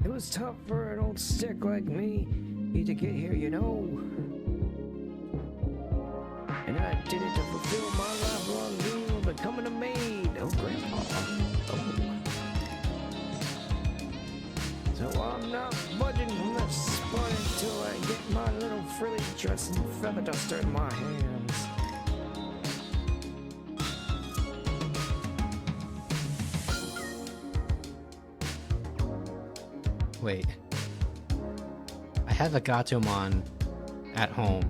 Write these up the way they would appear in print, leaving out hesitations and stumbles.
It was tough for an old stick like me to get here, you know. And I did it to fulfill my lifelong dream of becoming a maid. Oh, Grandpa. Oh. So I'm not budging from that spot until I get my little frilly dress and feather duster in my hands. Wait. I have a Gatomon at home,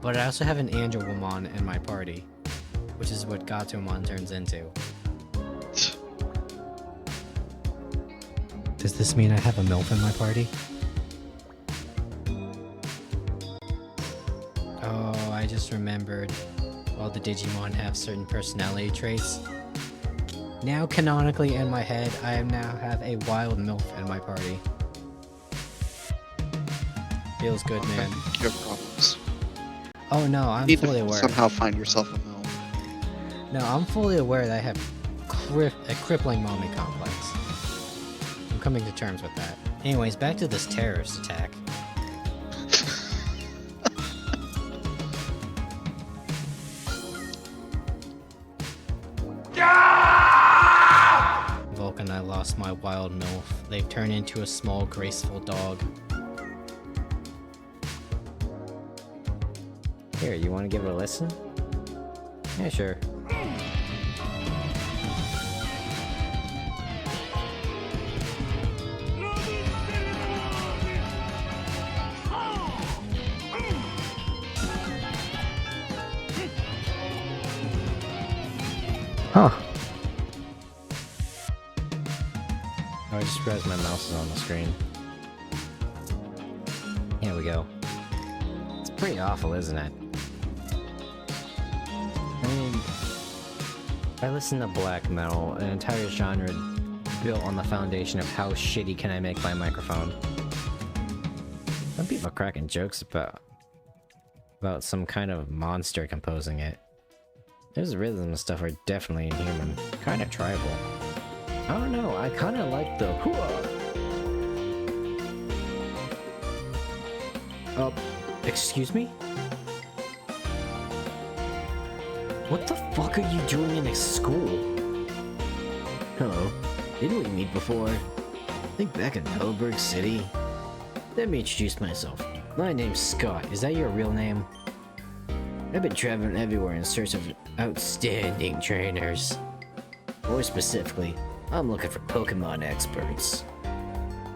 but I also have an Angelomon in my party, which is what Gatomon turns into. Does this mean I have a MILF in my party? Oh, I just remembered. All the Digimon have certain personality traits. Now, canonically in my head, I now have a wild MILF in my party. Feels good, man. You have problems. Oh no, I'm You fully need to aware. somehow find yourself a mill. No, I'm fully aware that I have a crippling mommy complex. I'm coming to terms with that. Anyways, back to this terrorist attack. Volk and I lost my wild MILF. They've turned into a small, graceful dog. Here, you want to give it a listen? Yeah, sure. Huh. Oh, I just realized my mouse is on the screen. Here we go. It's pretty awful, isn't it? I mean, I listen to black metal, an entire genre built on the foundation of how shitty can I make my microphone. Some people are cracking jokes about some kind of monster composing it. Those rhythms and stuff are definitely inhuman, kind of tribal. I don't know, I kind of like the hooah. Excuse me? What the fuck are you doing in a school? Hello. Didn't we meet before? I think back in Helberg City. Let me introduce myself. My name's Scott. Is that your real name? I've been traveling everywhere in search of outstanding trainers. More specifically, I'm looking for Pokemon experts.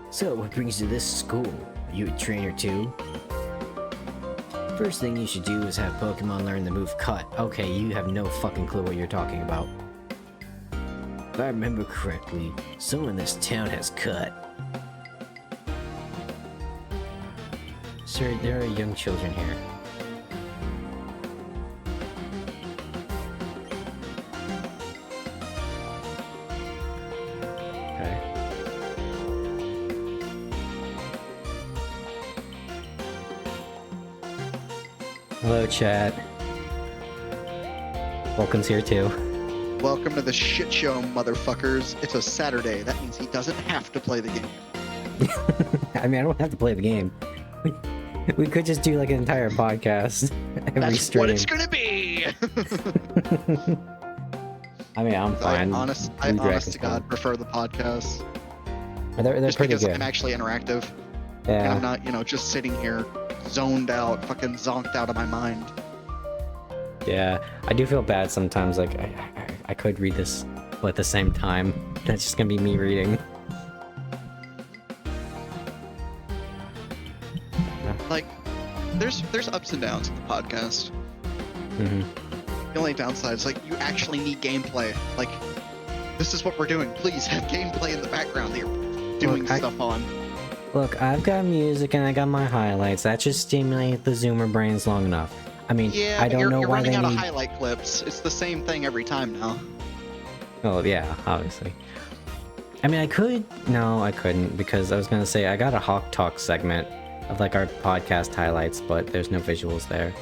So, what brings you to this school? Are you a trainer too? First thing you should do is have Pokemon learn the move Cut. Okay, you have no fucking clue what you're talking about. If I remember correctly, someone in this town has Cut. Sir, there are young children here. Okay. Hello, chat. Welcome's here too. Welcome to the shit show, motherfuckers. It's a Saturday. That means he doesn't have to play the game. I mean, I don't have to play the game. We could just do like an entire podcast every That's stream. what it's gonna be! I mean, I'm fine. I honest to God fine. prefer the podcast. They're Just pretty because good. I'm actually interactive. And Yeah. I'm not, just sitting here zoned out, fucking zonked out of my mind. Yeah, I do feel bad sometimes. Like I could read this, but at the same time, that's just gonna be me reading. Like, there's ups and downs in the podcast. Mm-hmm. The only downside is like you actually need gameplay. Like, this is what we're doing. Please have gameplay in the background that you're doing stuff on. Look, I've got music and I got my highlights. That should stimulate the Zoomer brains long enough. I mean, Yeah, I don't know you're why running they out need. of highlight clips. It's the same thing every time now. Oh yeah, obviously. I mean, I could. No, I couldn't because I was gonna say I got a Hawk Talk segment of like our podcast highlights, but there's no visuals there.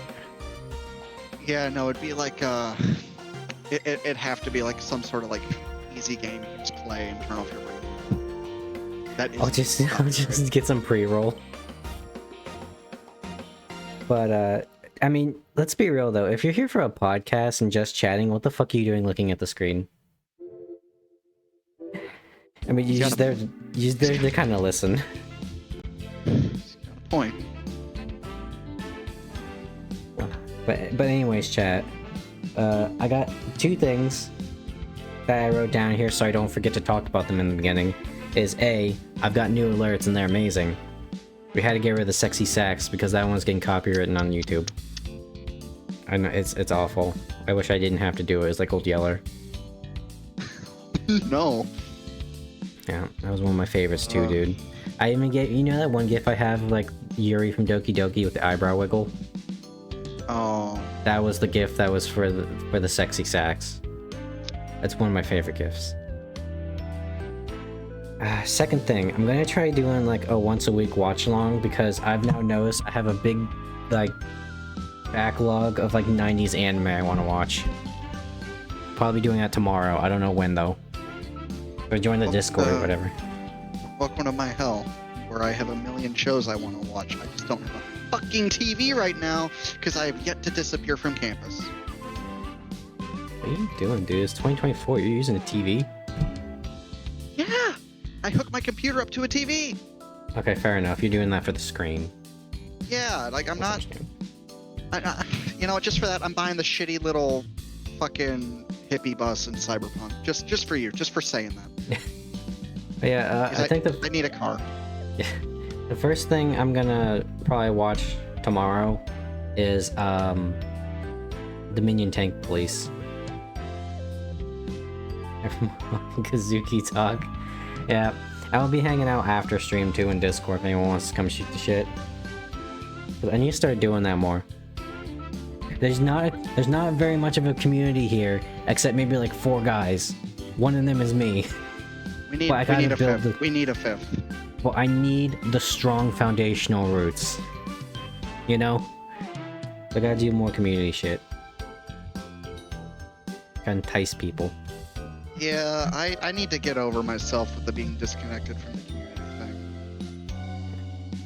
Yeah, no, it'd be like it'd have to be like some sort of like easy game you can just play and turn off your brain. That is. I'll just get some pre-roll. But I mean, let's be real though. If you're here for a podcast and just chatting, what the fuck are you doing looking at the screen? I mean, you're just there to kind of listen. Point. But anyways, chat. I got 2 things that I wrote down here so I don't forget to talk about them in the beginning. Is A, I've got new alerts and they're amazing. We had to get rid of the sexy sax because that one's getting copywritten on YouTube. I know it's awful. I wish I didn't have to do it. It's like Old Yeller. No. Yeah, that was one of my favorites too, dude. I even get, you know that one gif I have of, like, Yuri from Doki Doki with the eyebrow wiggle? Oh. That was the gif that was for the sexy sax. That's one of my favorite gifs. Second thing, I'm gonna try doing like a once a week watch along because I've now noticed I have a big like backlog of like 90s anime I want to watch. Probably doing that tomorrow. I don't know when though. Or join the Discord or whatever. Welcome to my hell, where I have a million shows I want to watch. I just don't have a fucking TV right now because I have yet to disappear from campus. What are you doing, dude? It's 2024. You're using a TV? Yeah, I hooked my computer up to a TV. Okay, fair enough. You're doing that for the screen. Yeah, like I'm not. You know what? Just for that, I'm buying the shitty little fucking hippie bus in Cyberpunk. Just for you. Just for saying that. Yeah, I think I need a car. the first thing I'm gonna probably watch tomorrow is the Minion Tank Police. Kazuki talk. Yeah, I'll be hanging out after stream too in Discord if anyone wants to come shoot the shit. I need to start doing that more. There's not very much of a community here, except maybe like 4 guys. One of them is me. We need a fifth. We need a fifth. Well, I need the strong foundational roots. You know? I gotta do more community shit. Gotta entice people. Yeah, I need to get over myself with the being disconnected from the community thing.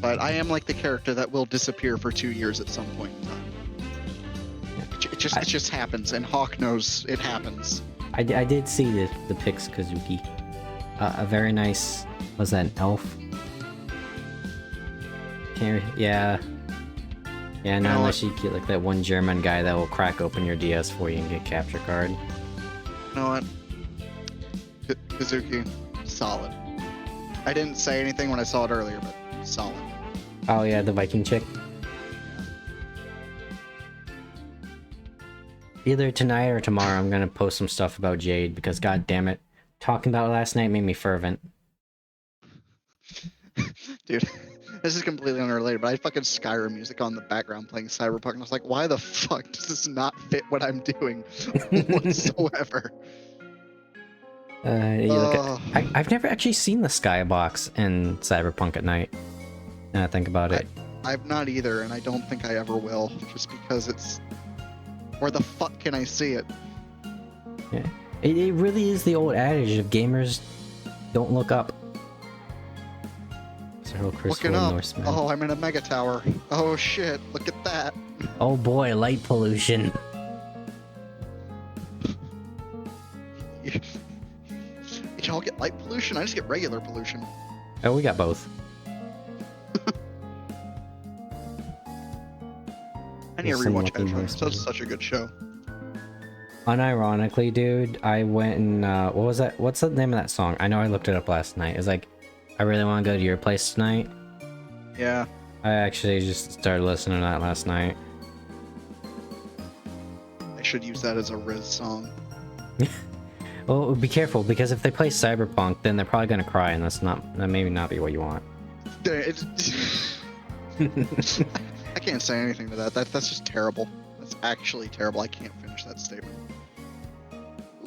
But I am like the character that will disappear for 2 years at some point in time. It just happens, and Hawk knows it happens. I did see the pics, Kazuki. A very nice... Was that an elf? Yeah. Yeah, not unless you get like that one German guy that will crack open your DS for you and get capture card. You know what? Kazuki, solid. I didn't say anything when I saw it earlier, but solid. Oh yeah, the Viking chick. Either tonight or tomorrow I'm gonna post some stuff about Jade because god damn it, talking about it last night made me fervent. Dude, this is completely unrelated, but I had fucking Skyrim music on the background playing Cyberpunk, and I was like, why the fuck does this not fit what I'm doing whatsoever? I've never actually seen the skybox in Cyberpunk at night. Now I think about it. I've not either, and I don't think I ever will, just because it's... Where the fuck can I see it? Yeah. It really is the old adage of gamers don't look up. Looking up. Norseman. Oh, I'm in a mega tower. Oh shit, look at that. Oh boy, light pollution. Did y'all get light pollution? I just get regular pollution. Oh, we got both. I need to rewatch Edge. That's such a good show. Unironically, dude, I went and what was that? What's the name of that song? I know I looked it up last night. It's like, I really want to go to your place tonight. Yeah. I actually just started listening to that last night. I should use that as a Riz song. Well, be careful because if they play Cyberpunk, then they're probably gonna cry, and that maybe not be what you want. I can't say anything to that. That's just terrible. That's actually terrible. I can't finish that statement.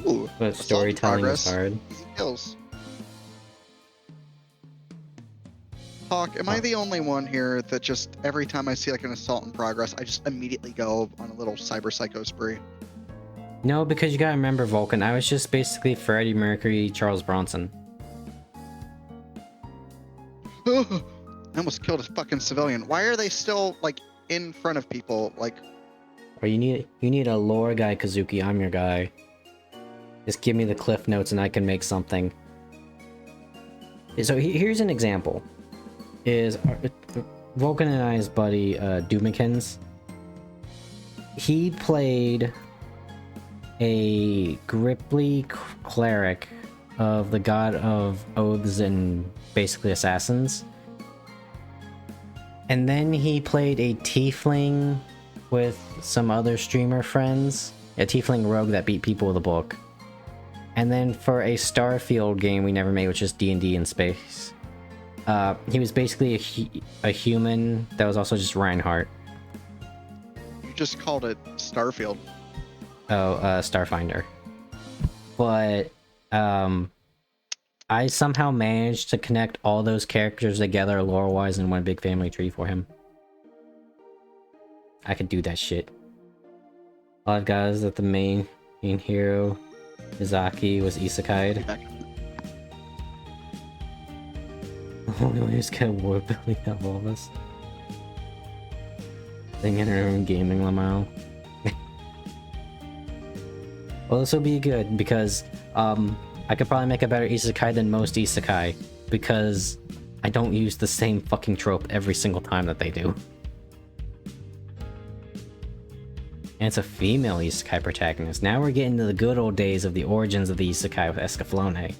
Ooh, but storytelling is hard. Easy kills. Hawk, am I the only one here that just every time I see like an assault in progress, I just immediately go on a little cyber psycho spree? No, because you gotta remember, Vulcan, I was just basically Freddie Mercury, Charles Bronson. I almost killed a fucking civilian. Why are they still like in front of people? Like, Or you need a lore guy, Kazuki. I'm your guy. Just give me the cliff notes and I can make something. So here's an example. Is Vulcan and I's buddy Doomikins. He played a Gripply cleric of the god of oaths and basically assassins. And then he played a tiefling with some other streamer friends. A tiefling rogue that beat people with a book. And then for a Starfield game we never made, which is D&D in space. He was basically a human that was also just Reinhardt. you just called it Starfield. Oh, Starfinder. But, I somehow managed to connect all those characters together lore-wise in one big family tree for him. I could do that shit. All I've got is that the main hero, Izaki, was isekai'd. The only way who's got war building of all of us. Thing in her own gaming limo. Well, this will be good because I could probably make a better isekai than most isekai because I don't use the same fucking trope every single time that they do. And it's a female isekai protagonist. Now we're getting to the good old days of the origins of the isekai with Escaflowne.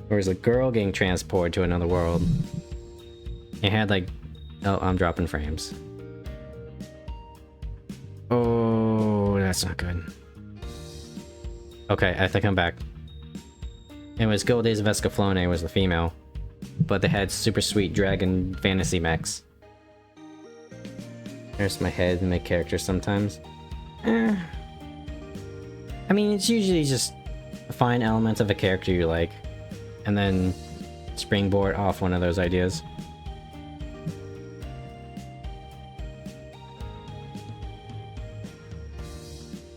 Whereas a girl getting transported to another world. It had like... Oh, I'm dropping frames. Oh, that's not good. Okay, I think I'm back. Anyways, Good Old Days of Escaflowne was the female. But they had super sweet dragon fantasy mechs. There's my head and my characters sometimes. I mean, it's usually just find elements of a character you like. And then springboard off one of those ideas.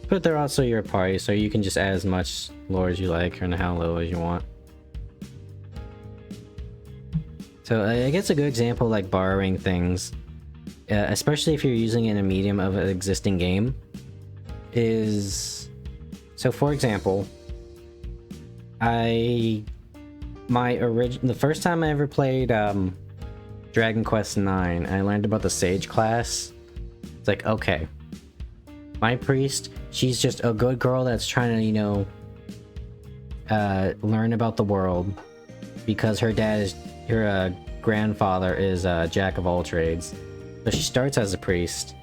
But they're also your party, so you can just add as much lore as you like, or how low as you want. So I guess a good example, like borrowing things, especially if you're using it in a medium of an existing game, is... So for example, the first time I ever played Dragon Quest IX, I learned about the Sage class. It's like, okay, my priest, she's just a good girl that's trying to, you know, learn about the world because her grandfather is a jack of all trades. So she starts as a priest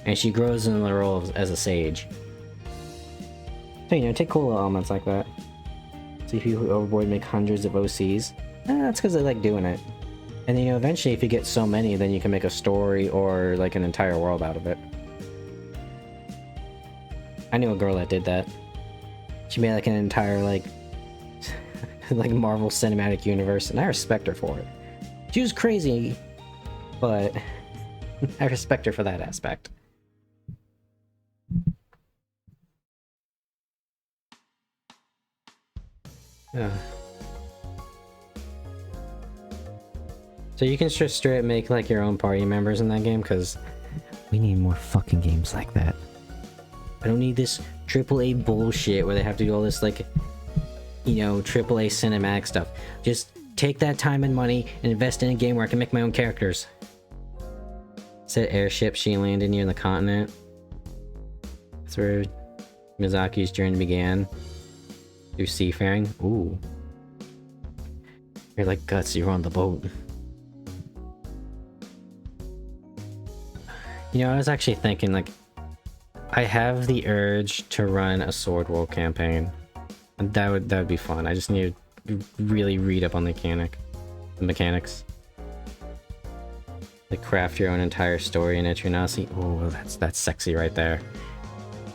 and she grows into the role as a sage. So, you know, take cool little elements like that. See people who overboard make hundreds of OCs. That's because they like doing it. And you know, eventually if you get so many, then you can make a story or like an entire world out of it. I knew a girl that did that. She made like an entire like like Marvel Cinematic Universe, and I respect her for it. She was crazy, but I respect her for that aspect. So you can just straight make like your own party members in that game, because we need more fucking games like that. I don't need this AAA bullshit where they have to do all this like, you know, AAA cinematic stuff. Just take that time and money and invest in a game where I can make my own characters. Said airship she landed near the continent. That's where Mizaki's journey began. Through seafaring. Ooh. You're like Guts, you were on the boat. You know, I was actually thinking, like, I have the urge to run a Sword World campaign. And that would be fun. I just need to really read up on the mechanics. Like, craft your own entire story in Eternasi. Oh, that's sexy right there.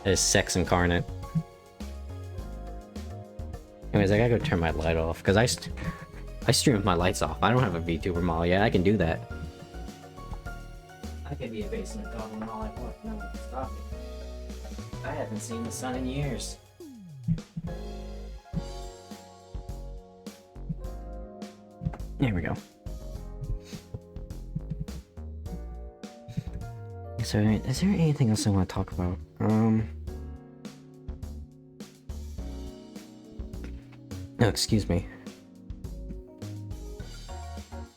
That is sex incarnate. Anyways, I gotta go turn my light off, because I stream with my lights off. I don't have a VTuber model yet. I can do that. I could be a basement goblin all I want. No, stop it. I haven't seen the sun in years. There we go. So, is there anything else I want to talk about? Oh, excuse me.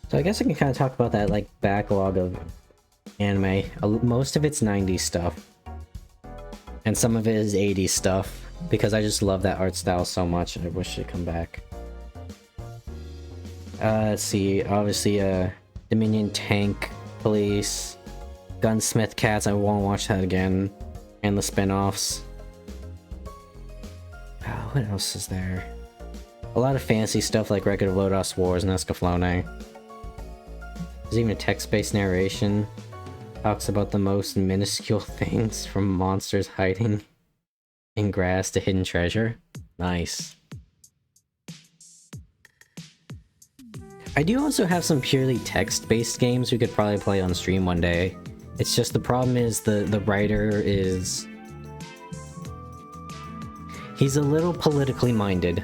So I guess I can kind of talk about that, like, backlog of anime. Most of it's 90s stuff. And some of it is 80s stuff. Because I just love that art style so much. I wish it'd come back. Let's see. Obviously, Dominion Tank Police. Gunsmith Cats, I won't watch that again. And the spin-offs. What else is there? A lot of fancy stuff like Record of Lodoss Wars and Escaflowne. There's even a text-based narration. Talks about the most minuscule things, from monsters hiding in grass to hidden treasure. Nice. I do also have some purely text-based games we could probably play on stream one day. It's just the problem is the writer is... he's a little politically minded.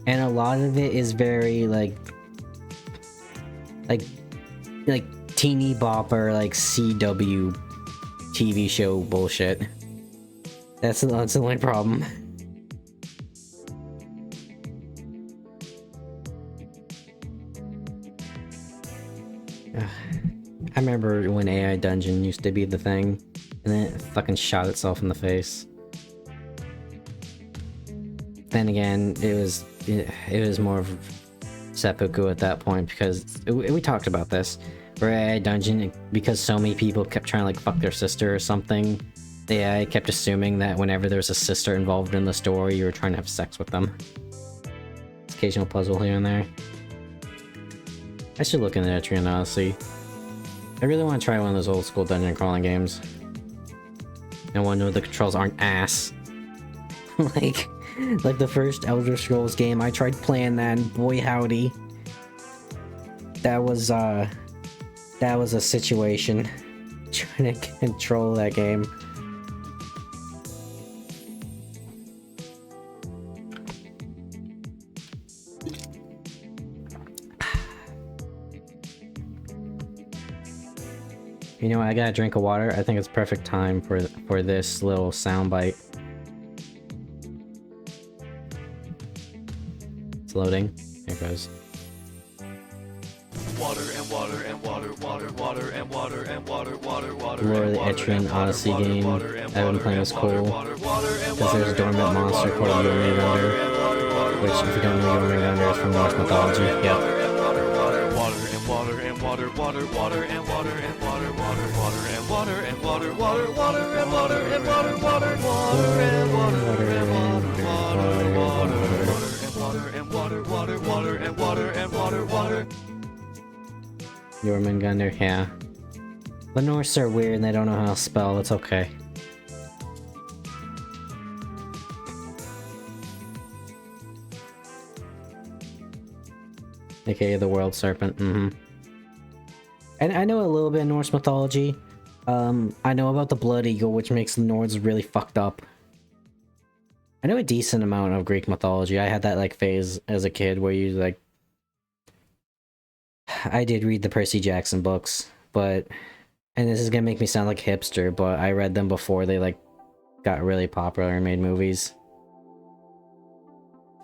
And a lot of it is very, like teeny bopper, like CW TV show bullshit. That's the only problem. I remember when AI Dungeon used to be the thing, and then it fucking shot itself in the face. Then again, it was more of seppuku at that point, because we talked about this. For AI Dungeon, because so many people kept trying to like fuck their sister or something, the AI kept assuming that whenever there was a sister involved in the story, you were trying to have sex with them. It's occasional puzzle here and there. I should look into that tree, honestly. I really want to try one of those old school dungeon crawling games. No wonder the controls aren't ass. like the first Elder Scrolls game, I tried playing that, and boy howdy. That was a situation. Trying to control that game. You know what, I got a drink of water. I think it's perfect time for this little soundbite. It's loading. Here it goes. Water and water and water, water, water and water and water, water, water. Lore of the Etrian Odyssey game. I've been playing this cool. Because there's a dormant monster called Jormungandr. Which, if you don't know, Jormungandr is from Norse mythology. Yep. Water and water, water, water and water and water, water, water and water and water, water, water and water and water, water, water and water and water, water and water, water, water and water and water, water. Jormungandr, yeah. The Norse are weird and they don't know how to spell, it's okay. AKA the World Serpent, And I know a little bit of Norse mythology. I know about the Blood Eagle, which makes the Nords really fucked up. I know a decent amount of Greek mythology. I had that, like, phase as a kid where you, like... I did read the Percy Jackson books, but... And this is gonna make me sound like a hipster, but I read them before they, like, got really popular and made movies.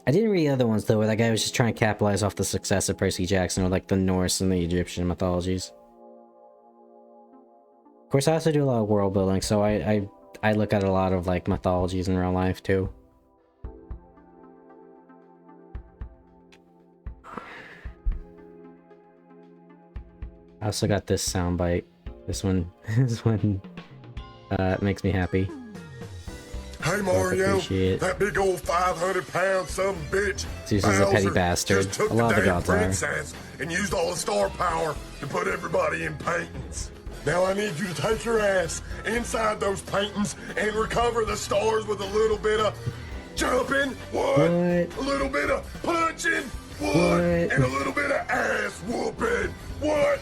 I didn't read the other ones, though, where that guy was just trying to capitalize off the success of Percy Jackson with, like, the Norse and the Egyptian mythologies. Of course, I also do a lot of world building, so I look at a lot of, like, mythologies in real life, too. I also got this soundbite. This one makes me happy. Hey Mario, appreciate that big old 500-pound son of a bitch. Zeus is a petty Bowser bastard. just took A lot of the damn gods are. princess and used all the star power to put everybody in paintings. Now I need you to take your ass inside those paintings and recover the stars with a little bit of jumping, what? A little bit of punching, what? And a little bit of ass whooping, what?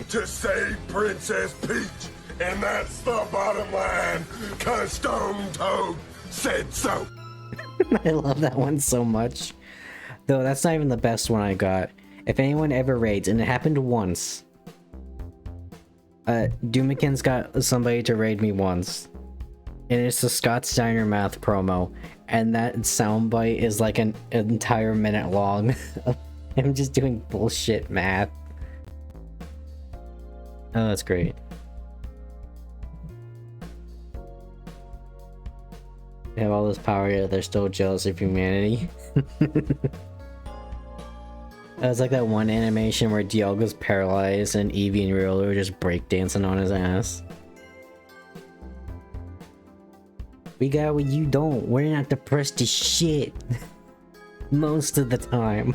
To save Princess Peach. And that's the bottom line, 'cause Stone Toad said so. I love that one so much. Though that's not even the best one I got. If anyone ever raids, and it happened once, Doomikin's got somebody to raid me once, and it's the Scott's Diner Math promo, and that soundbite is like an entire minute long of him just doing bullshit math. Oh, that's great. They have all this power, yet they're still jealous of humanity. It was like that one animation where Diogo's paralyzed and Evie and Riolu are just breakdancing on his ass. We got what you don't. We're not depressed as shit. Most of the time.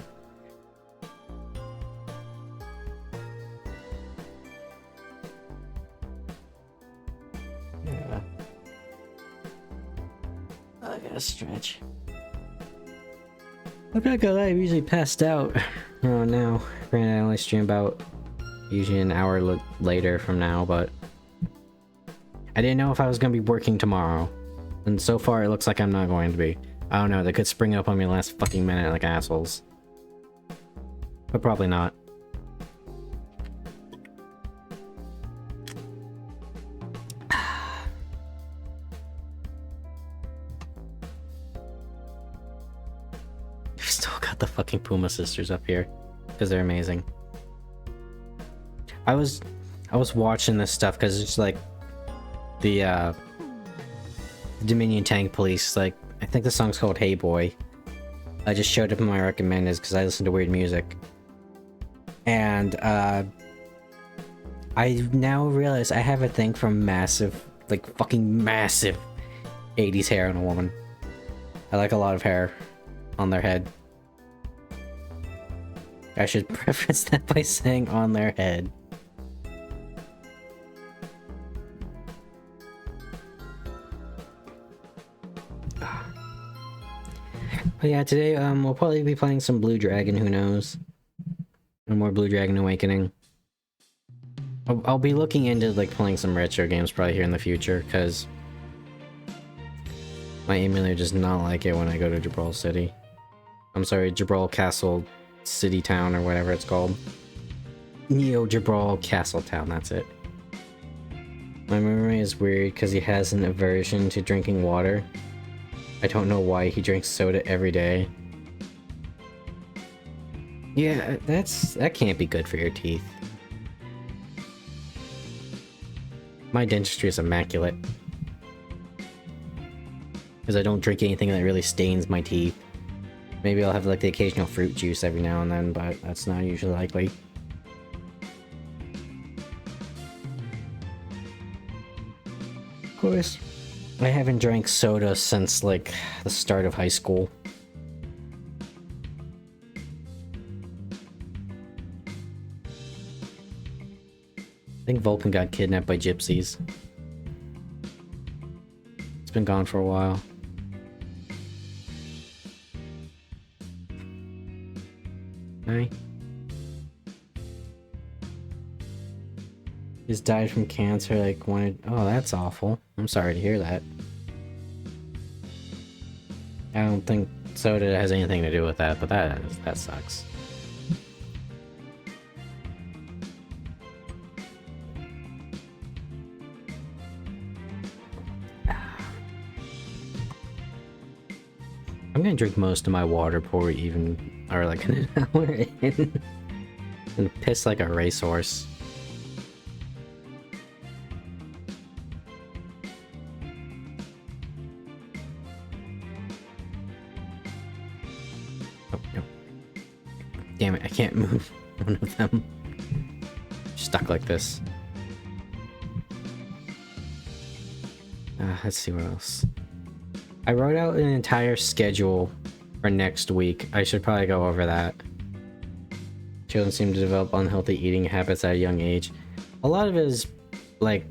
Yeah. I gotta stretch. I'm not gonna lie, I'm usually passed out. Oh, now. Granted, I only stream about usually an hour later from now, but I didn't know if I was gonna be working tomorrow. And so far, it looks like I'm not going to be. I don't know, they could spring up on me last fucking minute like assholes. But probably not. We've still got the fucking Puma sisters up here. Because they're amazing. I was watching this stuff because it's like the Dominion Tank Police, like, I think the song's called Hey Boy. I just showed up in my recommendeds because I listen to weird music. And I now realize I have a thing for massive, like fucking massive 80s hair on a woman. I like a lot of hair on their head. I should preface that by saying on their head. But yeah, today we'll probably be playing some Blue Dragon, who knows? Or more Blue Dragon Awakening. I'll be looking into like playing some retro games probably here in the future, because my emulator does not like it when I go to Jibral City. I'm sorry, Jibral Castle City Town or whatever it's called. Neo Jibral Castle Town, that's it. My memory is weird because he has an aversion to drinking water. I don't know why he drinks soda every day. Yeah, that can't be good for your teeth. My dentistry is immaculate. Because I don't drink anything that really stains my teeth. Maybe I'll have like the occasional fruit juice every now and then, but that's not usually likely. Of course, I haven't drank soda since like the start of high school. I think Vulcan got kidnapped by gypsies. It's been gone for a while. Hi. He's died from cancer, like wanted. Oh, that's awful. I'm sorry to hear that. I don't think soda has anything to do with that, but that sucks. I'm gonna drink most of my water before we even are like an hour in. And piss like a racehorse. Oh, no. Damn it, I can't move one of them. Stuck like this. Let's see what else. I wrote out an entire schedule for next week. I should probably go over that. Children seem to develop unhealthy eating habits at a young age. A lot of it is like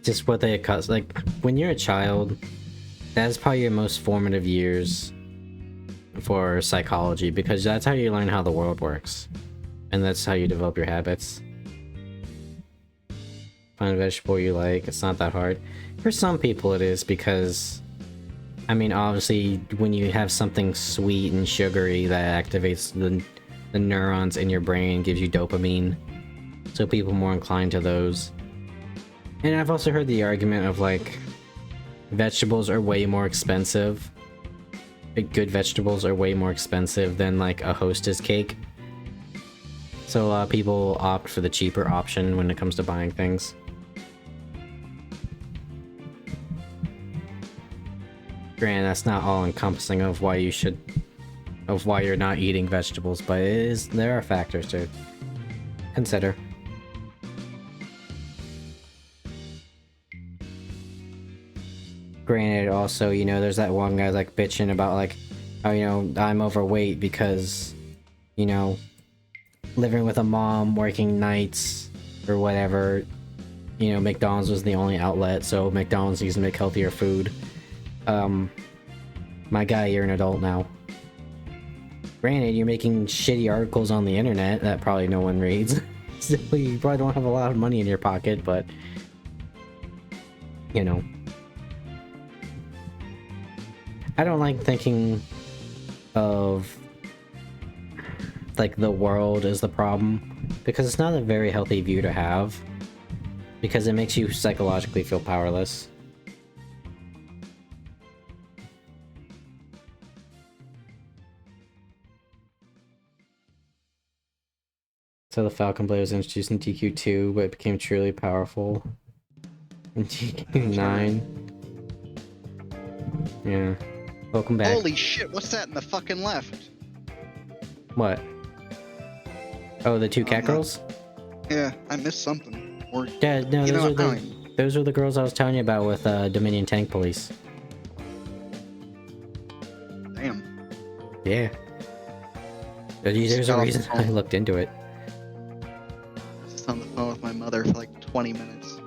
just what they cause. Like when you're a child, that's probably your most formative years for psychology, because that's how you learn how the world works, and that's how you develop your habits. Find a vegetable you like. It's not that hard. For some people it is, because I mean obviously when you have something sweet and sugary that activates the neurons in your brain, gives you dopamine, so people are more inclined to those. And I've also heard the argument of like vegetables are way more expensive. Like, good vegetables are way more expensive than like a Hostess cake. So a lot of people opt for the cheaper option when it comes to buying things. Granted, that's not all encompassing of why you're not eating vegetables, but there are factors to consider. Granted, also, you know, there's that one guy like bitching about like, oh, you know, I'm overweight because, you know, living with a mom, working nights or whatever, you know, McDonald's was the only outlet, so McDonald's needs to make healthier food. My guy, you're an adult now. Granted, you're making shitty articles on the internet that probably no one reads. So you probably don't have a lot of money in your pocket, but you know. I don't like thinking of like the world is the problem, because it's not a very healthy view to have, because it makes you psychologically feel powerless. So the Falcon Blade was introduced in TQ2, but it became truly powerful in TQ9. Yeah. Welcome back. Holy shit, what's that in the fucking left? What? Oh, the two cat girls? Yeah, I missed something. Or Yeah, no, you know those what, are those are the girls I was telling you about with Dominion Tank Police. damn. Yeah. There's a reason I looked into it. I was just on the phone with my mother for like 20 minutes.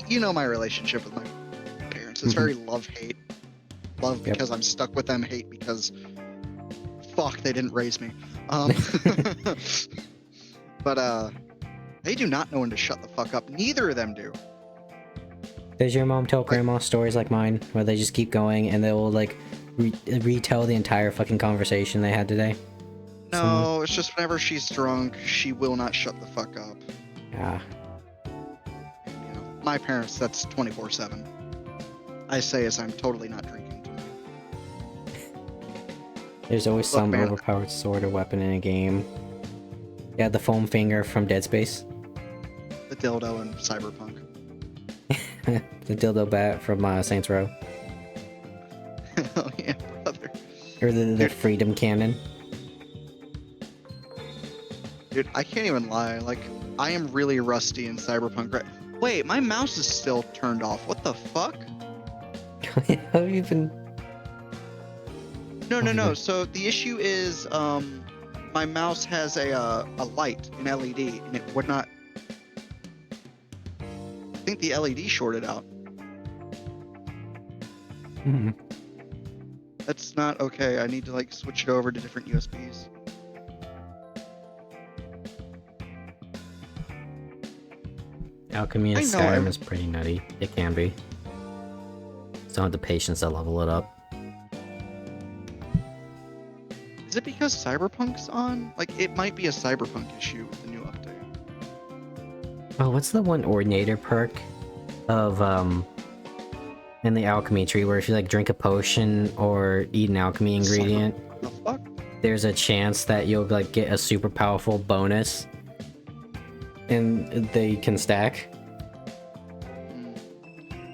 You know my relationship with my parents. It's very love-hate. Love because I'm stuck with them, hate because fuck, they didn't raise me. But they do not know when to shut the fuck up. Neither of them do. Does your mom tell grandma stories like mine, where they just keep going and they will like retell the entire fucking conversation they had today? No, it's just whenever she's drunk, she will not shut the fuck up. Yeah. You know, my parents, that's 24/7. I say as I'm totally not drinking tonight. There's always some overpowered sword or weapon in a game. Yeah, the foam finger from Dead Space. The dildo in Cyberpunk. The dildo bat from Saints Row. Hell yeah, brother. Or the freedom cannon. Dude, I can't even lie. Like, I am really rusty in Cyberpunk. Right? Wait, my mouse is still turned off. What the fuck? How have you been... No. So the issue is, my mouse has a light, an LED, and it would not. I think the LED shorted out. That's not okay. I need to like switch it over to different USBs. Alchemy in Skyrim is pretty nutty. It can be. Just don't have the patience to level it up. Is it because Cyberpunk's on? Like, it might be a Cyberpunk issue with the new update. Oh, what's the one Ordinator perk of, in the alchemy tree, where if you, like, drink a potion or eat an alchemy ingredient, What the fuck? there's a chance that you'll, like, get a super powerful bonus, and they can stack.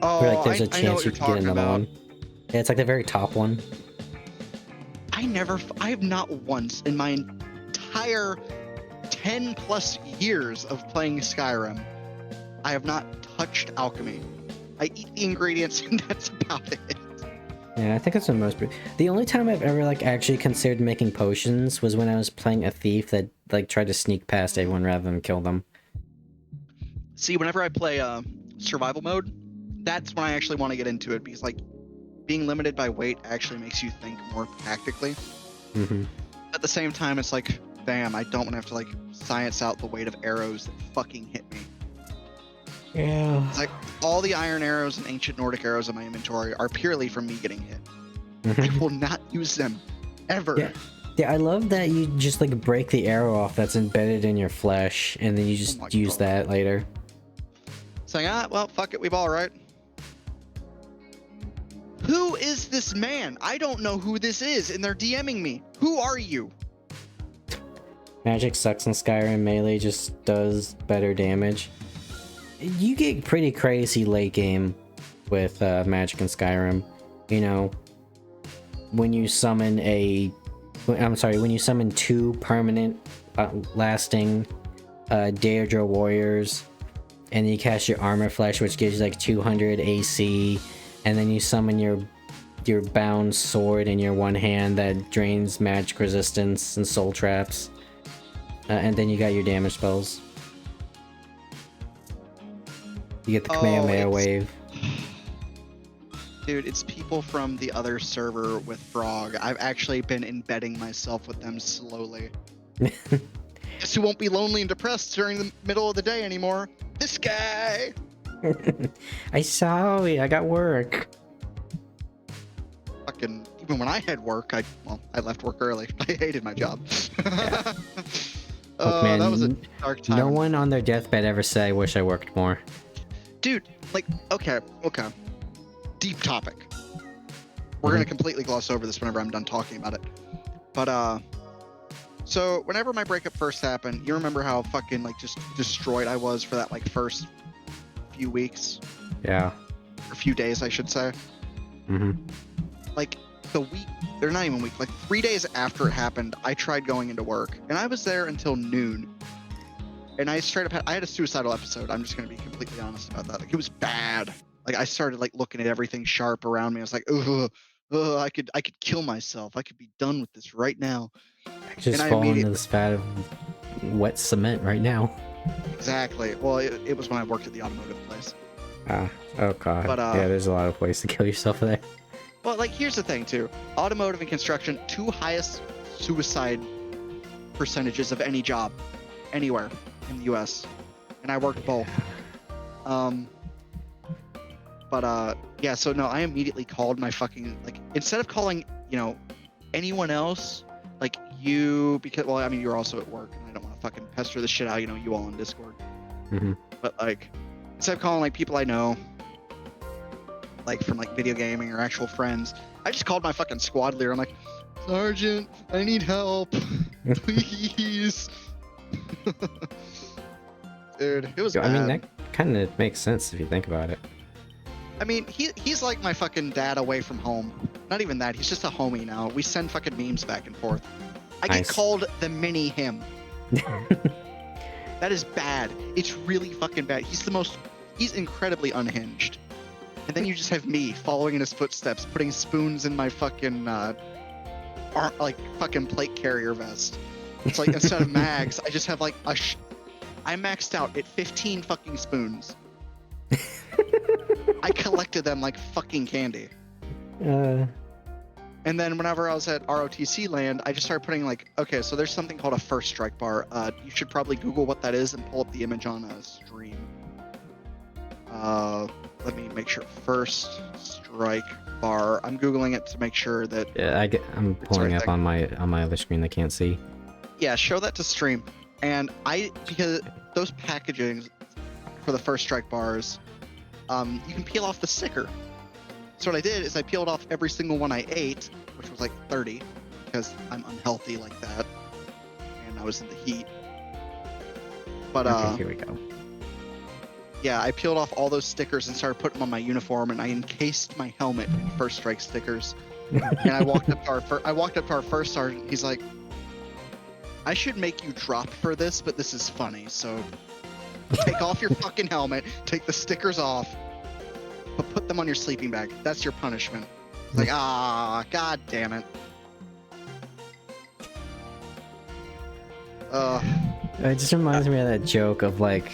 Oh, Or, like, there's a I know chance what you you're could get talking another about. one. Yeah, it's, like, the very top one. I have not once in my entire 10 plus years of playing Skyrim, I have not touched alchemy. I eat the ingredients and that's about it. Yeah, I think it's the most... The only time I've ever, like, actually considered making potions was when I was playing a thief that, like, tried to sneak past everyone rather than kill them. See, whenever I play survival mode, that's when I actually want to get into it, because, like, being limited by weight actually makes you think more tactically. Mm-hmm. At the same time, it's like, bam, I don't want to have to, like, science out the weight of arrows that fucking hit me. Yeah. It's like, all the iron arrows and ancient Nordic arrows in my inventory are purely from me getting hit. I will not use them, ever. Yeah. Yeah, I love that you just like break the arrow off that's embedded in your flesh, and then you just my use God. that later. Saying, well, fuck it, we've all right. Who is this man? I don't know who this is, and they're DMing me. Who are you? Magic sucks in Skyrim. Melee just does better damage. You get pretty crazy late game with magic in Skyrim. You know, when you summon when you summon 2 permanent lasting Daedra warriors, and you cast your armor flesh, which gives you like 200 AC, and then you summon your bound sword in your one hand that drains magic resistance and soul traps, and then you got your damage spells. You get the Kamehameha wave. Dude, it's people from the other server with Frog. I've actually been embedding myself with them slowly. Guess who won't be lonely and depressed during the middle of the day anymore? This guy! I sorry, I got work. Fucking, even when I had work, I left work early. I hated my job. Look, man, that was a dark time. No one on their deathbed ever said, I wish I worked more. Dude, like, okay. Deep topic. We're gonna completely gloss over this whenever I'm done talking about it. But, so whenever my breakup first happened, you remember how fucking, like, just destroyed I was for that, like, first few weeks? Yeah. Or few days, I should say. Like, the week, they're not even week, like 3 days after it happened, I tried going into work, and I was there until noon. And I straight up I had a suicidal episode. I'm just gonna be completely honest about that. Like, it was bad. Like, I started like looking at everything sharp around me. I was like, I could kill myself. I could be done with this right now. Just fall into this vat of wet cement right now. Exactly. Well, it was when I worked at the automotive place. Oh god. But, yeah, there's a lot of ways to kill yourself there. Well, like, here's the thing too. Automotive and construction, 2 highest suicide percentages of any job anywhere in the US. And I worked both. Yeah, so no, I immediately called my fucking, like, instead of calling, you know, anyone else, like you, because, well, I mean, you're also at work, and I don't want to fucking pester the shit out, you know, you all on Discord. But, like, instead of calling, like, people I know, like, from, like, video gaming or actual friends, I just called my fucking squad leader. I'm like, Sergeant, I need help. Please. Dude, it was bad. I mean, that kind of makes sense if you think about it. I mean, he's like my fucking dad away from home. Not even that, he's just a homie now. We send fucking memes back and forth. I get called the mini him. That is bad. It's really fucking bad. He's incredibly unhinged. And then you just have me following in his footsteps, putting spoons in my fucking, like, fucking plate carrier vest. It's like, instead of mags, I just have, like, I maxed out at 15 fucking spoons. I collected them like fucking candy. And then whenever I was at ROTC land, I just started putting, like, okay, so there's something called a first strike bar. You should probably Google what that is and pull up the image on a stream. Let me make sure. First strike bar. I'm Googling it to make sure that. Yeah, I'm pulling up on my other screen. They can't see. Yeah, show that to stream. And because those packagings for the first strike bars, you can peel off the sticker. So what I did is I peeled off every single one I ate, which was like 30, because I'm unhealthy like that, and I was in the heat. But okay, here we go. Yeah, I peeled off all those stickers and started putting them on my uniform, and I encased my helmet in first strike stickers. And I walked up to our first sergeant. He's like, I should make you drop for this, but this is funny, so take off your fucking helmet, take the stickers off, but put them on your sleeping bag. That's your punishment. It's like, god damn it. It just reminds me of that joke of, like,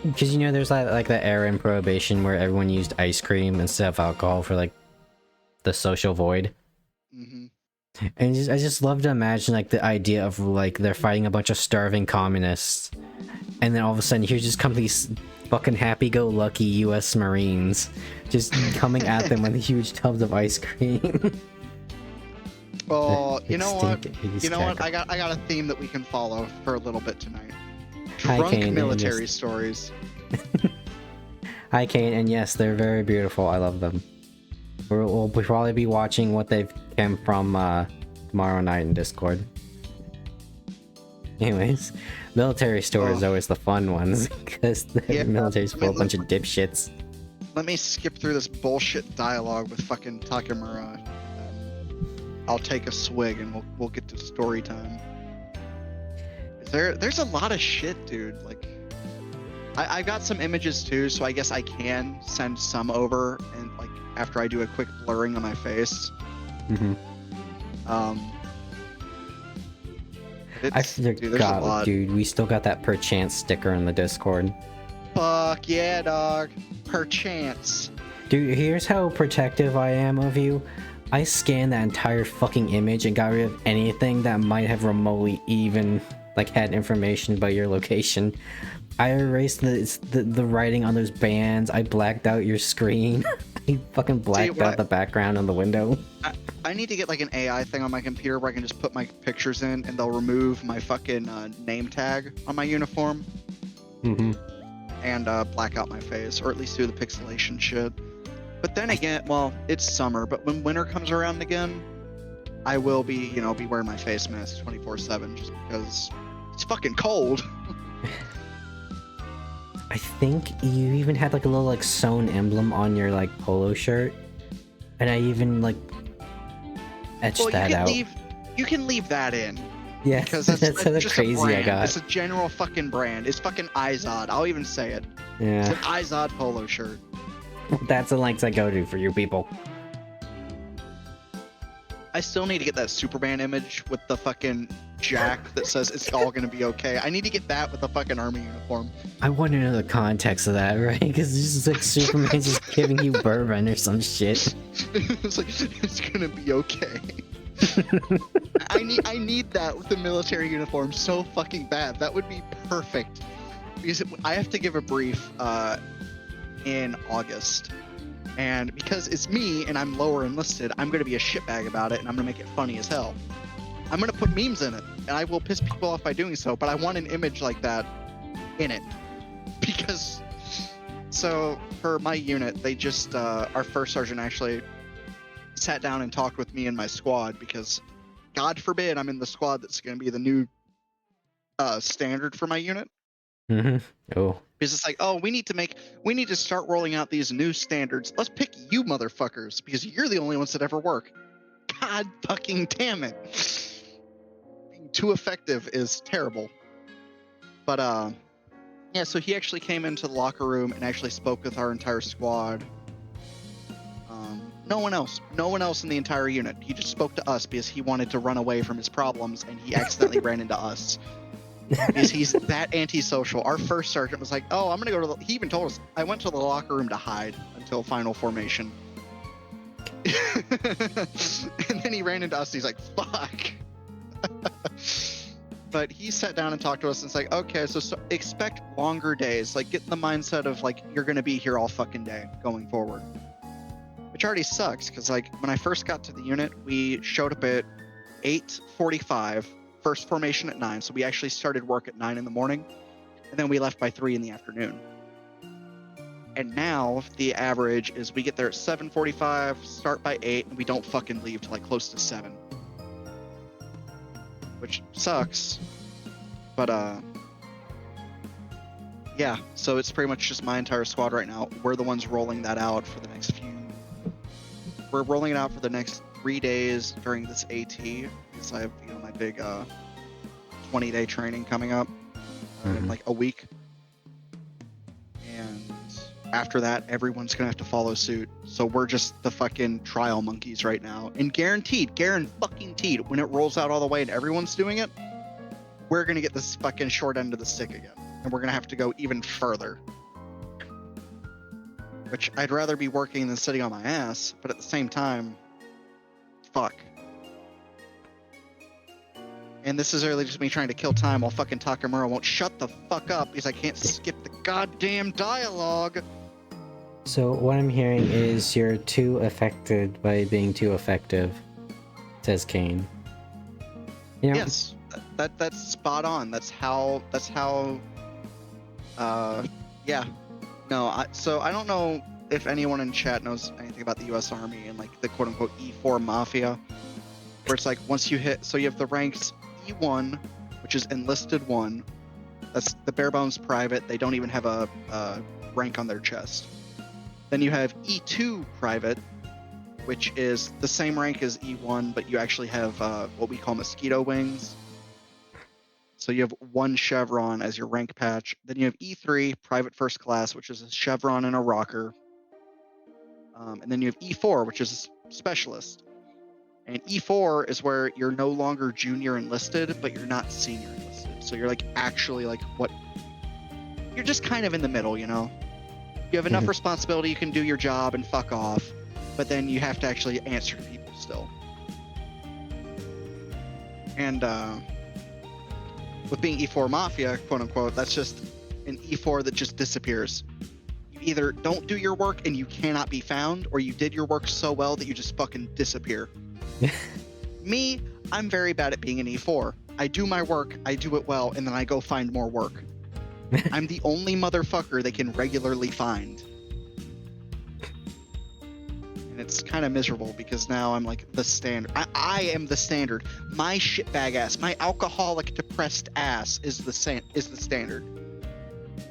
because, you know, there's like that era in Prohibition where everyone used ice cream instead of alcohol for, like, the social void. And I just love to imagine, like, the idea of, like, they're fighting a bunch of starving communists, and then all of a sudden here just come these fucking happy-go-lucky US Marines just coming at them with huge tubs of ice cream. Oh, you know what? Extinct 80s You know what? cackle. I got a theme that we can follow for a little bit tonight. Hi, Drunk Kane, and military yes- stories. Hi, Kane, and yes, they're very beautiful. I love them. We'll probably be watching what they've come from tomorrow night in Discord. Anyways, military stories are always the fun ones because the Yeah, military's I full mean, of a bunch of dipshits. Let me skip through this bullshit dialogue with fucking Takamura. I'll take a swig and we'll get to story time. There's a lot of shit, dude. Like, I've got some images too, so I guess I can send some over and like after I do a quick blurring on my face. Mm-hmm. I Dude, there's a forgot, lot. dude. We still got that perchance sticker in the Discord. Fuck yeah, dog. Perchance. Dude, here's how protective I am of you. I scanned that entire fucking image and got rid of anything that might have remotely even like had information about your location. I erased the writing on those bands. I blacked out your screen. I fucking blacked out the background on the window. I need to get like an AI thing on my computer where I can just put my pictures in and they'll remove my fucking name tag on my uniform. Mm-hmm. And black out my face, or at least do the pixelation shit. But then again, well, it's summer, but when winter comes around again, I will be wearing my face mask 24/7 just because it's fucking cold. I think you even had like a little like sewn emblem on your like polo shirt, and I even like etched that out. You can leave that in. Yeah, Because that's how just crazy a brand. I got. It's a general fucking brand. It's fucking Izod. I'll even say it. It's Yeah, an Izod polo shirt. that's the lengths I go to for you people. I still need to get that Superman image with the fucking jack that says it's all gonna be okay. I need to get that with the fucking army uniform. I want to know the context of that, right? Because it's just like Superman's just giving you bourbon or some shit. It's like it's gonna be okay. I need that with the military uniform so fucking bad. That would be perfect. Because I have to give a brief in August. And because it's me and I'm lower enlisted, I'm going to be a shitbag about it and I'm going to make it funny as hell. I'm going to put memes in it and I will piss people off by doing so, but I want an image like that in it. Because, so for my unit, they just, our first sergeant actually sat down and talked with me and my squad because, God forbid, I'm in the squad that's going to be the new standard for my unit. Mm-hmm. Oh. Because it's like, oh, we need to start rolling out these new standards. Let's pick you motherfuckers because you're the only ones that ever work. God fucking damn it. Being too effective is terrible. But yeah, so he actually came into the locker room and actually spoke with our entire squad. No one else in the entire unit. He just spoke to us because he wanted to run away from his problems and he accidentally ran into us. Because he's that antisocial. Our first sergeant was like, oh, I'm gonna go to the... He even told us, I went to the locker room to hide until final formation. And then he ran into us and he's like, fuck. But he sat down and talked to us and it's like, okay, so expect longer days. Like, get in the mindset of like, you're gonna be here all fucking day going forward. Which already sucks, because like, when I first got to the unit, we showed up at 8:45. First formation at 9, so we actually started work at 9 in the morning, and then we left by 3 in the afternoon. And now the average is we get there at 7:45, start by 8, and we don't fucking leave till like close to 7. Which sucks. But yeah, so it's pretty much just my entire squad right now. We're the ones rolling that out for the next few. We're rolling it out for the next 3 days during this AT, because I have, my big 20-day training coming up in like a week. And after that, everyone's gonna have to follow suit. So we're just the fucking trial monkeys right now. And guaranteed, when it rolls out all the way and everyone's doing it, we're gonna get this fucking short end of the stick again. And we're gonna have to go even further. Which I'd rather be working than sitting on my ass, but at the same time, fuck. And this is really just me trying to kill time while fucking Takamura won't shut the fuck up because I can't skip the goddamn dialogue. So what I'm hearing is you're too affected by being too effective. says Kane. You know, Yes, that's spot on. That's how. Yeah. No. So I don't know if anyone in chat knows anything about the U.S. Army and like the quote-unquote E4 mafia, where it's like once you hit, so you have the ranks E1, which is enlisted one. That's the bare bones private. They don't even have a rank on their chest. Then you have E2 private, which is the same rank as E1, but you actually have what we call mosquito wings. So you have one chevron as your rank patch. Then you have E3 private first class, which is a chevron and a rocker. And then you have E4, which is a specialist. And E4 is where you're no longer junior enlisted, but you're not senior enlisted. So you're like actually like what? You're just kind of in the middle, you know? You have enough responsibility, you can do your job and fuck off, but then you have to actually answer to people still. And with being E4 Mafia, quote unquote, that's just an E4 that just disappears. You either don't do your work and you cannot be found, or you did your work so well that you just fucking disappear. Me, I'm very bad at being an E4. I do my work, I do it well, and then I go find more work. I'm the only motherfucker they can regularly find. And it's kind of miserable because now I'm like the standard. I am the standard. My shitbag ass, my alcoholic depressed ass is the standard.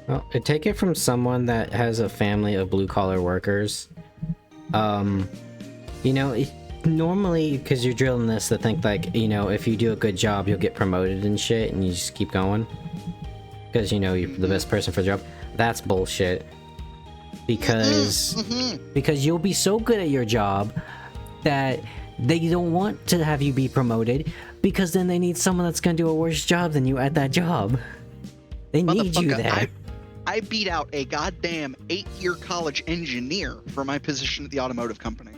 well, I take it from someone that has a family of blue-collar workers. You know, normally, because you're drilling this to think like, you know, if you do a good job, you'll get promoted and shit, and you just keep going. Because, you know, you're the best person for the job. That's bullshit. Because you'll be so good at your job that they don't want to have you be promoted, because then they need someone that's going to do a worse job than you at that job. They need you there. I beat out a goddamn 8-year college engineer for my position at the automotive company.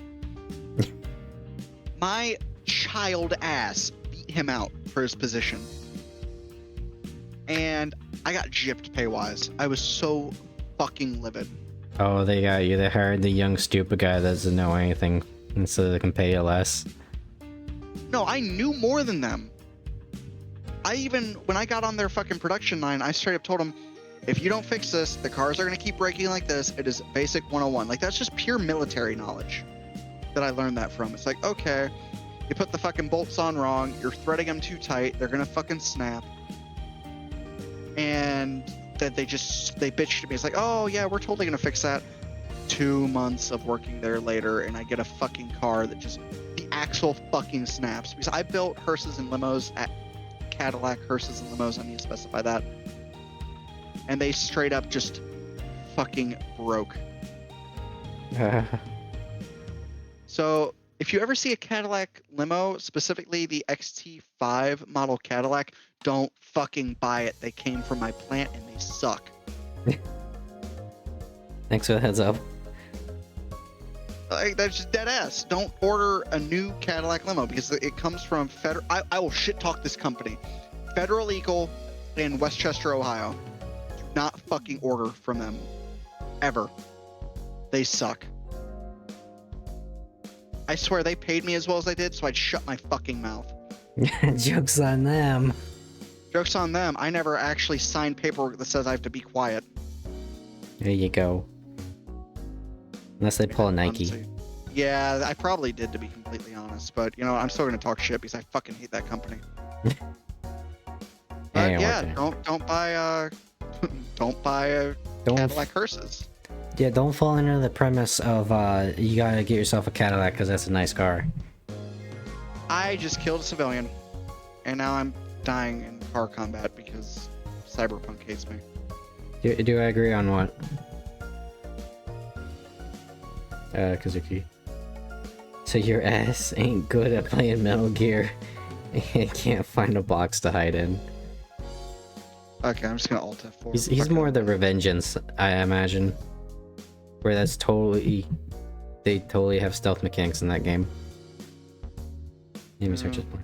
My child ass beat him out for his position. And I got gypped pay-wise. I was so fucking livid. Oh, they got you. They hired the young stupid guy that doesn't know anything, and so they can pay you less. No, I knew more than them. When I got on their fucking production line, I straight up told them, if you don't fix this, the cars are going to keep breaking like this. It is basic 101. Like, that's just pure military knowledge that I learned that from. It's like, okay, you put the fucking bolts on wrong, you're threading them too tight, they're going to fucking snap. And then they bitched at me. It's like, oh yeah, we're totally gonna fix that. 2 months of working there later, and I get a fucking car that just, the axle fucking snaps. Because I built hearses and limos at Cadillac hearses and limos, I need to specify that. And they straight up just fucking broke. So if you ever see a Cadillac limo, specifically the XT5 model Cadillac, don't fucking buy it. They came from my plant and they suck. Thanks for the heads up. Like, that's just dead ass. Don't order a new Cadillac limo because it comes from Federal. I will shit talk this company. Federal Eagle in Westchester, Ohio. Do not fucking order from them. Ever. They suck. I swear they paid me as well as I did, so I'd shut my fucking mouth. Joke's on them. Joke's on them. I never actually signed paperwork that says I have to be quiet. There you go. Unless they pull a Nike. Honestly. Yeah, I probably did, to be completely honest. But, you know, I'm still going to talk shit because I fucking hate that company. But yeah, don't buy Cadillac hearses. Yeah, don't fall under the premise of you gotta get yourself a Cadillac because that's a nice car. I just killed a civilian, and now I'm dying in car combat because Cyberpunk hates me. Do I agree on what? Kazuki. So your ass ain't good at playing Metal Gear and can't find a box to hide in. Okay, I'm just gonna Alt F4. He's more the Revengeance, I imagine. Where that's they totally have stealth mechanics in that game. Let me search this more.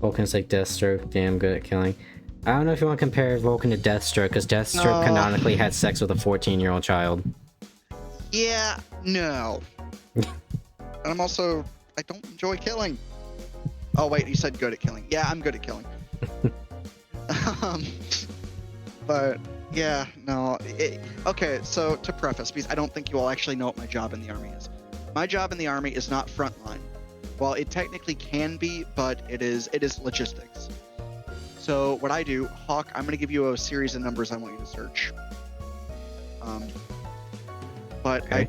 Vulcan's like Deathstroke, damn good at killing. I don't know if you want to compare Vulcan to Deathstroke, because Deathstroke canonically had sex with a 14-year-old child. Yeah, no. And I'm also, I don't enjoy killing. Oh wait, you said good at killing. Yeah, I'm good at killing. um, but yeah, no. Okay, so to preface, because I don't think you all actually know what my job in the army is. My job in the army is not frontline. Well, it technically can be, but it is logistics. So what I do, Hawk, I'm going to give you a series of numbers I want you to search. But Okay.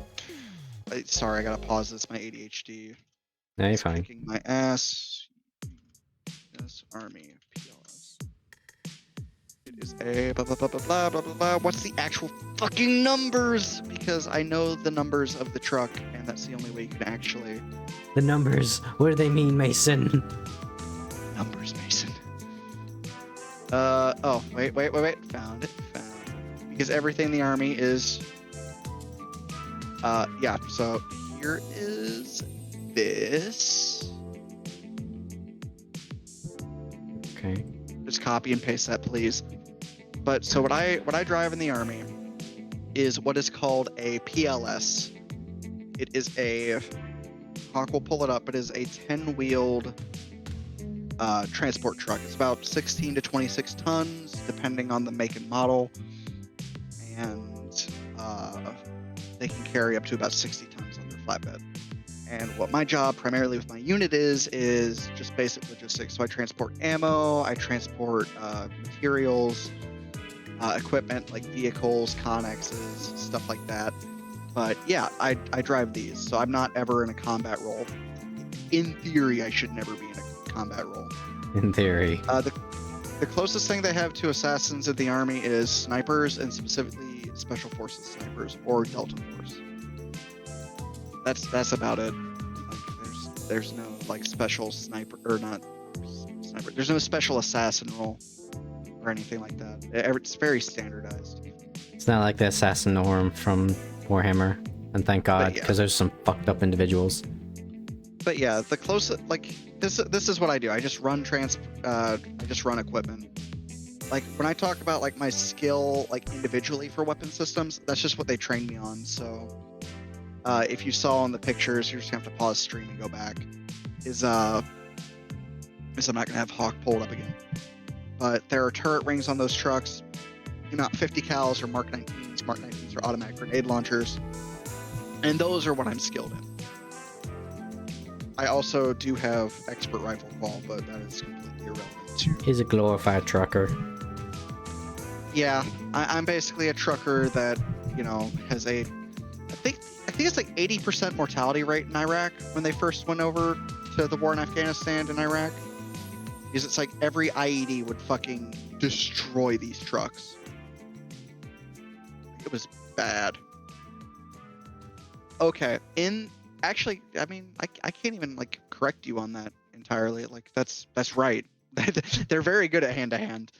sorry, I gotta pause this. My ADHD No, you're is fine. kicking my ass. This army PLS. It is a blah blah blah blah blah blah blah blah. What's the actual fucking numbers? Because I know the numbers of the truck, and that's the only way you can actually. The numbers. What do they mean, Mason? Numbers, Mason. Oh, wait. Found it. Because everything in the army is. Yeah, so here is this. Okay. Just copy and paste that, please. But so what I drive in the army is what is called a PLS. It is a Hawk will pull it up. It is a 10-wheeled transport truck. It's about 16 to 26 tons, depending on the make and model, and they can carry up to about 60 tons on their flatbed. And what my job primarily with my unit is just basic logistics. So I transport ammo, I transport materials, equipment like vehicles, connexes, stuff like that. But yeah, I drive these, so I'm not ever in a combat role. In theory, I should never be in a combat role. In theory. The closest thing they have to assassins in the army is snipers, and specifically special forces snipers or Delta Force. That's about it. Like, there's no like special sniper or not sniper. There's no special assassin role or anything like that. It's very standardized. It's not like the assassin norm from Warhammer, and thank God, yeah. because there's some fucked up individuals. But yeah, the closest like this is what I do. I just run equipment. Like when I talk about like my skill like individually for weapon systems, that's just what they trained me on. So if you saw in the pictures, you're just gonna have to pause stream and go back. Is I'm not gonna have Hawk pulled up again. But there are turret rings on those trucks. Not 50 cals or Mark 19s. Mark 19s are automatic grenade launchers, and those are what I'm skilled in. I also do have expert rifle qual, but that is completely irrelevant to. He's a glorified trucker. Yeah, I'm basically a trucker that has a. I think it's like 80% mortality rate in Iraq when they first went over to the war in Afghanistan and Iraq. Because it's like every IED would fucking destroy these trucks. It was bad. Okay, actually, I mean, I can't even like correct you on that entirely. Like that's right. They're very good at hand-to-hand.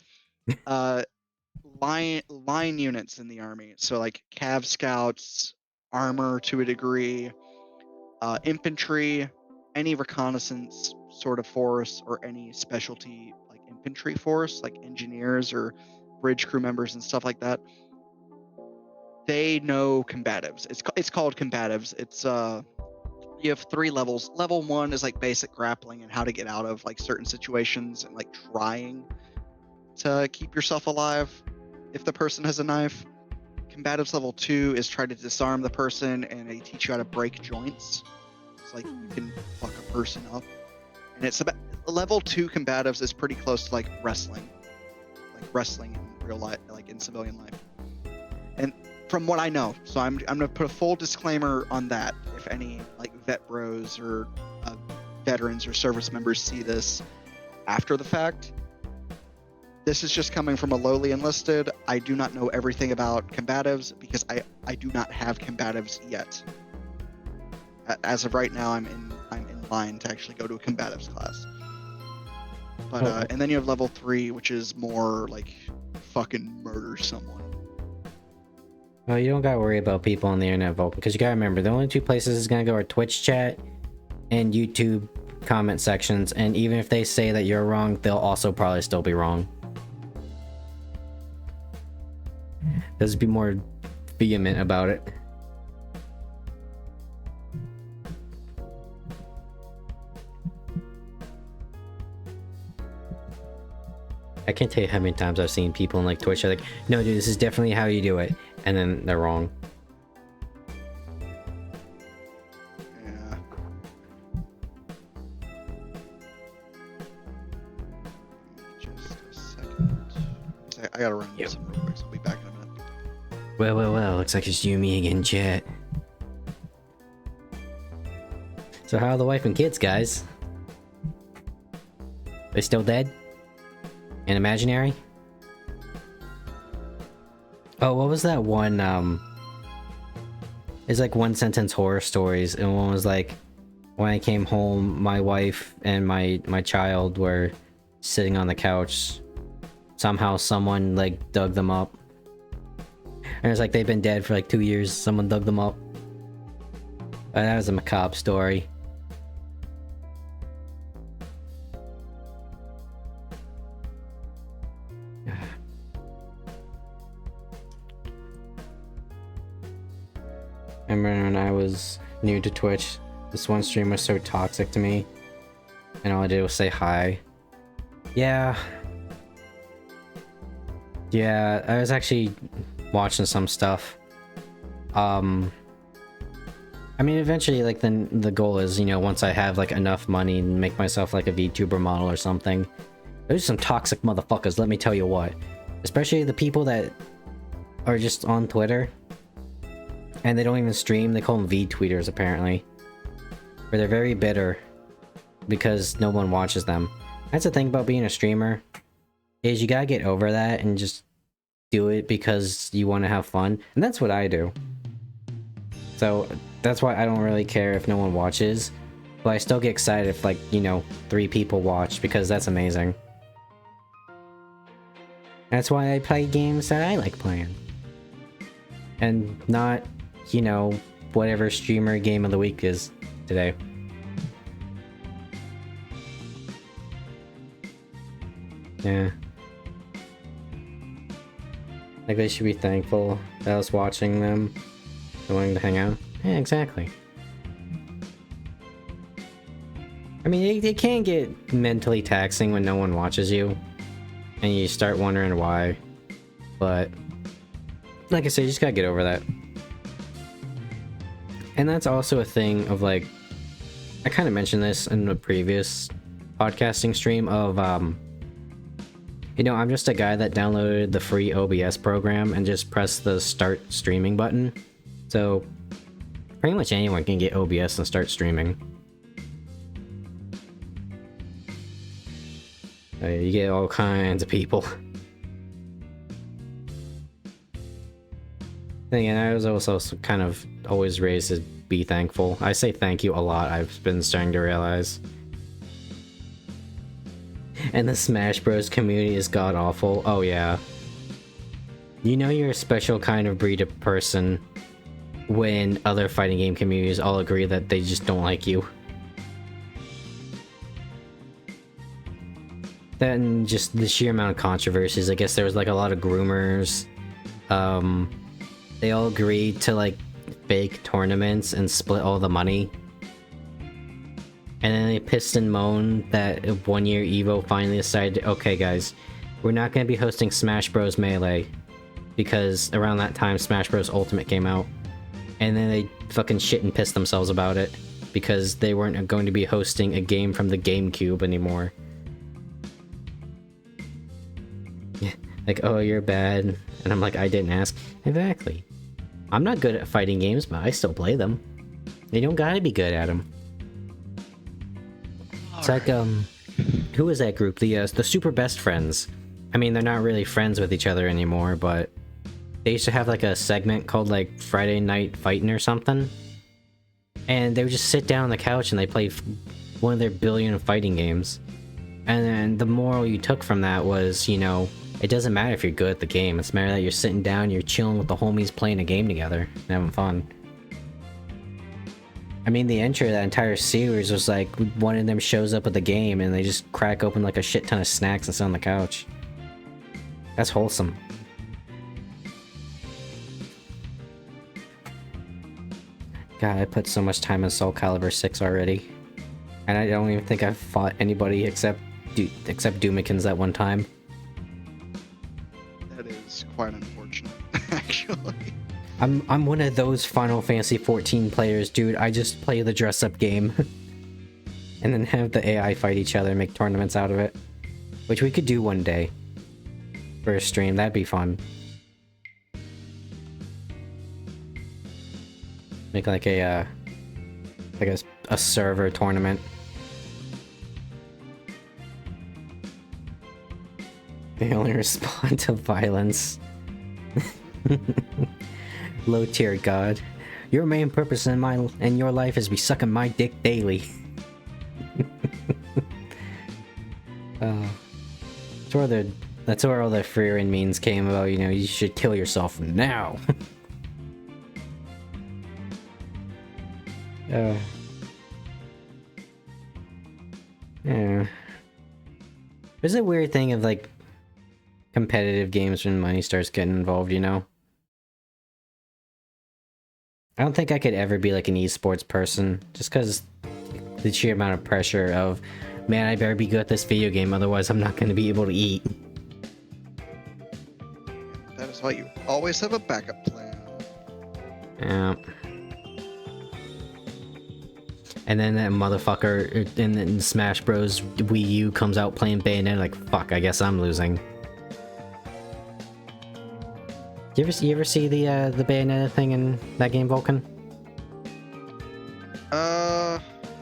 Line units in the army. So like Cav scouts, armor to a degree, infantry, any reconnaissance sort of force, or any specialty like infantry force, like engineers or bridge crew members and stuff like that. They know combatives. It's called combatives. It's you have 3 levels. Level 1 is like basic grappling and how to get out of like certain situations and like trying to keep yourself alive if the person has a knife. Combatives level 2 is try to disarm the person, and they teach you how to break joints. It's like you can fuck a person up. And it's about level 2 combatives is pretty close to like wrestling in real life, like in civilian life. And from what I know, so I'm gonna put a full disclaimer on that. If any like vet bros or veterans or service members see this after the fact, this is just coming from a lowly enlisted. I do not know everything about combatives because I do not have combatives yet. As of right now, I'm in line to actually go to a combatives class. But and then you have level 3, which is more like fucking murder someone. Well, you don't gotta worry about people on the internet voting, because you gotta remember, the only 2 places it's gonna go are Twitch chat and YouTube comment sections, and even if they say that you're wrong, they'll also probably still be wrong. Let's be more vehement about it. I can't tell you how many times I've seen people in like Twitch are like, no dude, this is definitely how you do it, and then they're wrong. Yeah. Just a second. I gotta run Yep. some real quick, so I'll be back in a minute. Well, looks like it's you and me again, chat. So how are the wife and kids, guys? They still dead? And imaginary? Oh, what was that one, it's like one sentence horror stories, and one was like, when I came home, my wife and my child were sitting on the couch. Somehow someone, like, dug them up. And it's like they've been dead for like 2 years, someone dug them up. That was a macabre story. I remember when I was new to Twitch, this one streamer was so toxic to me, and all I did was say hi. Yeah, I was actually watching some stuff. I mean, eventually, like, the goal is, you know, once I have like enough money and make myself like a VTuber model or something. There's some toxic motherfuckers, let me tell you what. Especially the people that are just on Twitter and they don't even stream. They call them V-tweeters, apparently. Or they're very bitter because no one watches them. That's the thing about being a streamer, is you gotta get over that and just do it because you want to have fun. And that's what I do. So that's why I don't really care if no one watches. But I still get excited if, like, you know, 3 people watch, because that's amazing. That's why I play games that I like playing. And not, you know, whatever streamer game of the week is today. Yeah. Like, they should be thankful that I was watching them and wanting to hang out. Yeah, exactly. I mean, it can get mentally taxing when no one watches you, and you start wondering why. But, like I said, you just gotta get over that. And that's also a thing of, like, I kind of mentioned this in the previous podcasting stream of, you know, I'm just a guy that downloaded the free OBS program and just pressed the start streaming button. So, pretty much anyone can get OBS and start streaming. You get all kinds of people. Then again, I was also kind of always raised to be thankful. I say thank you a lot, I've been starting to realize. And the Smash Bros community is god-awful. Oh yeah. You know you're a special kind of breed of person when other fighting game communities all agree that they just don't like you. Then just the sheer amount of controversies. I guess there was like a lot of groomers. They all agreed to like fake tournaments and split all the money. And then they pissed and moaned that 1 year Evo finally decided, okay guys, we're not going to be hosting Smash Bros. Melee. Because around that time Smash Bros. Ultimate came out. And then they fucking shit and pissed themselves about it. Because they weren't going to be hosting a game from the GameCube anymore. Like, oh, you're bad. And I'm like, I didn't ask. Exactly. I'm not good at fighting games, but I still play them. You don't gotta be good at them. It's like, who was that group? The Super Best Friends. I mean, they're not really friends with each other anymore, but they used to have like a segment called like Friday Night Fightin' or something. And they would just sit down on the couch and they play one of their billion fighting games. And then the moral you took from that was, you know, it doesn't matter if you're good at the game. It's matter that you're sitting down, you're chilling with the homies playing a game together and having fun. I mean, the intro of that entire series was like, one of them shows up at the game and they just crack open like a shit ton of snacks and sit on the couch. That's wholesome. God, I put so much time in Soul Calibur 6 already. And I don't even think I've fought anybody except Doomikins that one time. is quite unfortunate, actually. I'm one of those Final Fantasy 14 players, dude. I just play the dress-up game. And then have the AI fight each other and make tournaments out of it. Which we could do one day. For a stream, that'd be fun. Make like a server tournament. They only respond to violence. Low tier god. Your main purpose in your life is be sucking my dick daily. That's where all the Freerin memes came about, you know, you should kill yourself now. Yeah. There's a weird thing of like competitive games when money starts getting involved, you know? I don't think I could ever be like an esports person, just because the sheer amount of pressure of, man, I better be good at this video game, otherwise I'm not going to be able to eat. That is why you always have a backup plan. Yeah. And then that motherfucker in Smash Bros. Wii U comes out playing Bayonetta, like, fuck, I guess I'm losing. You ever see the Bayonetta thing in that game, Vulcan?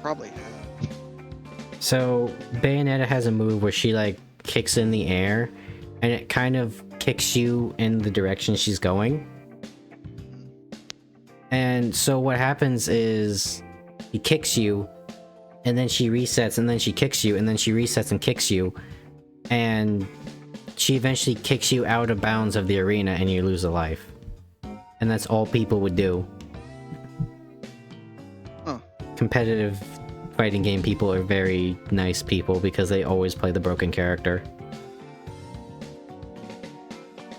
Probably have. So, Bayonetta has a move where she, like, kicks in the air, and it kind of kicks you in the direction she's going. And so what happens is, he kicks you, and then she resets, and then she kicks you, and then she resets and kicks you, and she eventually kicks you out of bounds of the arena, and you lose a life. And that's all people would do. Huh. Competitive fighting game people are very nice people because they always play the broken character.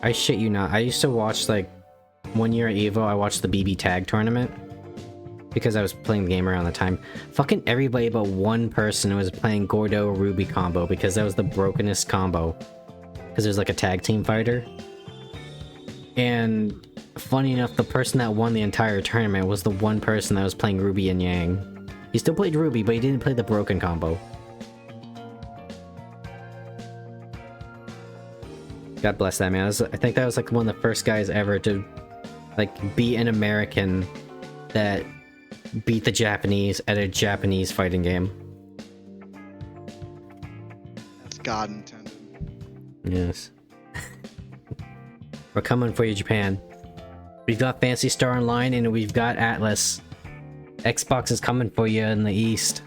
I shit you not, I used to watch, like, one year at EVO, I watched the BB Tag tournament. Because I was playing the game around the time. Fucking everybody but one person was playing Gordo Ruby combo because that was the brokenest combo. Because it was like a tag team fighter. And funny enough, the person that won the entire tournament was the one person that was playing Ruby and Yang. He still played Ruby, but he didn't play the broken combo. God bless that man. I think that was like one of the first guys ever to like be an American that beat the Japanese at a Japanese fighting game. That's God intended. Yes. We're coming for you, Japan. We've got Fancy Star Online and we've got Atlas. Xbox is coming for you in the East.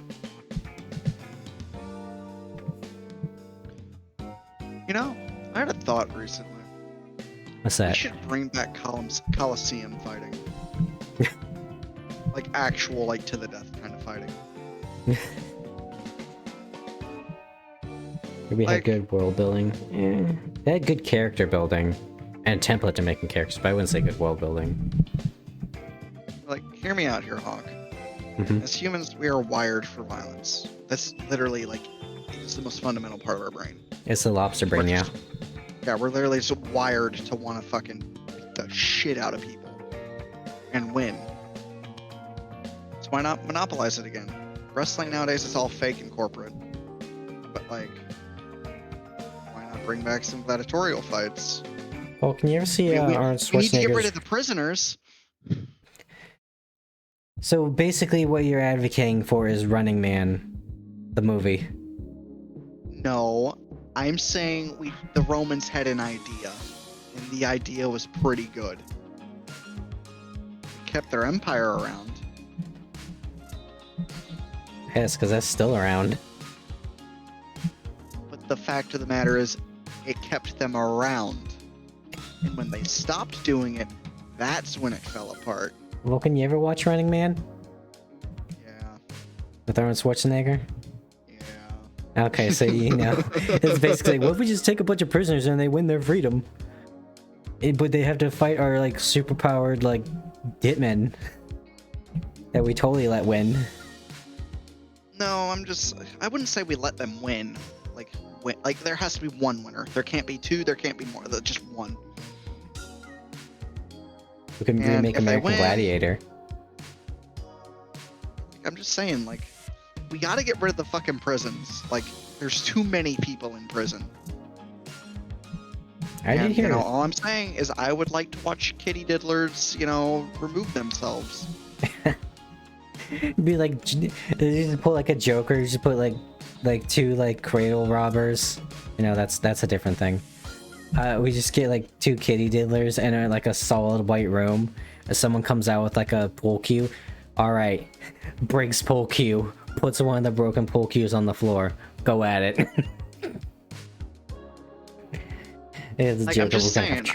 You know, I had a thought recently. What's We that? should bring back Coliseum fighting. Like actual, like to the death kind of fighting. Maybe had Like- good world building. Yeah. They had good character building. And a template to making characters, but I wouldn't say good world building. Like, hear me out here, Hawk. Mhm. As humans, we are wired for violence. That's literally like, it's the most fundamental part of our brain. It's the lobster brain, We're yeah. just- Yeah, we're literally just wired to want to fucking beat the shit out of people and win. So why not monopolize it again? Wrestling nowadays is all fake and corporate. But like, why not bring back some gladiatorial fights? Well, can you ever see Arnold We need to get rid Schwarzenegger's... of the prisoners. So basically what you're advocating for is Running Man, the movie. No, I'm saying the Romans had an idea, and the idea was pretty good. They kept their empire around. Yes, because that's still around. But the fact of the matter is, it kept them around. And when they stopped doing it, that's when it fell apart. Well, can you ever watch Running Man? Yeah, With Arnold Schwarzenegger? yeah. Okay, so you know, it's basically, what if we just take a bunch of prisoners and they win their freedom? But they have to fight our, like, superpowered, like, hitmen that we totally let win. No, I wouldn't say we let them win. Like there has to be one winner. There can't be two, there can't be more. Just one. We could And remake if they American win- Gladiator. I'm just saying, like, we gotta get rid of the fucking prisons. Like, there's too many people in prison. I did And, hear. all I'm saying is I would like to watch kitty diddlers, remove themselves. Be like, you just put like a Joker. You just put like two like cradle robbers. That's a different thing. We just get like two kitty diddlers and like a solid white room. If someone comes out with like a pool cue, all right, breaks pool cue, puts one of the broken pool cues on the floor. Go at it. It's Like, I'm just saying,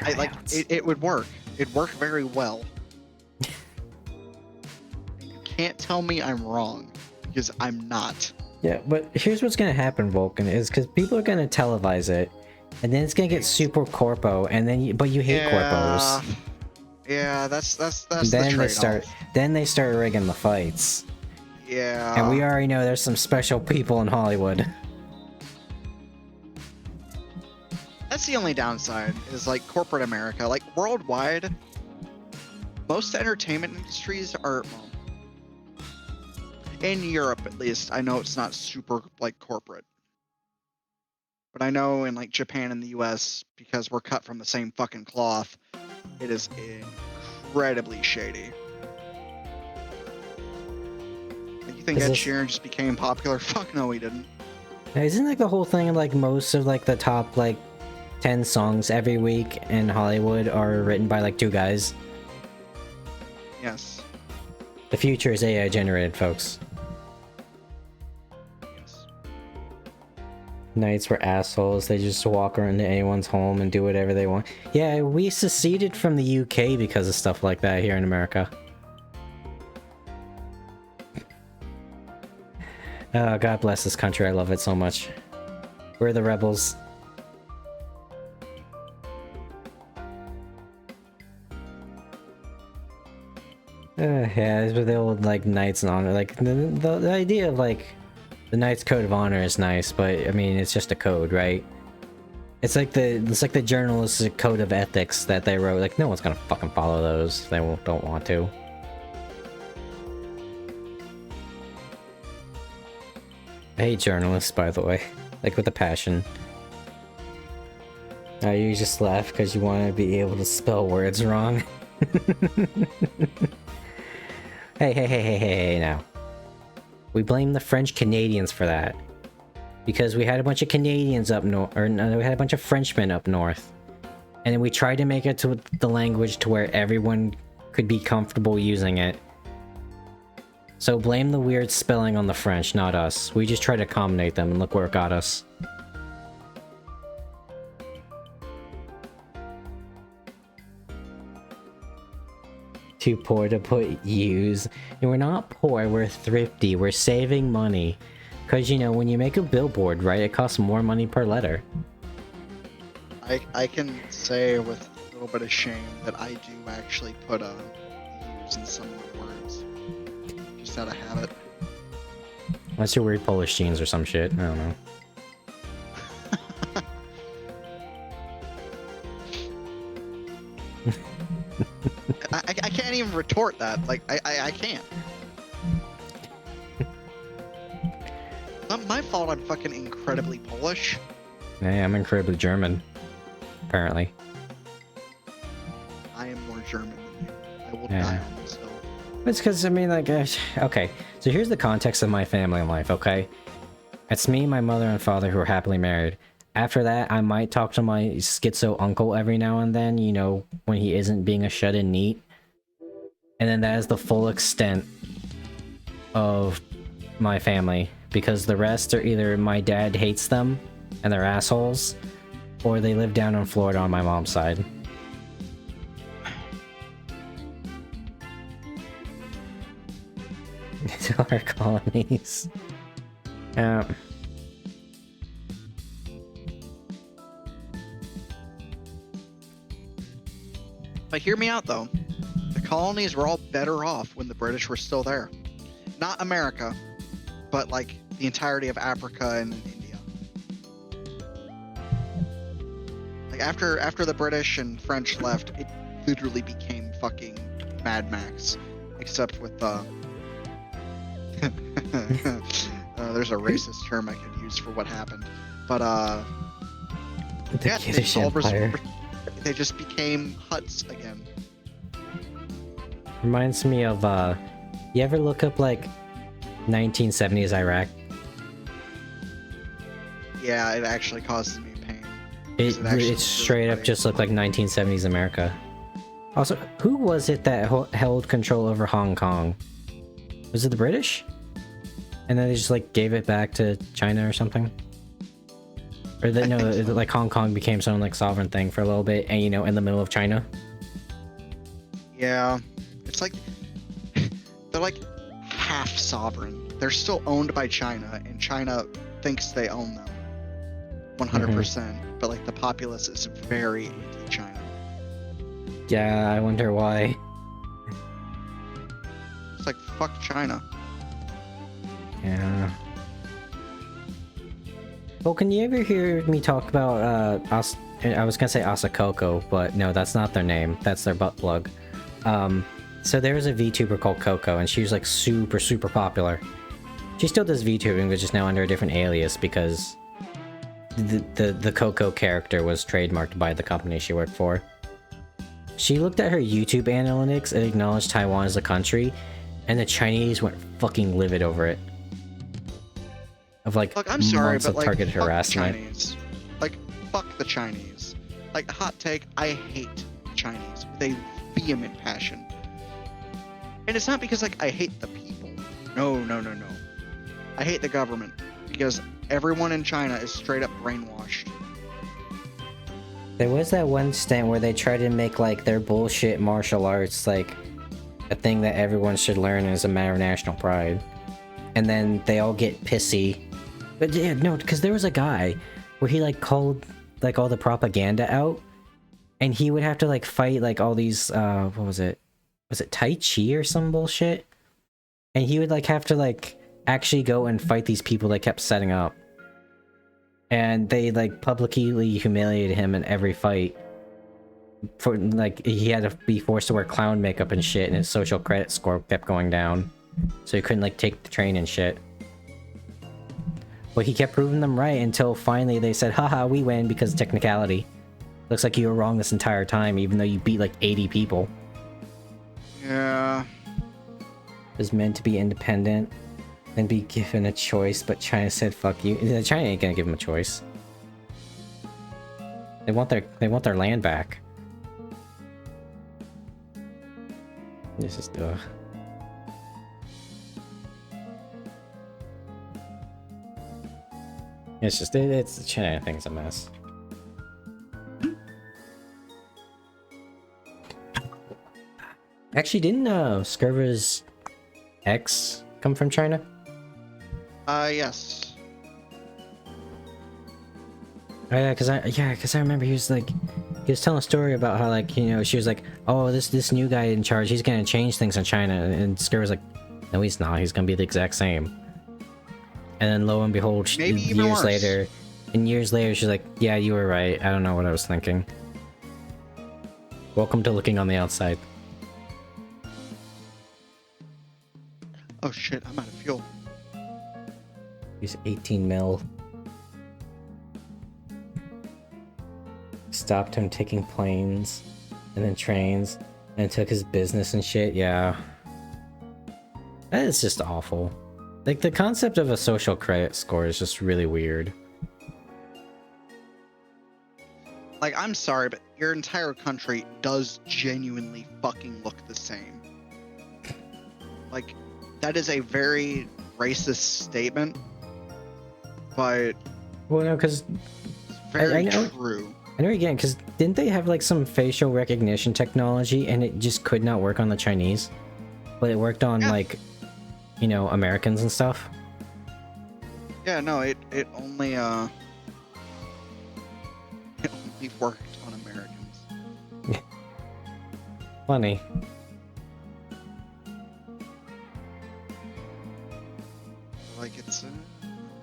it would work. It'd work very well. You can't tell me I'm wrong, because I'm not. Yeah, but here's what's gonna happen, Vulcan, is because people are gonna televise it, and then it's gonna get super corpo, and then but you hate corpos. Yeah, that's Then the they trade-off. they start rigging the fights, Yeah. and we already know there's some special people in Hollywood. That's the only downside, is like corporate America. Like worldwide, most entertainment industries are, well, in Europe at least, I know it's not super like corporate. But I know in like Japan and the US, because we're cut from the same fucking cloth, it is incredibly shady. Like, you think Is Ed this- Sheeran just became popular? Fuck no, he didn't. Now, isn't like the whole thing of like most of like the top like 10 songs every week in Hollywood are written by like two guys? Yes. The future is AI generated, folks. Yes. Knights were assholes. They just walk around to anyone's home and do whatever they want. Yeah, we seceded from the UK because of stuff like that here in America. Oh, God bless this country. I love it so much. We're the rebels. Yeah, it's with the old like Knights and Honor. Like the idea of like the Knights Code of Honor is nice, but I mean it's just a code, right? It's like the journalistic code of ethics that they wrote. Like no one's gonna fucking follow those. They don't want to. I hate journalists, by the way, like with a passion. You just laugh because you want to be able to spell words wrong. Hey, now. We blame the French Canadians for that. Because we had a bunch of Canadians up north, or no, we had a bunch of Frenchmen up north. And then we tried to make it to the language to where everyone could be comfortable using it. So blame the weird spelling on the French, not us. We just tried to accommodate them, and look where it got us. Too poor to put use. And we're not poor, we're thrifty, we're saving money. Because, when you make a billboard, right, it costs more money per letter. I can say with a little bit of shame that I do actually put a use in some of the words. Just out of habit. Unless you're weird Polish genes or some shit, I don't know. I can't even retort that. Like, I can't. Not my fault I'm fucking incredibly Polish. Hey, I'm incredibly German. Apparently. I am more German than you. I will Yeah. die on this hill. It's because, okay. So here's the context of my family life, okay? It's me, my mother, and father who are happily married. After that, I might talk to my schizo uncle every now and then, when he isn't being a shut-in neat. And then that is the full extent of my family. Because the rest are either my dad hates them, and they're assholes, or they live down in Florida on my mom's side. To our colonies. But hear me out though. The colonies were all better off when the British were still there. Not America, but like the entirety of Africa and India. Like after the British and French left, it literally became fucking Mad Max, except with there's a racist term I could use for what happened, but The yeah, Kiddish Empire. they just became huts again. Reminds me of, you ever look up, like, 1970s Iraq? Yeah, it actually causes me pain. It actually straight up funny. just looked like 1970s America. Also, who was it that held control over Hong Kong? Was it the British? And then they just, like, gave it back to China or something? Or that, no, think so. like, Hong Kong became some, like, sovereign thing for a little bit, and, you know, in the middle of China? Yeah, it's like they're like half sovereign. They're still owned by China, and China thinks they own them 100%. But like the populace is very anti-China. Yeah, I wonder why. It's like fuck China. Yeah. Well, can you ever hear me talk about, I was gonna say Asakoko, but no, that's not their name. That's their butt plug. So there was a VTuber called Coco, and she was like super, super popular. She still does VTubing, but just now under a different alias because the Coco character was trademarked by the company she worked for. She looked at her YouTube analytics and acknowledged Taiwan as a country, and the Chinese went fucking livid over it. Of like Look, I'm sorry, months but of like targeted fuck harassment. the Chinese. Like fuck the Chinese. Like hot take, I hate the Chinese with a vehement passion. And it's not because like I hate the people. No. I hate the government because everyone in China is straight up brainwashed. There was that one stint where they tried to make like their bullshit martial arts like a thing that everyone should learn as a matter of national pride. And then they all get pissy. But yeah, no, because there was a guy where he like called like all the propaganda out, and he would have to like fight like all these what was it? Was it Tai Chi or some bullshit? And he would like have to like actually go and fight these people they kept setting up. And they like publicly humiliated him in every fight. For like he had to be forced to wear clown makeup and shit, and his social credit score kept going down. So he couldn't like take the train and shit. But he kept proving them right until finally they said, haha, we win because of technicality. Looks like you were wrong this entire time, even though you beat like 80 people. Yeah. It was meant to be independent and be given a choice, but China said fuck you. China ain't gonna give them a choice. They want their land back. This is ugh. It's just it's the China thing's a mess. Actually, didn't Skerva's ex come from China? Yes. Oh, yeah, cause I remember he was telling a story about how like, you know, she was like, oh, this new guy in charge, he's gonna change things in China, and Skerva was like, no, he's not. He's gonna be the exact same. And then lo and behold, Maybe even worse. years later, she's like, yeah, you were right. I don't know what I was thinking. Welcome to looking on the outside. Oh shit, I'm out of fuel. He's 18 mil. Stopped him taking planes and then trains and took his business and shit. Yeah. That is just awful. Like, the concept of a social credit score is just really weird. Like, I'm sorry, but your entire country does genuinely fucking look the same. Like, that is a very racist statement, but Well, no, because it's very I know- true. I know again, because didn't they have like some facial recognition technology and it just could not work on the Chinese? But it worked on like, you know, Americans and stuff? Yeah, no, it only worked on Americans. Funny. Like it's I'm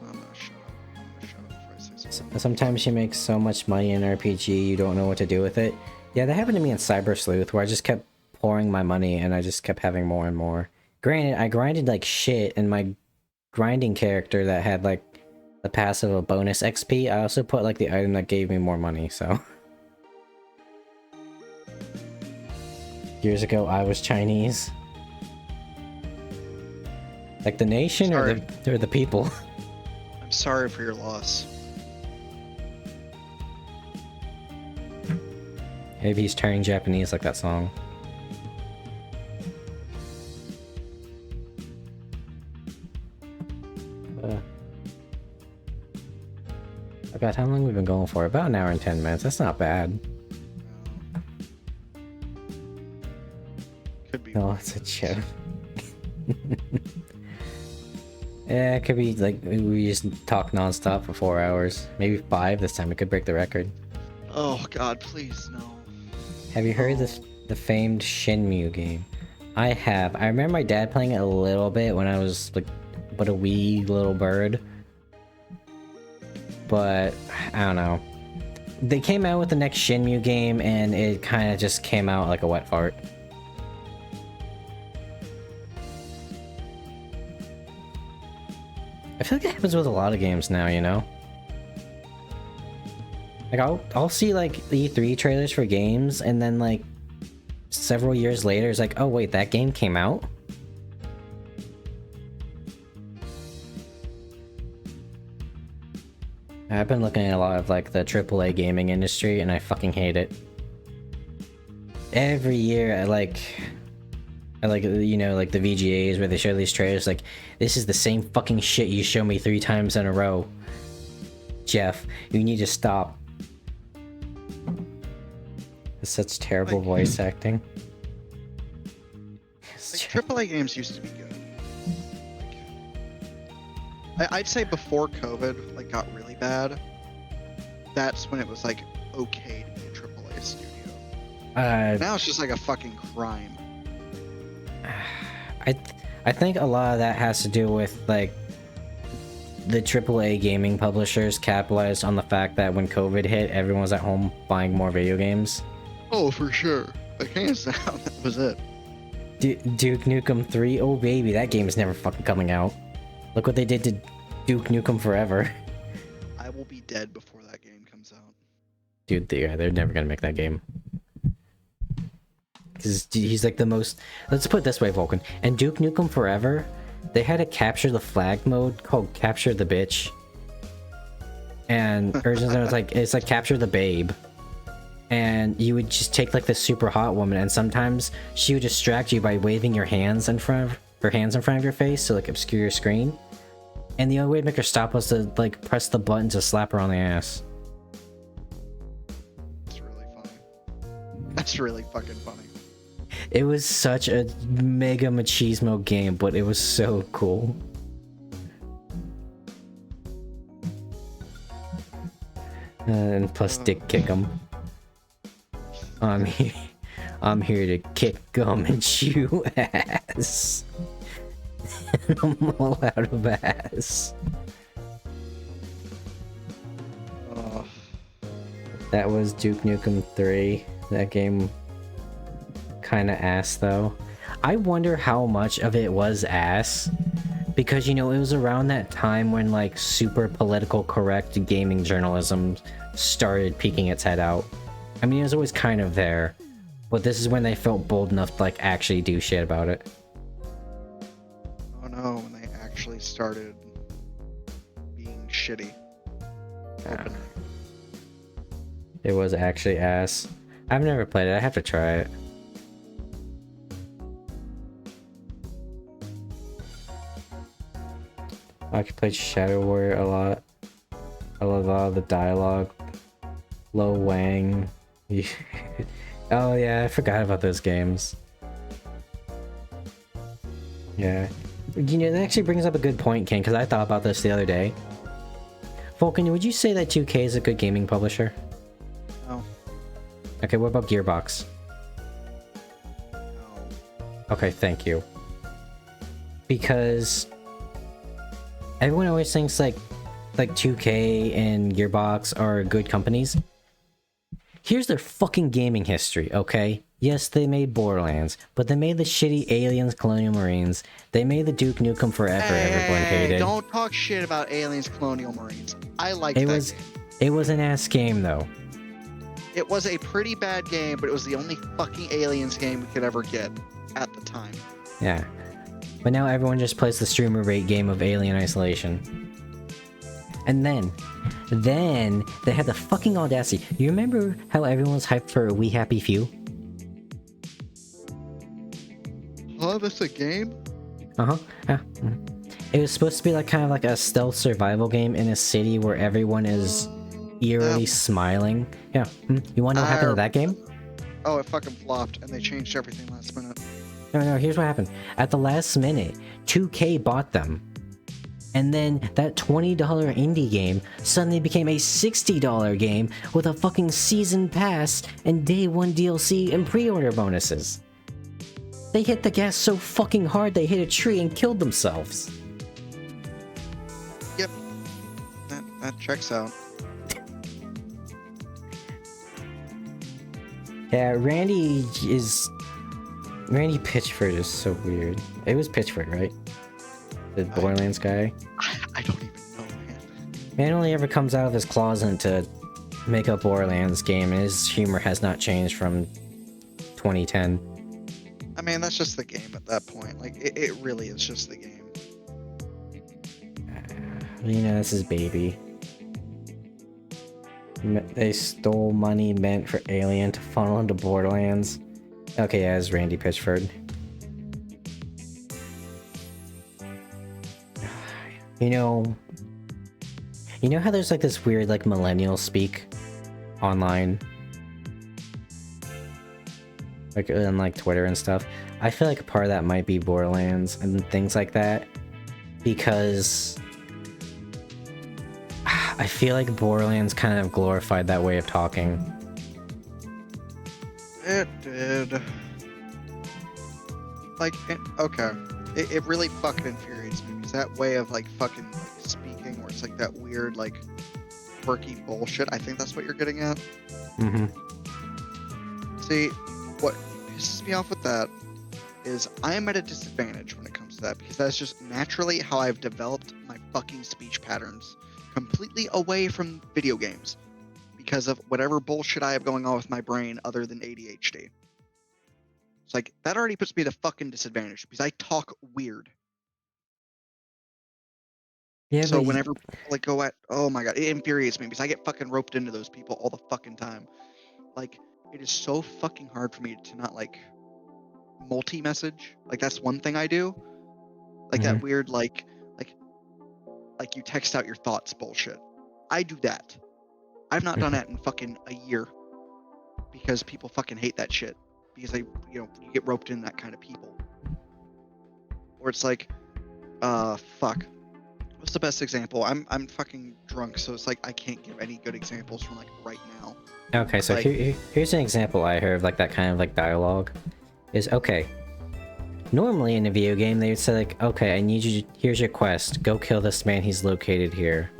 gonna shut up. I'm gonna shut up before I say something. Sometimes you make so much money in RPG you don't know what to do with it. Yeah, that happened to me in Cyber Sleuth, where I just kept pouring my money, and I just kept having more and more. Granted, I grinded like shit, and my grinding character that had like the passive of bonus XP, I also put like the item that gave me more money, so. Years ago, I was Chinese. Like the nation or the people? I'm sorry for your loss. Maybe he's turning Japanese like that song. Oh god, how long have we been going for? About an hour and 10 minutes. That's not bad. Could be. Oh, it's a joke. Yeah, it could be like we just talk non-stop for 4 hours. Maybe 5 this time. We could break the record. Oh god, please no. Have you heard the famed Shenmue game? I have. I remember my dad playing it a little bit when I was like but a wee little bird. But I don't know. They came out with the next Shenmue game and it kind of just came out like a wet fart. I feel like it happens with a lot of games now, you know? Like I'll see like E3 trailers for games and then like several years later it's like, oh wait, that game came out? I've been looking at a lot of like the AAA gaming industry and I fucking hate it. Every year I like you know, like the VGAs where they show these trailers like, this is the same fucking shit you show me 3 times in a row. Jeff, you need to stop. It's such terrible voice acting. Like, AAA games used to be good. Like, I'd say before COVID like got really bad, that's when it was like okay to be a AAA studio. Now it's just like a fucking crime. I think a lot of that has to do with like the AAA gaming publishers capitalized on the fact that when COVID hit, everyone was at home buying more video games. Oh, for sure. Like hands down, that was it. Duke Nukem 3, oh baby, that game is never fucking coming out. Look what they did to Duke Nukem Forever. I will be dead before that game comes out. Dude, they're never gonna make that game. Because he's like the most... Let's put it this way, Vulcan. And Duke Nukem Forever, they had a capture the flag mode called Capture the Bitch. And it's like Capture the Babe. And you would just take like this super hot woman and sometimes she would distract you by waving your hands in front of your face to like obscure your screen. And the only way to make her stop was to like press the button to slap her on the ass. It's really funny. That's really fucking funny. It was such a mega machismo game, but it was so cool. And plus dick kick 'em. I'm here to kick gum and chew ass. I'm all out of ass. That was Duke Nukem 3. That game kinda ass though. I wonder how much of it was ass. Because, you know, it was around that time when like super political correct gaming journalism started peeking its head out. I mean, it was always kind of there. But this is when they felt bold enough to like actually do shit about it. Oh no, when they actually started being shitty. Openly. It was actually ass. I've never played it. I have to try it. I could play Shadow Warrior a lot. I love all the dialogue. Lo Wang. Oh yeah, I forgot about those games. Yeah. You know, that actually brings up a good point, Ken, because I thought about this the other day. Vulcan, would you say that 2K is a good gaming publisher? No. Okay, what about Gearbox? No. Okay, thank you. Because everyone always thinks like 2K and Gearbox are good companies. Here's their fucking gaming history, okay? Yes, they made Borderlands, but they made the shitty Aliens Colonial Marines. They made the Duke Nukem Forever everyone hated. Don't talk shit about Aliens Colonial Marines. I liked that game. It was an ass game though. It was a pretty bad game, but it was the only fucking Aliens game we could ever get at the time. Yeah. But now everyone just plays the streamer rate game of Alien Isolation. And then they had the fucking audacity. You remember how everyone was hyped for We Happy Few? Oh, that's a game? Uh-huh. Yeah. Mhm. It was supposed to be like kind of like a stealth survival game in a city where everyone is eerily smiling. Yeah. You want to know what happened to that game? Oh, it fucking flopped, and they changed everything last minute. No, here's what happened. At the last minute, 2K bought them. And then that $20 indie game suddenly became a $60 game with a fucking season pass and day one DLC and pre-order bonuses. They hit the gas so fucking hard they hit a tree and killed themselves. Yep. That checks out. Yeah, Randy Pitchford is so weird. It was Pitchford, right? The Borderlands guy. I don't even know, man. Man only ever comes out of his closet to make a Borderlands game, and his humor has not changed from 2010. I mean, that's just the game at that point. Like, it really is just the game. You know, this is baby. They stole money meant for Alien to funnel into Borderlands. Okay, yeah, it's Randy Pitchford. You know how there's like this weird like millennial speak online? Like on like Twitter and stuff. I feel like a part of that might be Borderlands and things like that. Because I feel like Borderlands kind of glorified that way of talking. It did. Like, okay. It really fucking infuriates me because that way of like fucking like, speaking where it's like that weird like quirky bullshit, I think that's what you're getting at. Mm-hmm. See, what pisses me off with that is I am at a disadvantage when it comes to that because that's just naturally how I've developed my fucking speech patterns completely away from video games because of whatever bullshit I have going on with my brain other than ADHD. It's like, that already puts me at a fucking disadvantage because I talk weird. Yeah, so whenever people like go at, oh my god, it infuriates me because I get fucking roped into those people all the fucking time. Like, it is so fucking hard for me to not like multi-message. Like, that's one thing I do. Like that weird like you text out your thoughts bullshit. I do that. I've not done that in fucking a year because people fucking hate that shit. Because you get roped in that kind of people. Or it's like, fuck. What's the best example? I'm fucking drunk, so it's like I can't give any good examples from like right now. Okay, so like, here's an example I heard of like that kind of like dialogue. Is okay. Normally in a video game they would say like, okay, I need you. Here's your quest. Go kill this man. He's located here.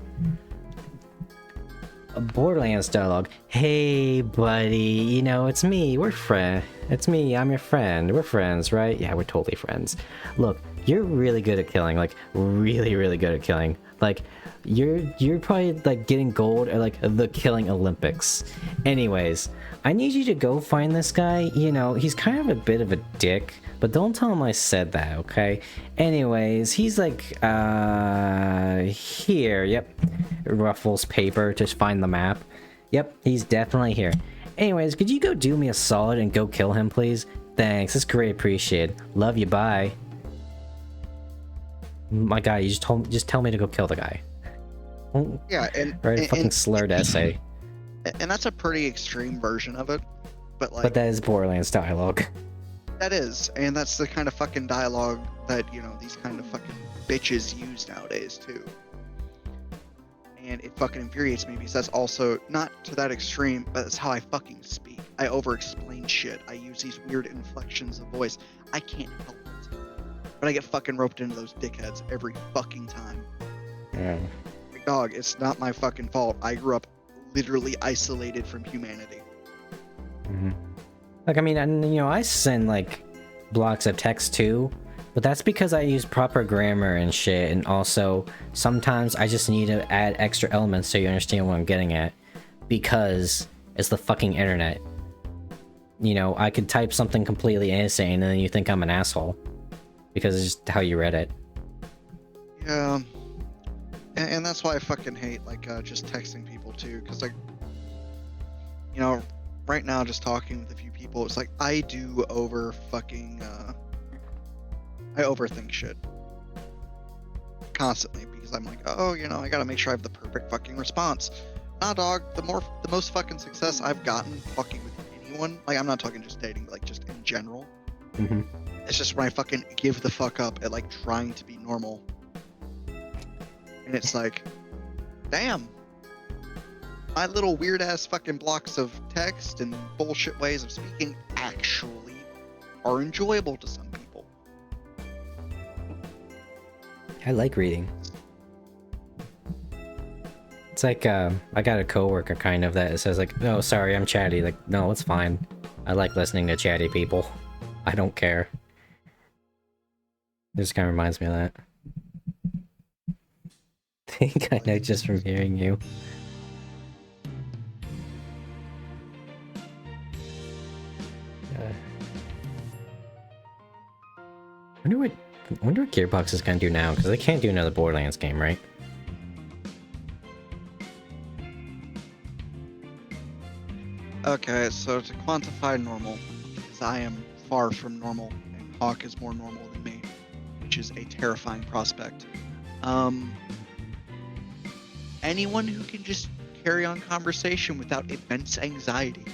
A Borderlands dialogue. Hey, buddy. You know, it's me. We're friends. It's me. I'm your friend. We're friends, right? Yeah, we're totally friends. Look, you're really good at killing. Like, really, really good at killing. Like, you're probably like getting gold at like the killing Olympics. Anyways, I need you to go find this guy. You know, he's kind of a bit of a dick, but don't tell him I said that, okay? Anyways, he's like, here, yep. Ruffles paper to find the map. Yep, he's definitely here. Anyways, could you go do me a solid and go kill him, please? Thanks, it's great appreciated. Love you, bye. My guy, you just tell me to go kill the guy. Yeah, and Right, a fucking slurred essay. And that's a pretty extreme version of it, but like. But that is Borderlands dialogue. That is, and that's the kind of fucking dialogue that these kind of fucking bitches use nowadays too. And it fucking infuriates me because that's also not to that extreme, but that's how I fucking speak. I over-explain shit. I use these weird inflections of voice. I can't help it, but I get fucking roped into those dickheads every fucking time. Yeah. Dog, it's not my fucking fault. I grew up literally isolated from humanity. Mm-hmm. Like, I mean, and, you know, I send, like, blocks of text too, but that's because I use proper grammar and shit, and also, sometimes I just need to add extra elements so you understand what I'm getting at, because it's the fucking internet. You know, I could type something completely insane, and then you think I'm an asshole, because it's just how you read it. Yeah. And that's why I fucking hate, like, just texting people, too, because, like, you know, right now, just talking with a few people, it's like, I do I overthink shit. Constantly, because I'm like, oh, you know, I gotta make sure I have the perfect fucking response. Nah, dog, the most fucking success I've gotten fucking with anyone, like, I'm not talking just dating, but, like, just in general, Mm-hmm. it's just when I fucking give the fuck up at, like, trying to be normal. And it's like, damn, my little weird ass fucking blocks of text and bullshit ways of speaking actually are enjoyable to some people. I like reading. It's like, I got a coworker kind of that says like, no, sorry, I'm chatty. Like, no, it's fine. I like listening to chatty people. I don't care. It just kind of reminds me of that. I think I know just from hearing you. I wonder what Gearbox is gonna do now, because they can't do another Borderlands game, right? Okay, so to quantify normal, because I am far from normal, and Hawk is more normal than me, which is a terrifying prospect. Anyone who can just carry on conversation without immense anxiety.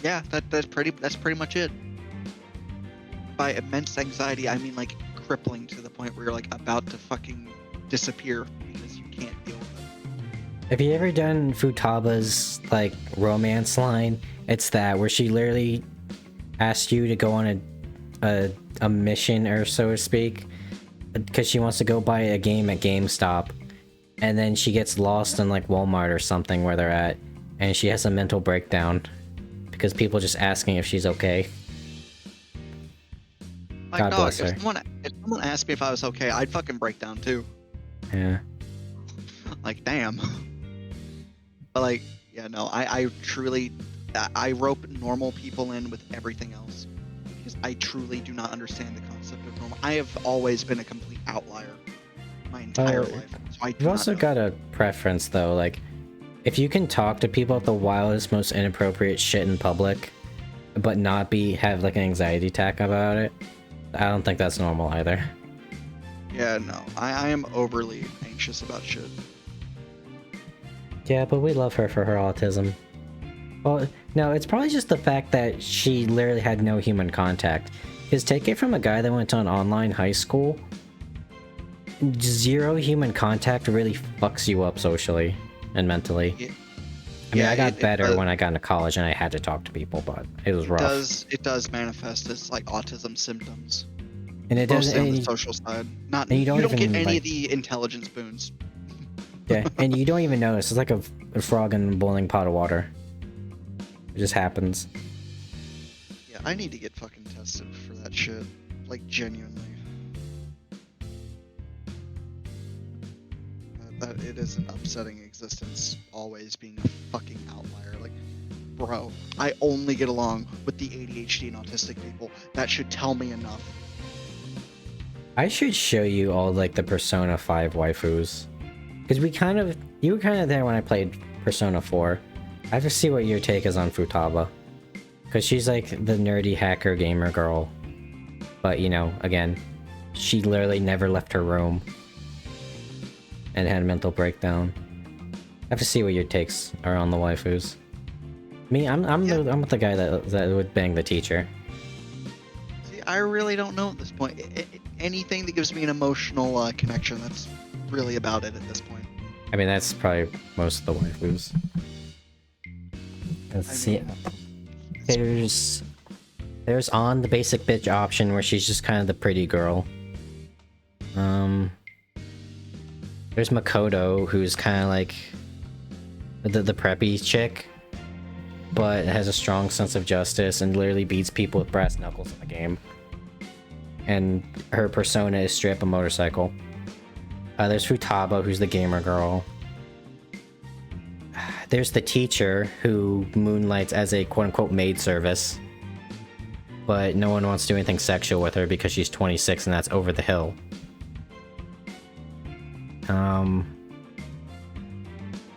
Yeah, that's pretty much it. By immense anxiety, I mean like crippling to the point where you're like about to fucking disappear because you can't deal with it. Have you ever done Futaba's like romance line? It's that where she literally asked you to go on a mission, or so to speak, because she wants to go buy a game at GameStop, and then she gets lost in like Walmart or something where they're at, and she has a mental breakdown because people just asking if she's okay. Like, God dog, bless her. if someone asked me if I was okay, I'd fucking break down too. Yeah. Like, damn. But like, yeah, no, I truly, I rope normal people in with everything else because I truly do not understand the concept of normal. I have always been a complete outlier my entire life. So I do You've also not know. got a preference though, like if you can talk to people at the wildest, most inappropriate shit in public, but not have like an anxiety attack about it, I don't think that's normal either. Yeah, no, I am overly anxious about shit. Yeah, but we love her for her autism. Well, no, it's probably just the fact that she literally had no human contact. Because take it from a guy that went to an online high school, zero human contact really fucks you up socially and mentally. Yeah. I mean, Yeah, I got better it when I got into college and I had to talk to people, but it was rough. It does manifest as like autism symptoms. And it Mostly doesn't. on And the you, social side. Not and you don't get even, any like, of the intelligence boons. yeah, and you don't even notice. It's like a frog in a boiling pot of water. It just happens. Yeah, I need to get fucking tested for that shit. Like, genuinely. That it is an upsetting existence, always being a fucking outlier. Like, bro, I only get along with the ADHD and autistic people. That should tell me enough. I should show you all like the Persona 5 waifus. Because you were kind of there when I played Persona 4. I have to see what your take is on Futaba. Because she's like the nerdy hacker gamer girl. But, you know, again, she literally never left her room. And had a mental breakdown. I have to see what your takes are on the waifus. Me, I'm with the guy that would bang the teacher. See, I really don't know at this point. Anything that gives me an emotional connection, that's really about it at this point. I mean, that's probably most of the waifus. Let's see. There's on the basic bitch option where she's just kind of the pretty girl. There's Makoto, who's kind of like the preppy chick. but has a strong sense of justice and literally beats people with brass knuckles in the game. And her persona is straight up a motorcycle. There's Futaba, who's the gamer girl. There's the teacher, who moonlights as a quote-unquote maid service. But no one wants to do anything sexual with her because she's 26 and that's over the hill.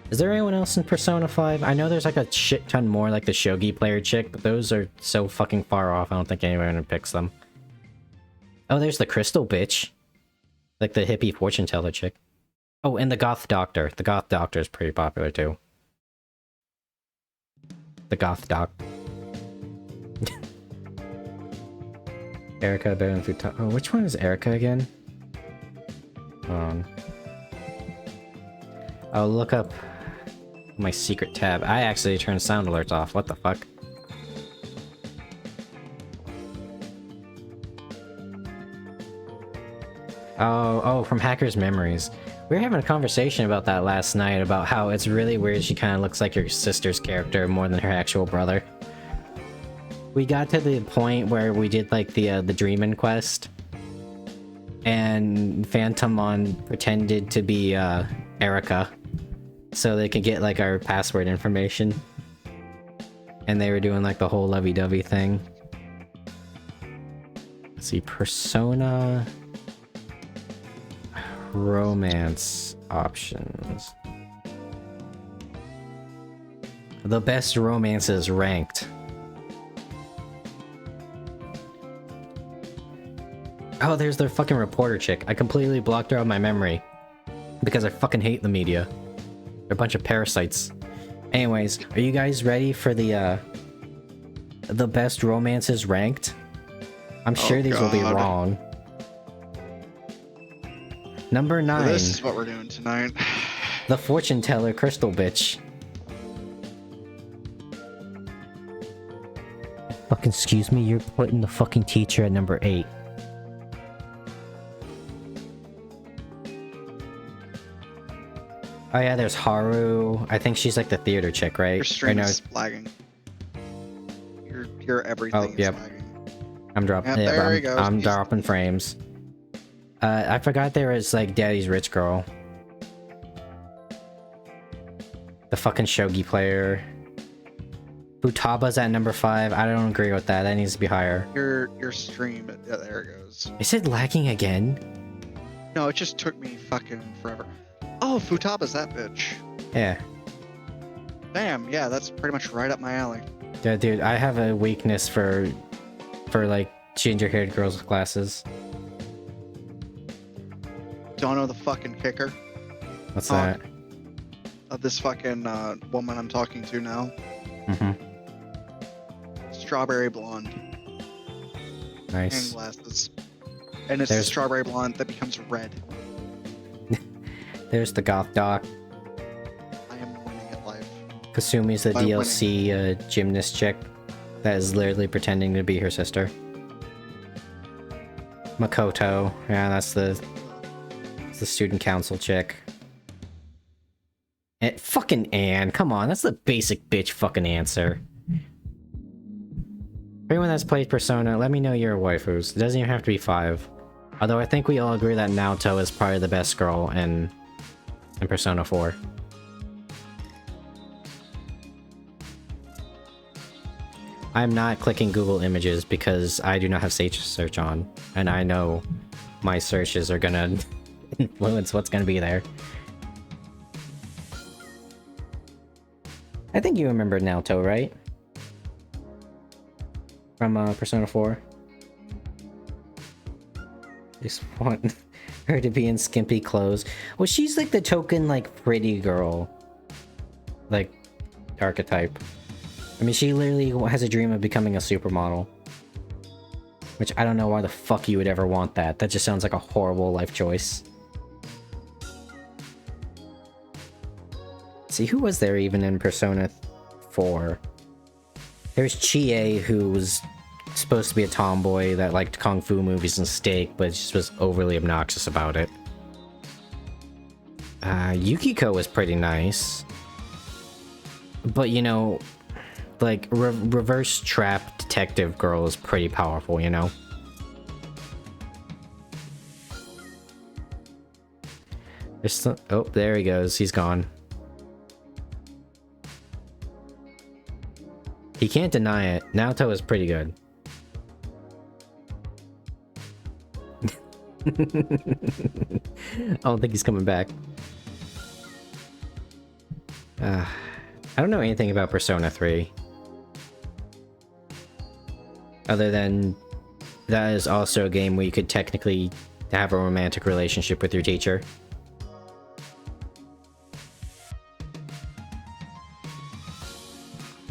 Is there anyone else in Persona 5? I know there's like a shit ton more, like the Shogi player chick, but those are so fucking far off, I don't think anyone picks them. Oh, there's the Crystal bitch. Like the hippie fortune teller chick. Oh, and the Goth Doctor. The Goth Doctor is pretty popular too. The Goth Doc. Erica, better than Futaba. Oh, which one is Erica again? Hold on. I'll look up my secret tab. I actually turned sound alerts off. What the fuck? Oh, from Hacker's Memories. We were having a conversation about that last night, about how it's really weird she kind of looks like your sister's character more than her actual brother. We got to the point where we did like the Dreamin' quest, and Phantomon pretended to be Erica, so they could get like our password information. And they were doing like the whole lovey-dovey thing. Let's see, Persona romance options. The best romances ranked. Oh, there's their fucking reporter chick. I completely blocked her out of my memory because I fucking hate the media. They're a bunch of parasites. Anyways, are you guys ready for the best romances ranked? I'm sure these will be wrong. Number 9. So this is what we're doing tonight. The fortune teller Crystal bitch. Fucking excuse me, you're putting the fucking teacher at number 8. Oh yeah, there's Haru. I think she's like the theater chick, right? Your stream Or no, is lagging. Your everything is yep. lagging. I'm dropping. Yep, there he goes. I'm dropping frames. I forgot there was like Daddy's Rich Girl. The fucking shogi player. Futaba's at number 5. I don't agree with that. That needs to be higher. Your stream, yeah, there it goes. Is it lagging again? No, it just took me fucking forever. Oh, Futaba's that bitch. Yeah. Damn, yeah, that's pretty much right up my alley. Yeah, dude, I have a weakness for like ginger-haired girls with glasses. Don't know the fucking kicker What's that? of this fucking woman I'm talking to now. Mm-hmm. Strawberry blonde. Nice. And glasses. And it's There's- strawberry blonde that becomes red. There's the goth doc. I am winning at life. Kasumi's the By DLC gymnast chick that is literally pretending to be her sister. Makoto, yeah, that's the student council chick. And fucking Anne, come on, that's the basic bitch fucking answer. Everyone that's played Persona, let me know your waifus. It doesn't even have to be 5. Although I think we all agree that Naoto is probably the best girl in Persona 4. I'm not clicking Google Images because I do not have Sage Search on, and I know my searches are gonna influence what's gonna be there. I think you remember Naoto, right? From Persona 4. Just want her to be in skimpy clothes. Well, she's like the token, like, pretty girl. Like, archetype. I mean, she literally has a dream of becoming a supermodel. Which I don't know why the fuck you would ever want that. That just sounds like a horrible life choice. See, who was there even in Persona 4? There's Chie, who was supposed to be a tomboy that liked kung fu movies and steak, but just was overly obnoxious about it. Yukiko was pretty nice. But, you know, like reverse trap detective girl is pretty powerful, you know. There's some, oh, there he goes. He's gone. He can't deny it. Naoto is pretty good. I don't think he's coming back. I don't know anything about Persona 3. Other than that is also a game where you could technically have a romantic relationship with your teacher.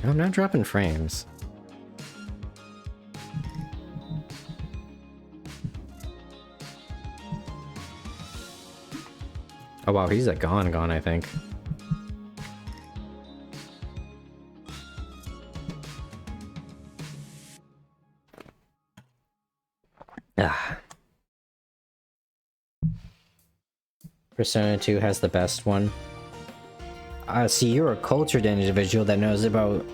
No, I'm not dropping frames. Oh wow, he's like gone, I think. Ah. Persona 2 has the best one. See, you're a cultured individual that knows about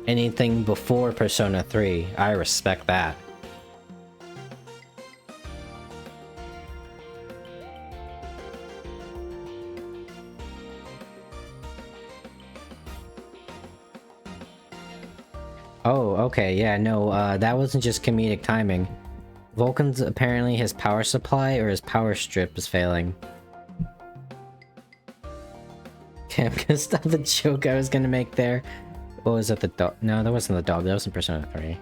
anything before Persona 3. I respect that. Oh, okay, yeah, no, that wasn't just comedic timing. Vulcan's apparently his power supply or his power strip is failing. Okay, I'm gonna stop the joke I was gonna make there. What was it, the dog? No, that wasn't the dog, that was in Persona 3.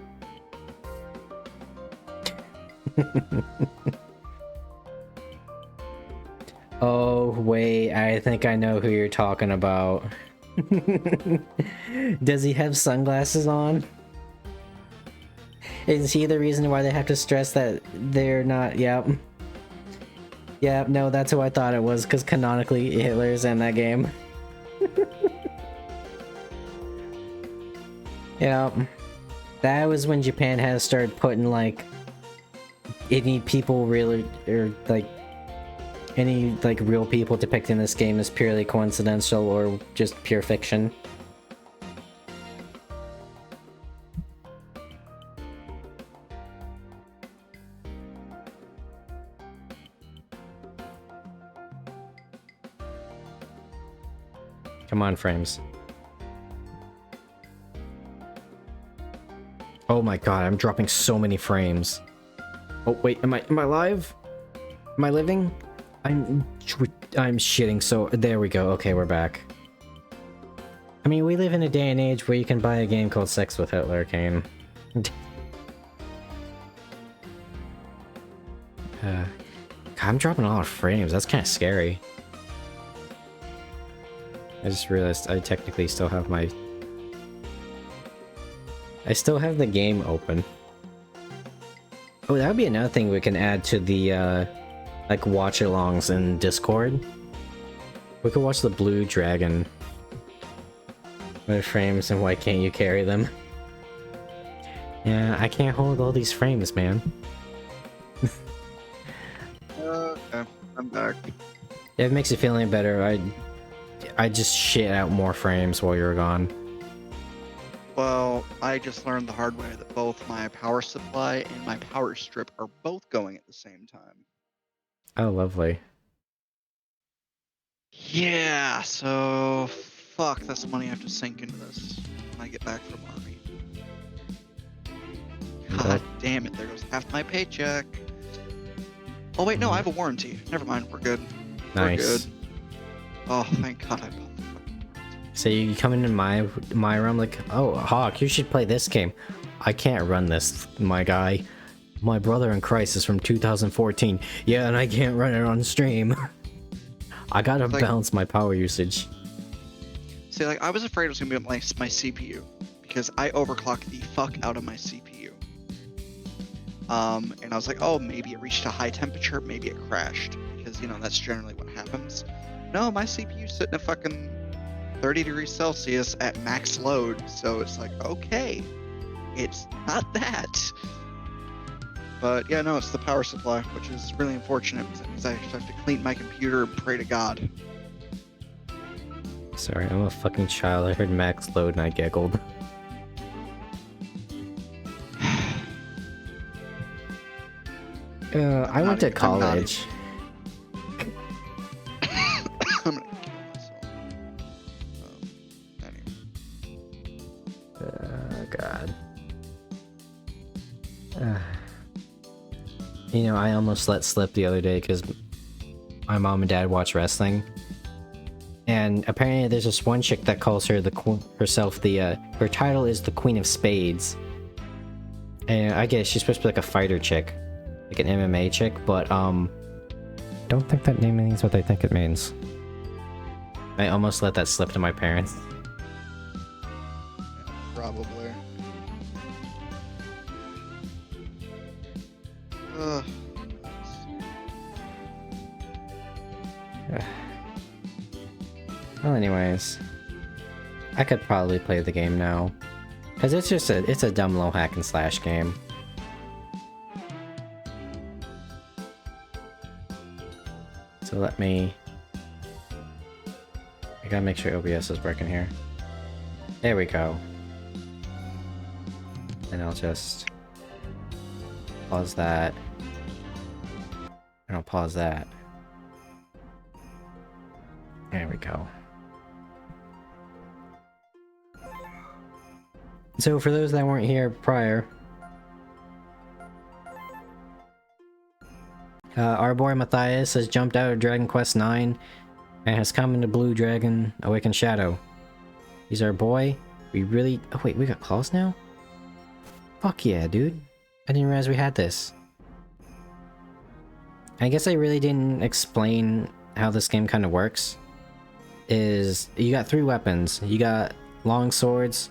Oh, wait, I think I know who you're talking about. Does he have sunglasses on? Is he the reason why they have to stress that they're not? Yep. Yep, no, that's who I thought it was, because canonically Hitler's in that game. Yep. That was when Japan has started putting, like, any people really, or, like, any, like, real people depicted in this game as purely coincidental or just pure fiction. Come on, frames. Oh my god, I'm dropping so many frames. Oh wait, am I live? Am I living? I'm shitting, so there we go. Okay, we're back. I mean, we live in a day and age where you can buy a game called Sex with Hitler, Kane. God, I'm dropping a lot of frames. That's kind of scary. I just realized I technically still have my... I still have the game open. Oh, that would be another thing we can add to the, like, watch-alongs in Discord. We could watch the Blue Dragon. What are frames and why can't you carry them? Yeah, I can't hold all these frames, man. Okay, I'm back. If it makes you feel any better, I just shit out more frames while you're gone. Well, I just learned the hard way that both my power supply and my power strip are both going at the same time. Oh, lovely. Yeah, so fuck, that's money I have to sink into this when I get back from army. God damn it, there goes half my paycheck. Oh wait, no, I have a warranty. Never mind, we're good. Nice. We're good. Oh, thank God I bought the fucking warranty. So you come into my room like, oh, Hawk, you should play this game. I can't run this, my guy. My brother in Christ is from 2014. Yeah, and I can't run it on stream. I gotta balance my power usage. See, like, I was afraid it was gonna be my CPU, because I overclocked the fuck out of my CPU. And I was like, oh, maybe it reached a high temperature, maybe it crashed, because, you know, that's generally what happens. No, my CPU's sitting at fucking 30 degrees Celsius at max load, so it's like, okay, it's not that. But yeah, no, it's the power supply, which is really unfortunate because that means I have to clean my computer and pray to God. Sorry, I'm a fucking child. I heard max load and I giggled. I went to college. I'm gonna kill myself. Anyway. God. You know, I almost let slip the other day because my mom and dad watch wrestling, and apparently there's this one chick that calls her herself the her title is the Queen of Spades, and I guess she's supposed to be like a fighter chick, like an MMA chick, but don't think that name means what I think it means. I almost let that slip to my parents. Probably. Ugh. Well, anyways, I could probably play the game now, cause it's a dumb little hack and slash game. So let me. I gotta make sure OBS is working here. There we go. And I'll just pause that. And I'll pause that. There we go. So for those that weren't here prior, our boy Matthias has jumped out of Dragon Quest IX and has come into Blue Dragon Awakened Shadow. He's our boy. We really... Oh wait, we got claws now? Fuck yeah, dude. I didn't realize we had this. I guess I really didn't explain how this game kind of works. Is you got 3 weapons. You got long swords.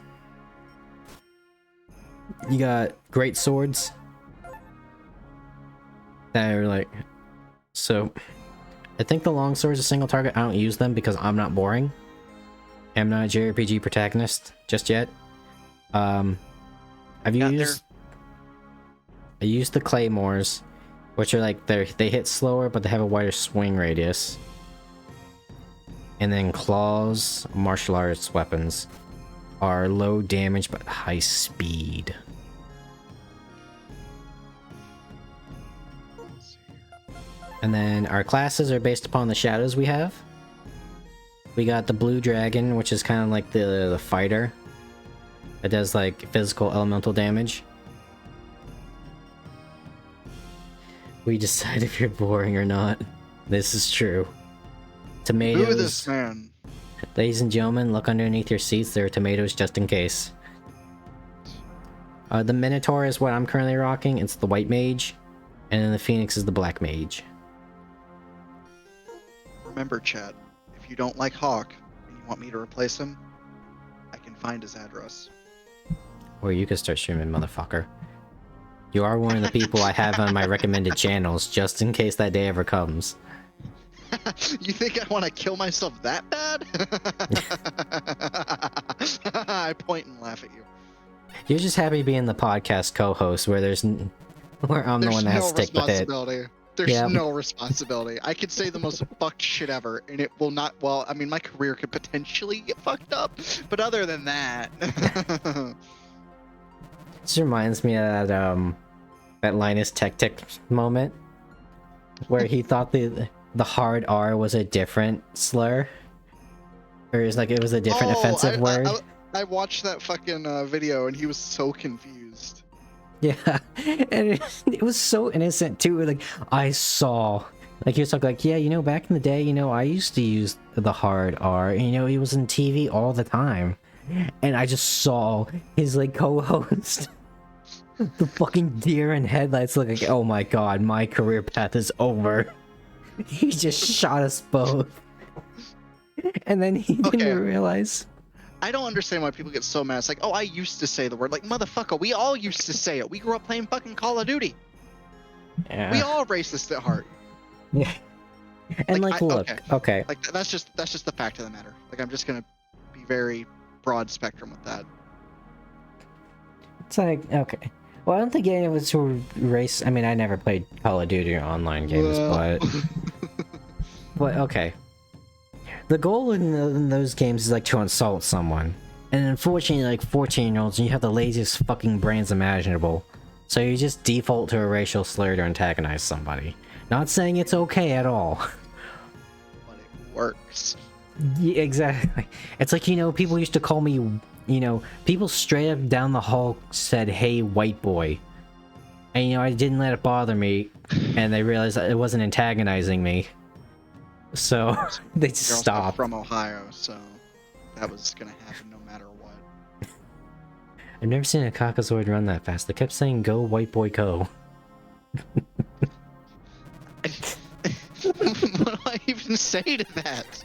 You got great swords. That are like... So... I think the long sword's a single target. I don't use them because I'm not boring. I'm not a JRPG protagonist just yet. I used the claymores, which are like they hit slower but they have a wider swing radius. And then claws, martial arts weapons, are low damage but high speed. And then our classes are based upon the shadows we have. We got the blue dragon, which is kind of like the fighter. It does like physical elemental damage. We decide if you're boring or not. This is true. Tomatoes. Who this man? Ladies and gentlemen, look underneath your seats. There are tomatoes just in case. The Minotaur is what I'm currently rocking. It's the white mage. And then the Phoenix is the black mage. Remember, chat, if you don't like Hawk and you want me to replace him, I can find his address. Or you can start streaming, motherfucker. You are one of the people I have on my recommended channels, just in case that day ever comes. You think I want to kill myself that bad? I point and laugh at you. You're just happy being the podcast co-host where where I'm the one that has to stick with it. There's no responsibility. I could say the most fucked shit ever, and it will not. Well, I mean, my career could potentially get fucked up, but other than that, this reminds me of that Linus Tech Tech moment where he thought the hard R was a different slur, or it's like it was a different offensive word. I watched that fucking video, and he was so confused. Yeah, and it was so innocent too. Like I saw, like he was talking like, yeah, you know, back in the day, you know, I used to use the hard R, and you know, he was in TV all the time, and I just saw his like co-host, the fucking deer in headlights, look like, oh my god, my career path is over. He just shot us both, and then he didn't realize. I don't understand why people get so mad. It's like, oh, I used to say the word. Like, motherfucker, we all used to say it. We grew up playing fucking Call of Duty. Yeah. We all racist at heart. Yeah. And like look, okay. Like that's just the fact of the matter. Like I'm just gonna be very broad spectrum with that. It's like, okay. Well, I don't think any of us who race. I mean, I never played Call of Duty or online games, but okay. The goal in those games is like to insult someone, and unfortunately, like 14-year-olds, you have the laziest fucking brains imaginable. So you just default to a racial slur to antagonize somebody. Not saying it's okay at all. But it works. Yeah, exactly. It's like, you know, people used to call me, you know, people straight up down the hall said, "Hey, white boy." And, you know, I didn't let it bother me, and they realized that it wasn't antagonizing me. So, they just You're also stopped. from Ohio, so that was gonna happen no matter what. I've never seen a Caucasoid run that fast. They kept saying, "Go, white boy, go." What do I even say to that?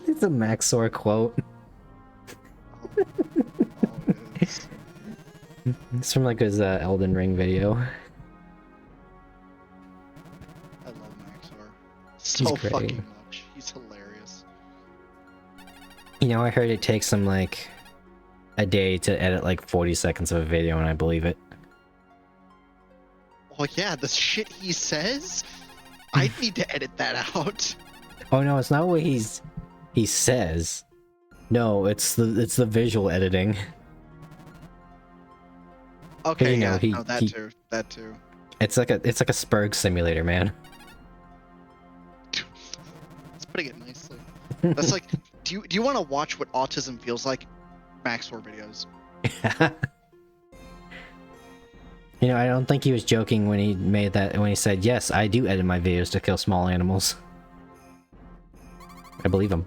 It's a Maxor quote. Oh, it is. It's from like his Elden Ring video. I love Maxor so He's great. fucking much. He's hilarious. You know, I heard it takes him like a day to edit like 40 seconds of a video, and I believe it. Oh yeah, the shit he says? I need to edit that out. Oh no, it's not what he says. No, it's the visual editing. Okay, you know, yeah, no, that too. It's like a Spurg simulator, man. Let's putting it nicely. That's like, do you want to watch what autism feels like? Maxor videos. You know, I don't think he was joking when he made that, when he said, "Yes, I do edit my videos to kill small animals." I believe him.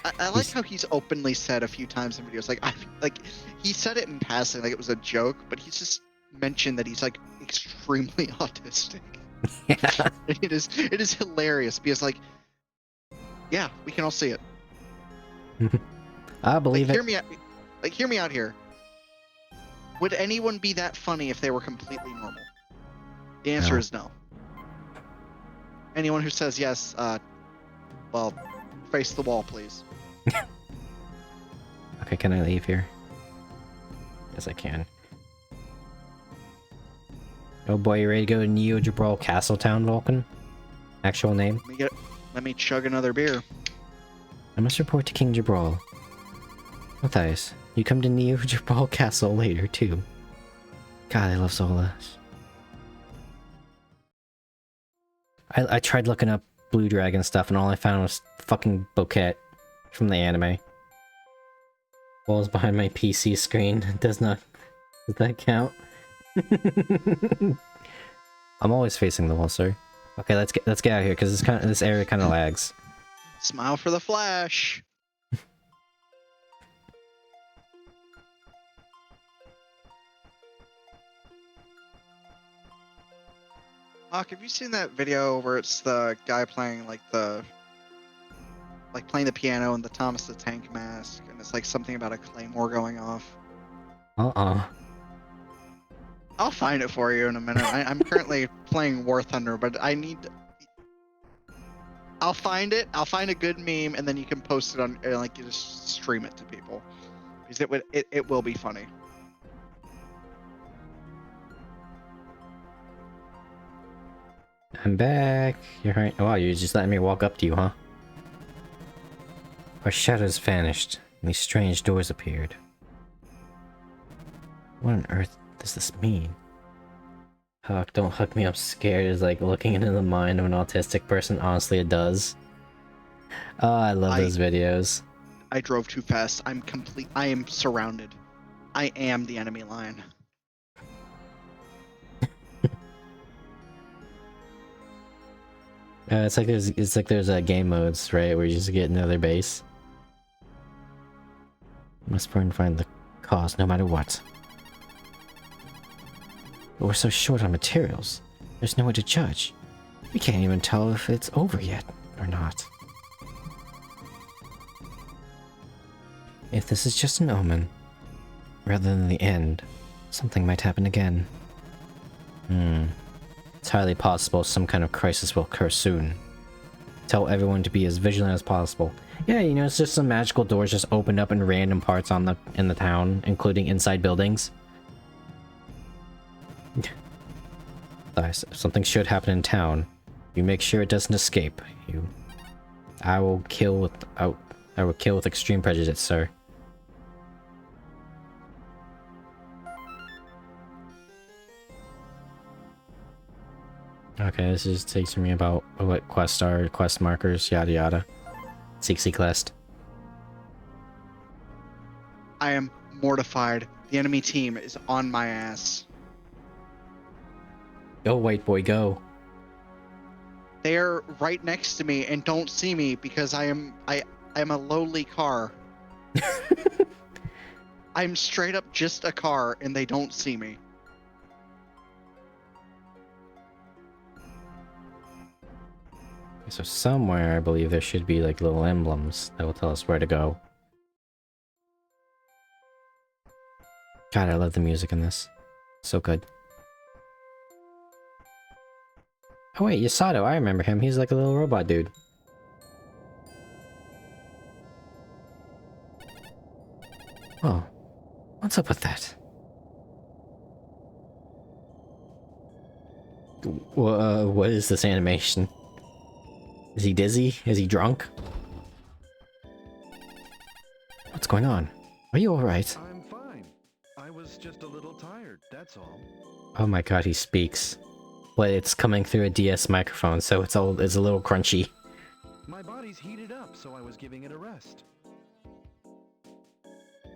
I like how he's openly said a few times in videos, like he said it in passing, like it was a joke, but he's just mentioned that he's like extremely autistic. Yeah. It is hilarious because like, yeah, we can all see it. I believe Like, it. hear me out here. Would anyone be that funny if they were completely normal? The answer No. is no. Anyone who says yes, well, face the wall, please. Okay, can I leave here? Yes, I can. Oh boy, you ready to go to Neo Jibral Castletown, Vulcan? Actual name? Let me chug another beer. I must report to King Jibral. Matthias, you come to Neo Jibral Castle later, too. God, I love Sola. I tried looking up Blue Dragon stuff, and all I found was fucking Bouquet from the anime. Walls behind my PC screen does not... Does that count? I'm always facing the wall, sir. Okay, let's get out of here, because this area kind of lags. Smile for the Flash. Hawk, have you seen that video where it's the guy playing playing the piano and the Thomas the Tank Mask, and it's like something about a claymore going off? I'll find it for you in a minute. I'm currently playing War Thunder, but I'll find it. I'll find a good meme, and then you can post it on, like, you just stream it to people, because it will be funny. I'm back. You're right. Wow, you're just letting me walk up to you, huh? Our shadows vanished, and these strange doors appeared. What on earth does this mean? Huck, don't hook me up scared is like looking into the mind of an autistic person. Honestly, it does. Oh, I love those videos. I drove too fast. I am surrounded. I am the enemy line. It's like there's game modes, right, where you just get another base. Must burn and find the cause no matter what. But we're so short on materials. There's no way to judge. We can't even tell if it's over yet or not. If this is just an omen, rather than the end, something might happen again. It's highly possible some kind of crisis will occur soon. Tell everyone to be as vigilant as possible. Yeah, you know, it's just some magical doors just opened up in random parts in the town, including inside buildings. Something should happen in town. You make sure it doesn't escape. I will kill with extreme prejudice, sir. Okay, this just takes me about what quests are, quest markers, yada yada. Seek quest. I am mortified. The enemy team is on my ass. Go, white boy, go. They're right next to me and don't see me because I am a lowly car. I'm straight up just a car and they don't see me. So somewhere, I believe there should be like little emblems that will tell us where to go. God, I love the music in this. So good. Oh wait, Yasato, I remember him. He's like a little robot dude. Oh, what's up with that? What is this animation? Is he dizzy? Is he drunk? What's going on? Are you alright? I'm fine. I was just a little tired, that's all. Oh my god, he speaks. But it's coming through a DS microphone, so it's a little crunchy. My body's heated up, so I was giving it a rest.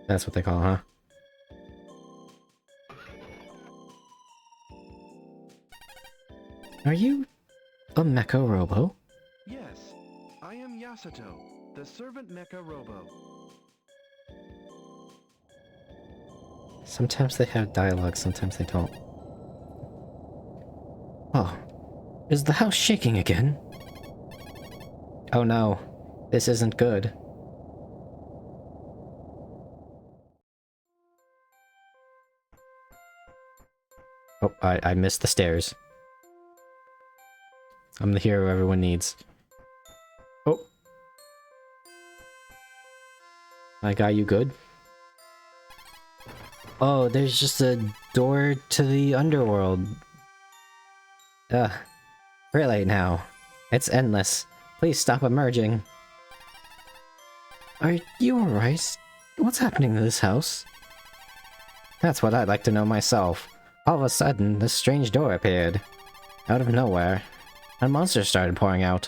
That's what they call it, huh? Are you a Mecha Robo? Yes, I am Yasato, the servant mecha robo. Sometimes they have dialogue, sometimes they don't. Oh, is the house shaking again? Oh no, this isn't good. Oh, I missed the stairs. I'm the hero everyone needs. Oh. I got you good? Oh, there's just a door to the underworld. Ugh. We're late now. It's endless. Please stop emerging. Are you alright? What's happening to this house? That's what I'd like to know myself. All of a sudden, this strange door appeared. Out of nowhere. And monsters started pouring out.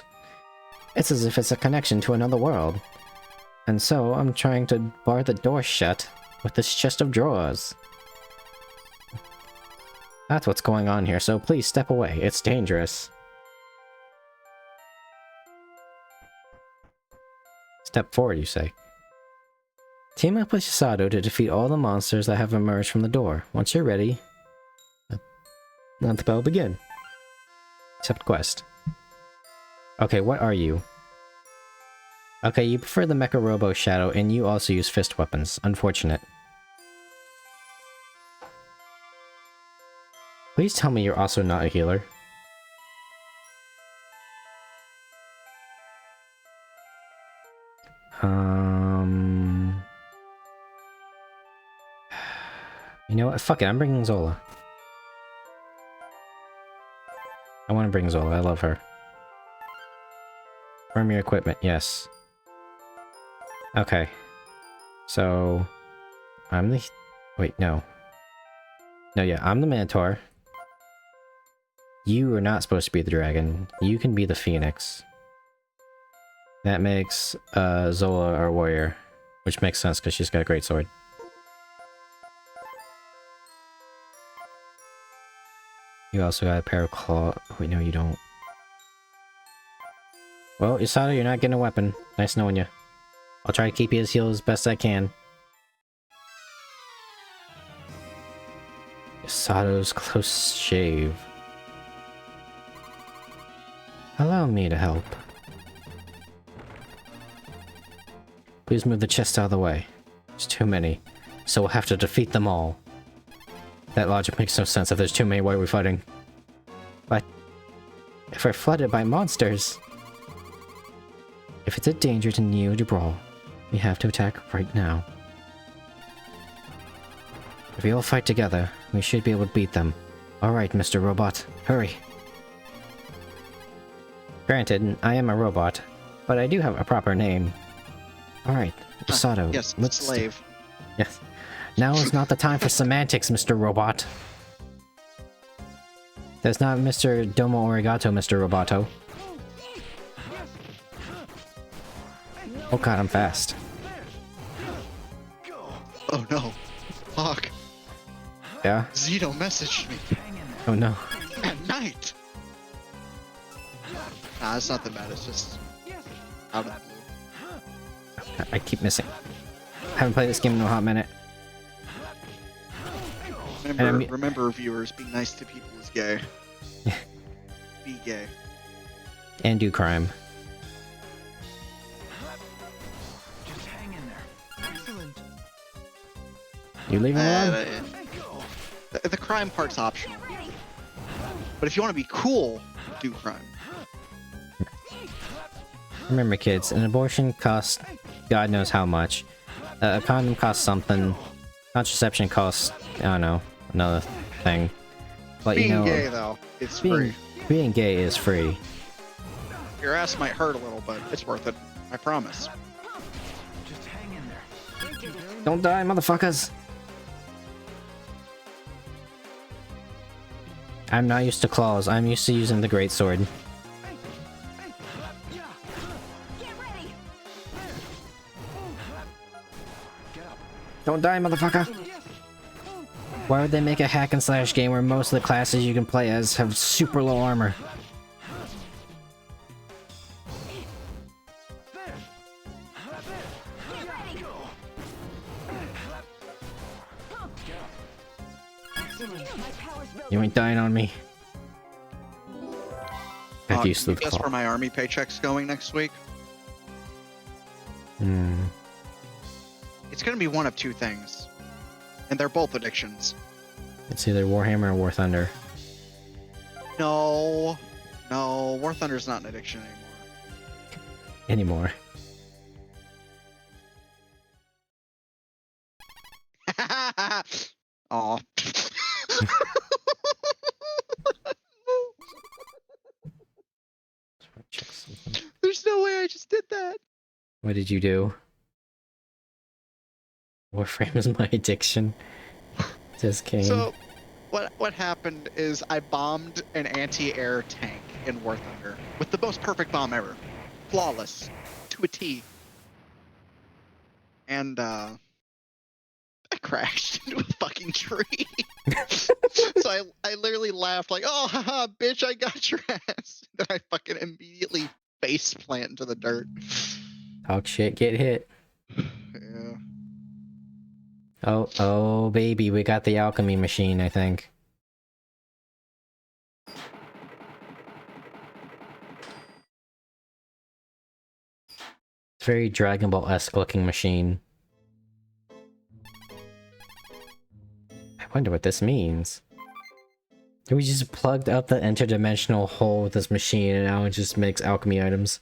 It's as if it's a connection to another world. And so, I'm trying to bar the door shut with this chest of drawers. That's what's going on here, so please step away. It's dangerous. Step forward, you say. Team up with Yasato to defeat all the monsters that have emerged from the door. Once you're ready, let the battle begin. Accept quest. Okay, what are you? Okay, you prefer the Mecha Robo Shadow, and you also use fist weapons. Unfortunate. Please tell me you're also not a healer. You know what? Fuck it, I'm bringing Zola. I want to bring Zola, I love her. Arm your equipment, yes. Okay. So... I'm the... Wait, no. No, yeah, I'm the Minotaur. You are not supposed to be the dragon. You can be the Phoenix. That makes Zola our warrior. Which makes sense, because she's got a great sword. You also got a pair of claw... Wait, no, you don't. Well, Yasato, you're not getting a weapon. Nice knowing you. I'll try to keep you as healed as best I can. Yasato's close shave. Allow me to help. Please move the chest out of the way. There's too many, so we'll have to defeat them all. That logic makes no sense. If there's too many, why are we fighting? But if we're flooded by monsters... If it's a danger to Neo Jibral, we have to attack right now. If we all fight together, we should be able to beat them. Alright, Mr. Robot, hurry. Granted, I am a robot, but I do have a proper name. Alright, Yasato, Yes, let's... slave. Yes. Now is not the time for semantics, Mr. Robot. That's not Mr. Domo Arigato, Mr. Roboto. Oh god, I'm fast. Oh no. Fuck. Yeah? Zito messaged me Oh no. at night. Nah, it's not that bad. It's just out of the blue. I keep missing. Haven't played this game in a hot minute. Remember, viewers, be nice to people is gay. Be gay. And do crime. Just hang in there. Excellent. You leaving alone? The crime part's optional. But if you want to be cool, do crime. Remember, kids, an abortion costs God knows how much. A condom costs something. Contraception costs, I don't know, another thing. But Being you know, gay, though, it's being, free. being gay is free. Your ass might hurt a little, but it's worth it. I promise. Just hang in there. Thank you very much. Don't die, motherfuckers! I'm not used to claws. I'm used to using the great sword. Don't die, motherfucker! Why would they make a hack and slash game where most of the classes you can play as have super low armor? You ain't dying on me. Got used to the guess claw. where my army paycheck's going next week? Hmm. It's gonna be one of two things. And they're both addictions. It's either Warhammer or War Thunder. No. No, War Thunder's not an addiction anymore. Aw. Check something. There's no way I just did that. What did you do? Warframe is my addiction. Just kidding. So, what happened is I bombed an anti-air tank in War Thunder with the most perfect bomb ever, flawless to a T, and I crashed into a fucking tree. So I literally laughed like, "Oh, haha, bitch, I got your ass!" Then I fucking immediately face plant into the dirt. Talk shit, get hit. Yeah. Oh, baby, we got the alchemy machine, I think. It's very Dragon Ball-esque looking machine. I wonder what this means. We just plugged up the interdimensional hole with this machine and now it just makes alchemy items.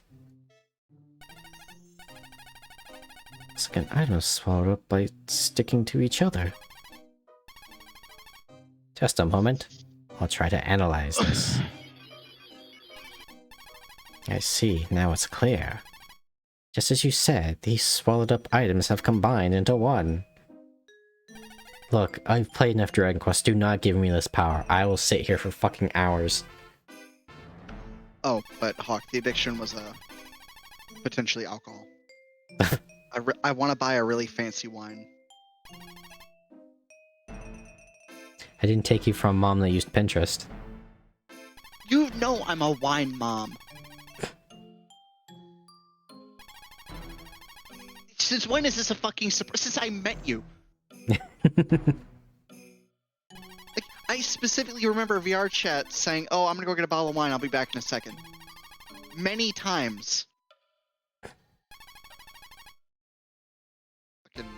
Second item swallowed up by sticking to each other. Just a moment. I'll try to analyze this. I see, now it's clear. Just as you said, these swallowed up items have combined into one. Look, I've played enough Dragon Quest, do not give me this power. I will sit here for fucking hours. Oh, but Hawk, the addiction was potentially alcohol. I want to buy a really fancy wine. I didn't take you from mom that used Pinterest. You know I'm a wine mom. Since when is this a fucking surprise? Since I met you. Like, I specifically remember VR chat saying, "Oh, I'm gonna go get a bottle of wine. I'll be back in a second." Many times. Fucking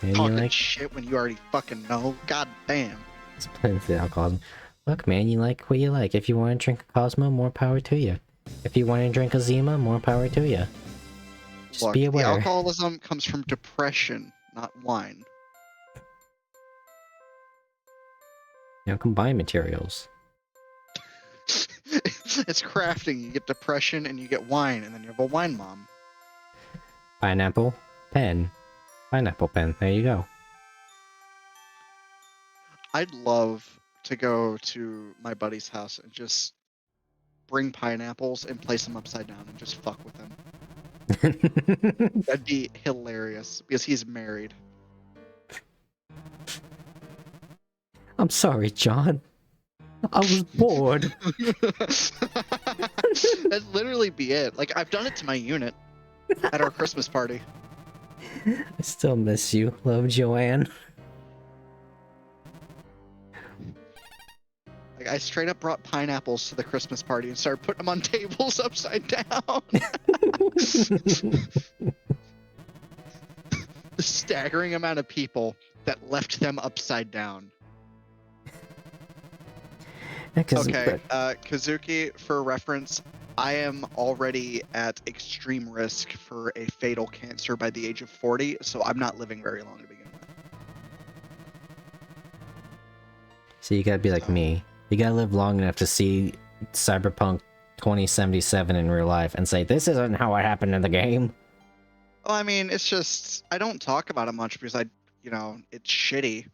And talking you like shit when you already fucking know. God damn. it's plenty of alcohol. Look, man, you like what you like. If you want to drink a Cosmo, more power to you. If you want to drink a Zima, more power to you. Just Look, be the aware. alcoholism comes from depression, not wine. You know, combine materials. It's crafting. You get depression and you get wine, and then you have a wine mom. Pineapple, pen. Pineapple pen. There you go. I'd love to go to my buddy's house and just bring pineapples and place them upside down and just fuck with them. That'd be hilarious because he's married. I'm sorry, John. I was bored. That'd literally be it. Like, I've done it to my unit at our Christmas party. I still miss you. Love, Joanne. Like, I straight up brought pineapples to the Christmas party and started putting them on tables upside down. The staggering amount of people that left them upside down. Yeah, Okay, Kazuki, for reference, I am already at extreme risk for a fatal cancer by the age of 40, so I'm not living very long to begin with. So you gotta be like me. You gotta live long enough to see Cyberpunk 2077 in real life and say, this isn't how it happened in the game. Well, I mean, it's just, I don't talk about it much because it's shitty.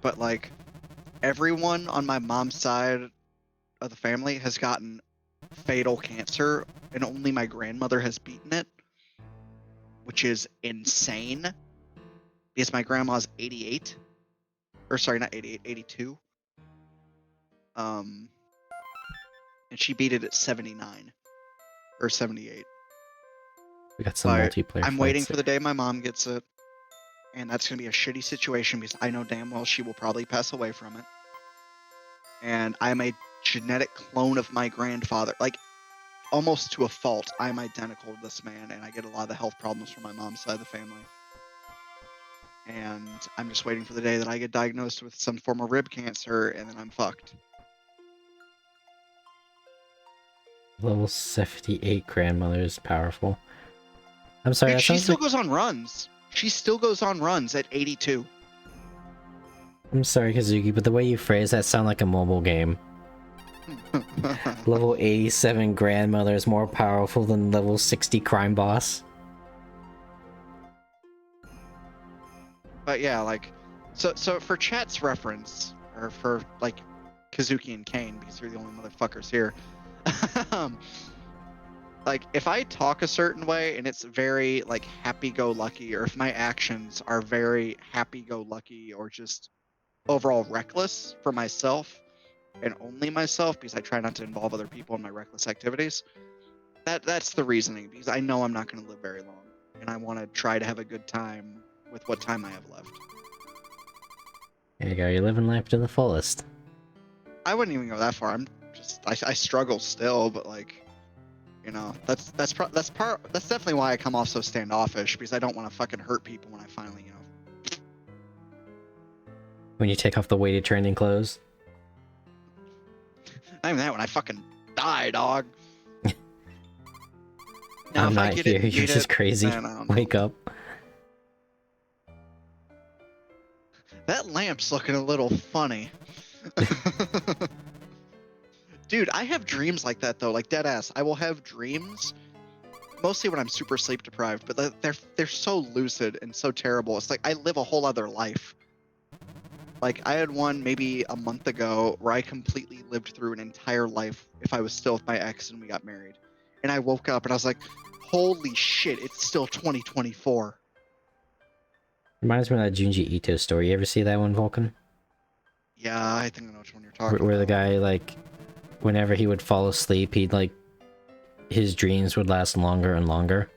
But, like, everyone on my mom's side of the family has gotten fatal cancer, and only my grandmother has beaten it, which is insane. Because my grandma's 88. Or, sorry, not 88, 82. And she beat it at 79. Or 78. We got some But multiplayer I'm waiting fights. for the day my mom gets it. And that's going to be a shitty situation because I know damn well she will probably pass away from it. And I'm a genetic clone of my grandfather. Like, almost to a fault, I'm identical to this man, and I get a lot of the health problems from my mom's side of the family. And I'm just waiting for the day that I get diagnosed with some form of rib cancer, and then I'm fucked. Level 78 grandmother is powerful. I'm sorry, Dude, that she sounds still like... goes on runs. She still goes on runs at 82. I'm sorry, Kazuki, but the way you phrase that sounds like a mobile game. Level 87 grandmother is more powerful than level 60 crime boss. But yeah, like, so for chat's reference, or for, like, Kazuki and Kane, because you're the only motherfuckers here, like, if I talk a certain way and it's very, like, happy-go-lucky, or if my actions are very happy-go-lucky or just overall reckless for myself, and only myself, because I try not to involve other people in my reckless activities, that's the reasoning, because I know I'm not going to live very long, and I want to try to have a good time with what time I have left. There you go, you're living life to the fullest. I wouldn't even go that far. I struggle still, but like, that's definitely why I come off so standoffish, because I don't want to fucking hurt people when I finally, When you take off the weighted training clothes. not even that, when I fucking die, dog. Now, I'm if I not get here, it and you're beat just it, crazy. then I don't know. Wake up. That lamp's looking a little funny. Dude, I have dreams like that though, like dead ass. I will have dreams, mostly when I'm super sleep deprived, but they're so lucid and so terrible. It's like I live a whole other life. Like I had one maybe a month ago where I completely lived through an entire life if I was still with my ex and we got married. And I woke up and I was like, holy shit, it's still 2024. Reminds me of that Junji Ito story. You ever see that one, Vulcan? Yeah, I think I know which one you're talking Where the about. guy, like, whenever he would fall asleep, he'd, like, his dreams would last longer and longer.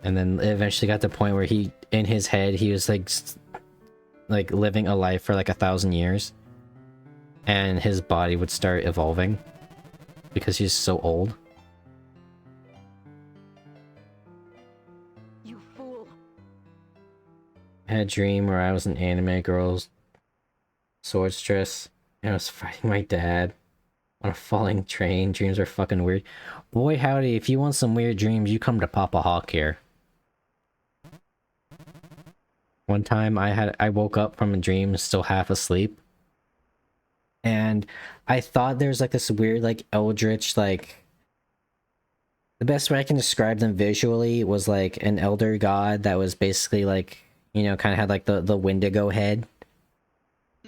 And then it eventually got to the point where he, in his head, he was, like, living a life for, like, 1,000 years. And his body would start evolving. Because he's so old. You fool. I had a dream where I was an anime girl's swordstress, and I was fighting my dad on a falling train. Dreams are fucking weird. Boy howdy, if you want some weird dreams, you come to Papa Hawk here. One time I woke up from a dream still half asleep. And I thought there's like this weird like eldritch like the best way I can describe them visually was like an elder god that was basically like, you know, kind of had like the Wendigo head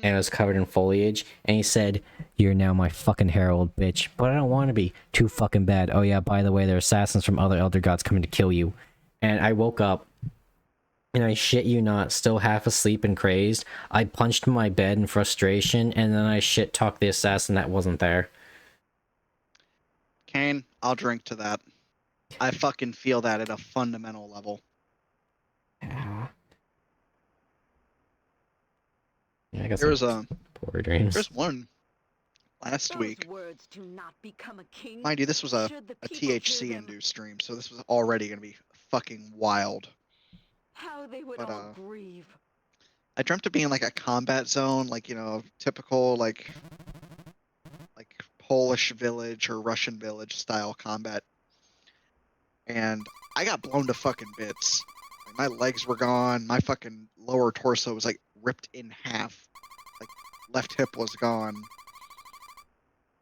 and it was covered in foliage, and he said, "You're now my fucking herald, bitch." But I don't want to be too fucking bad. Oh yeah, by the way, there are assassins from other elder gods coming to kill you. And I woke up, and I shit you not, still half asleep and crazed. I punched my bed in frustration, and then I shit talked the assassin that wasn't there. Kane, I'll drink to that. I fucking feel that at a fundamental level. Yeah, I got There was some poor dreams. there's one last week. Words do not become a king. Mind you, this was a Should the people hear THC them, induced stream, so this was already gonna be fucking wild. how they would But, all grieve. I dreamt of being like a combat zone, like, you know, typical like Polish village or Russian village style combat. And I got blown to fucking bits. Like, my legs were gone, my fucking lower torso was like ripped in half. Like left hip was gone.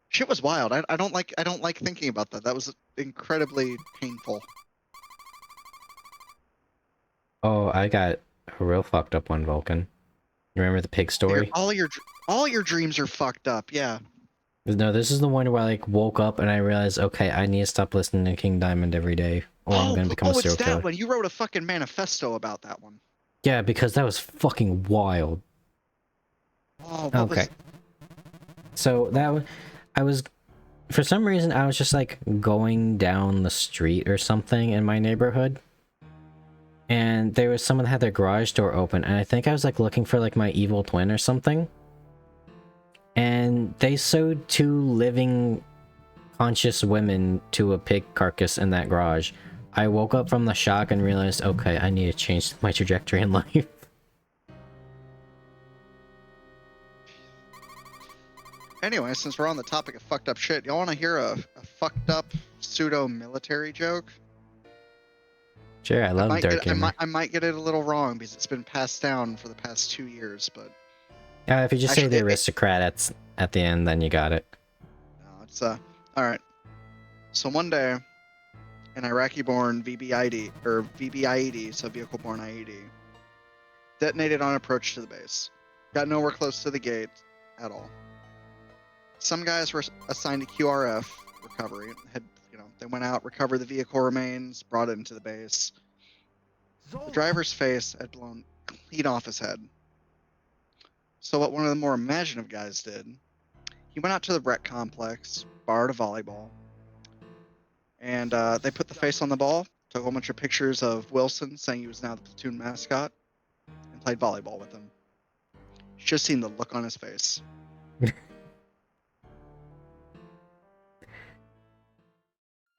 Shit was wild. I don't like thinking about that. That was incredibly painful. Oh, I got a real fucked up one, Vulcan. You remember the pig story? All your dreams are fucked up. Yeah. No, this is the one where I like woke up and I realized, okay, I need to stop listening to King Diamond every day, or I'm gonna become a serial it's that killer. one. You wrote a fucking manifesto about that one. Yeah, because that was fucking wild. Oh, Okay. So that was, I was, for some reason, I was just like going down the street or something in my neighborhood, and there was someone that had their garage door open, and I think I was like looking for like my evil twin or something, and they sewed 2 living conscious women to a pig carcass in that garage. I woke up from the shock and realized, okay, I need to change my trajectory in life. Anyway, since we're on the topic of fucked up shit, y'all want to hear a fucked up pseudo military joke? Sure, I love dark humor. I might get it a little wrong because it's been passed down for the past 2 years, but If you just say Actually, the aristocrat at the end, then you got it. no, it's all right. So one day, an Iraqi-born VBIED, so vehicle-borne IED, detonated on approach to the base. Got nowhere close to the gate at all. Some guys were assigned to QRF recovery. They went out, recovered the vehicle remains, brought it into the base. The driver's face had blown clean off his head. So what one of the more imaginative guys did, he went out to the rec complex, borrowed a volleyball, and they put the face on the ball, took a whole bunch of pictures of Wilson saying he was now the platoon mascot, and played volleyball with him. You should have seen the look on his face.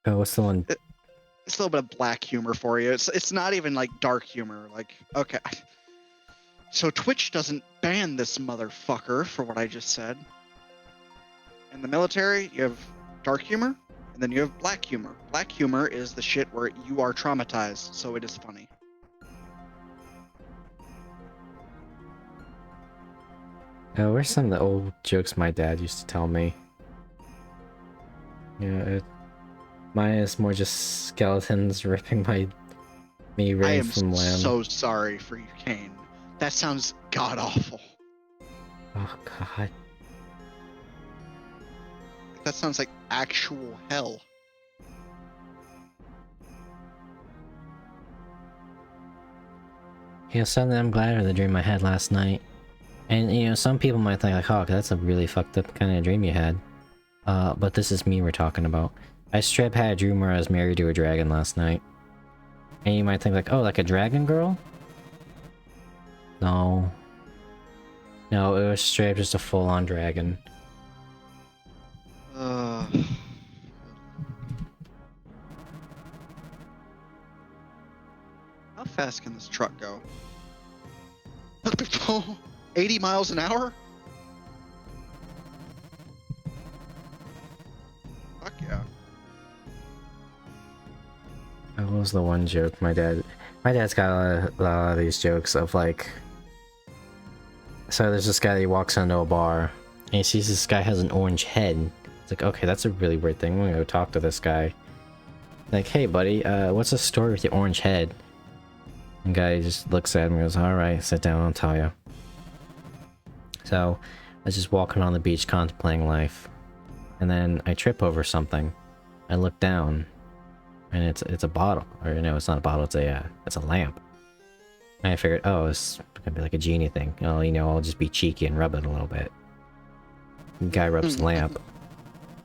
Oh, what's the one? It's a little bit of black humor for you. It's not even like dark humor. Like, okay, so Twitch doesn't ban this motherfucker for what I just said. In the military, you have dark humor, and then you have black humor. Black humor is the shit where you are traumatized, so it is funny. Oh, where's some of the old jokes my dad used to tell me? Yeah, mine is more just skeletons ripping me I right am from limb. so sorry for you, Kane. That sounds god awful. Oh god. That sounds like actual hell. Suddenly I'm glad of the dream I had last night. And, some people might think like, oh, that's a really fucked up kind of dream you had. But this is me we're talking about. I straight had a dream where I was married to a dragon last night. And you might think like, oh, like a dragon girl? No. No, it was straight up just a full-on dragon. How fast can this truck go? 80 miles an hour? Fuck yeah. What was the one joke my dad's got a lot of these jokes of like, so there's this guy that he walks into a bar and he sees this guy has an orange head. It's like, okay, that's a really weird thing. I'm gonna go talk to this guy. Like, hey buddy, what's the story with your orange head? And guy just looks at him and goes, alright, sit down, I'll tell you. So I was just walking on the beach contemplating life, and then I trip over something. I look down, and it's a bottle, or no, it's not a bottle. It's a lamp. And I figured, oh, it's gonna be like a genie thing. Oh, I'll just be cheeky and rub it a little bit. The guy rubs the lamp,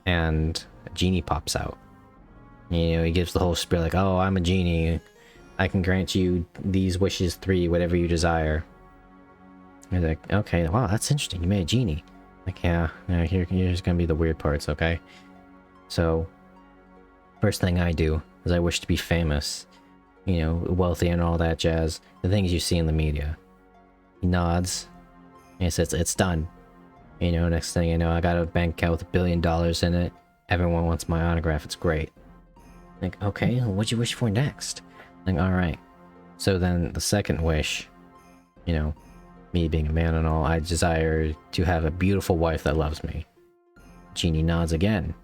and a genie pops out. He gives the whole spiel like, oh, I'm a genie. I can grant you these wishes 3, whatever you desire. I was like, okay, wow, that's interesting. You made a genie. Like, yeah, here's gonna be the weird parts, okay? So, first thing I do is I wish to be famous. Wealthy and all that jazz. The things you see in the media. He nods. And he says, it's done. Next thing you know, I got a bank account with $1 billion in it. Everyone wants my autograph. It's great. Like, okay, what'd you wish for next? Like, alright. So then the second wish, me being a man and all, I desire to have a beautiful wife that loves me. Genie nods again.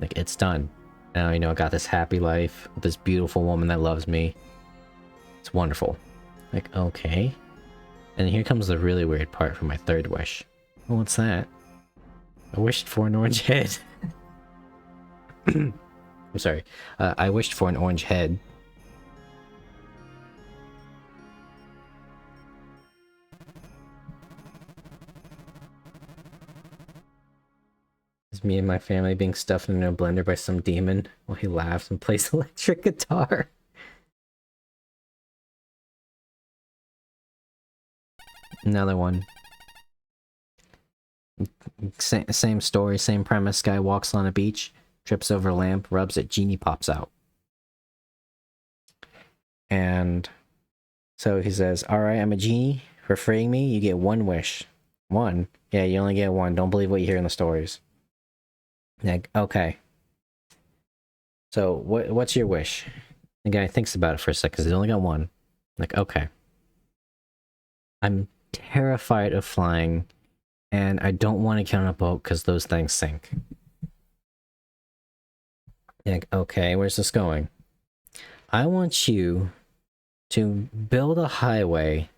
Like, it's done. Now, I got this happy life with this beautiful woman that loves me. It's wonderful. Like, okay. And here comes the really weird part for my third wish. Well, what's that? I wished for an orange head. I'm sorry. I wished for an orange head. It's me and my family being stuffed in a blender by some demon while he laughs and plays electric guitar. Another one. Same story, same premise. Guy walks on a beach, trips over a lamp, rubs it, genie pops out. And so he says, alright, I'm a genie. For freeing me, you get 1 wish. 1? Yeah, you only get 1. Don't believe what you hear in the stories. Like, okay. So, what's your wish? The guy thinks about it for a second, because he's only got 1. Like, okay. I'm terrified of flying, and I don't want to get on a boat because those things sink. Like, okay, where's this going? I want you to build a highway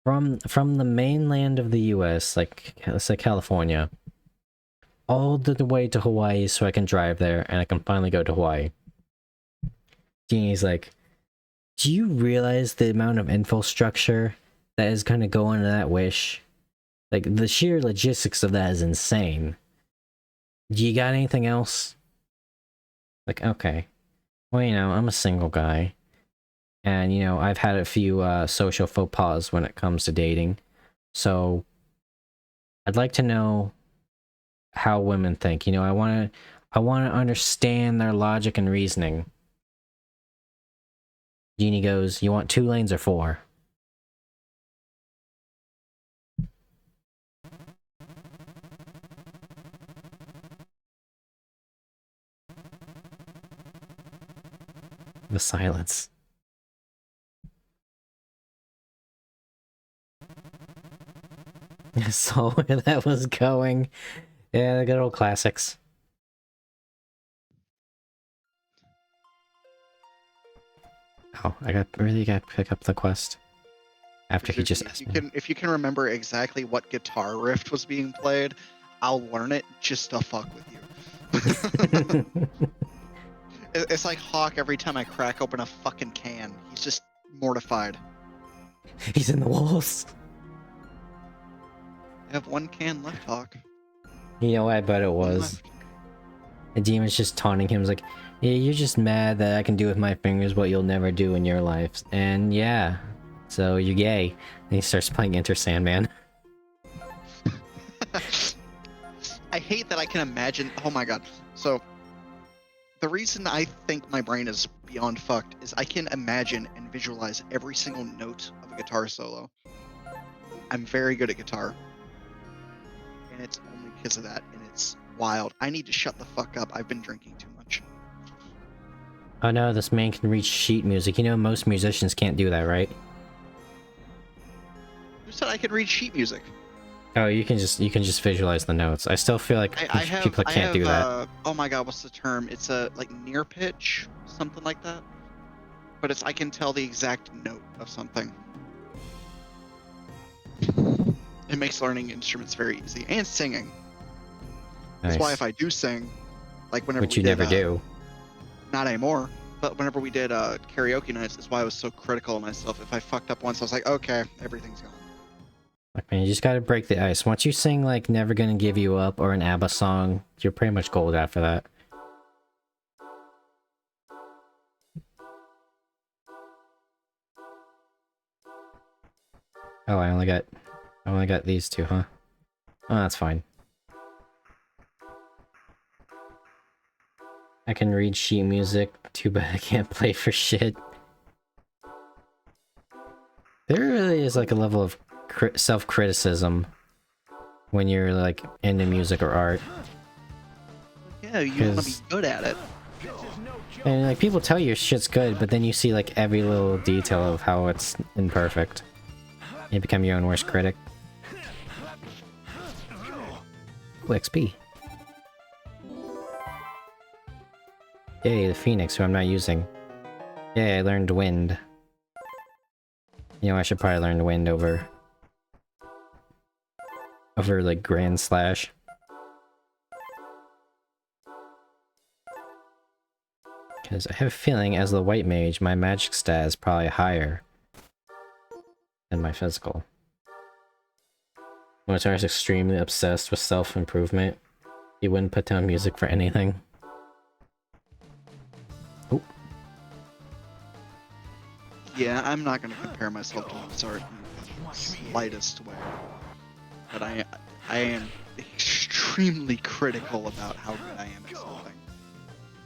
from the mainland of the US, like, let's say California, all the way to Hawaii so I can drive there and I can finally go to Hawaii. Genie's like, do you realize the amount of infrastructure that is going to go into that wish? Like, the sheer logistics of that is insane. Do you got anything else? Like, okay. Well, I'm a single guy. And, I've had a few social faux pas when it comes to dating. So, I'd like to know how women think. I want to understand their logic and reasoning. Genie goes, you want 2 lanes or 4? The silence. I saw where that was going. Yeah, the good old classics. Oh, I really got to pick up the quest. After he just asked me. If you can remember exactly what guitar riff was being played, I'll learn it just to fuck with you. It's like Hawk every time I crack open a fucking can. He's just mortified. He's in the walls. I have 1 can left, Hawk. I bet it was. The demon's just taunting him. He's like, yeah, you're just mad that I can do with my fingers what you'll never do in your life. And yeah, so you're gay. And he starts playing Enter Sandman. I hate that I can imagine. Oh my god. So, the reason I think my brain is beyond fucked is I can imagine and visualize every single note of a guitar solo. I'm very good at guitar. And it's only because of that, and it's wild. I need to shut the fuck up. I've been drinking too much. Oh no, this man can read sheet music. Most musicians can't do that, right? Who said I could read sheet music? Oh, you can just visualize the notes. I still feel like people can't do that. Oh my god, what's the term? It's a like near pitch, something like that. But I can tell the exact note of something. It makes learning instruments very easy, and singing. That's why if I do sing, like whenever Which we you did, never do. not anymore, but whenever we did karaoke nights, that's why I was so critical of myself. If I fucked up once, I was like, okay, everything's gone. Like, man, you just gotta break the ice. Once you sing, like, Never Gonna Give You Up or an ABBA song, you're pretty much gold after that. Oh, I only got these two, huh? Oh, that's fine. I can read sheet music, too bad I can't play for shit. There really is like a level of self-criticism when you're like into music or art. Yeah, you want to be good at it. And like people tell you shit's good, but then you see like every little detail of how it's imperfect. You become your own worst critic. Ooh, XP. Yay, the Phoenix, who I'm not using. Yay, I learned Wind. You know, I should probably learn Wind over like Grand Slash. Because I have a feeling as the White Mage, my magic stat is probably higher than my physical. Motar's extremely obsessed with self-improvement. He wouldn't put down music for anything. Oh. Yeah, I'm not going to compare myself to Mozart in the slightest way. But I am extremely critical about how good I am at something.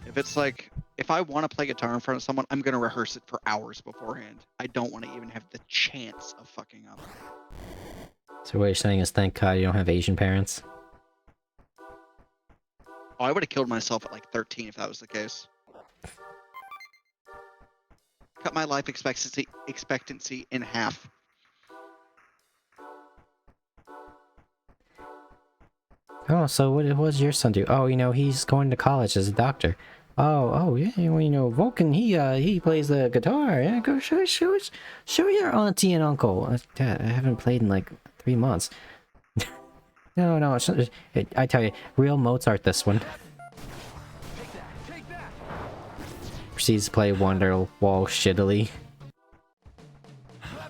If it's like, if I want to play guitar in front of someone, I'm going to rehearse it for hours beforehand. I don't want to even have the chance of fucking up. So what you're saying is thank God you don't have Asian parents? Oh, I would have killed myself at like 13 if that was the case. Cut my life expectancy in half. Oh, so what does your son do? Oh, you know, he's going to college as a doctor. Oh, yeah, well, you know, Vulcan, he plays the guitar. Yeah, go show your auntie and uncle. Dad, I haven't played in like 3 months. No, it's not, I tell you, real Mozart this one. Proceeds to play Wonderwall shittily.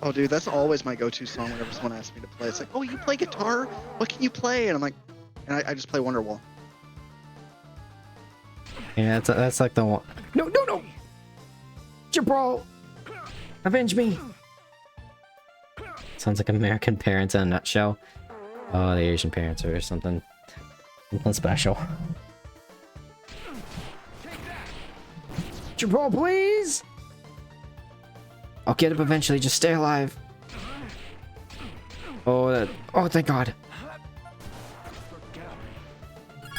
Oh, dude, that's always my go-to song whenever someone asks me to play. It's like, oh, you play guitar? What can you play? And I'm like, and I just play Wonderwall. Yeah, that's like the one. No! Jibral! Avenge me! Sounds like American parents in a nutshell. Oh, the Asian parents or something special. Jibral, please! I'll get up eventually, just stay alive. Oh, thank God.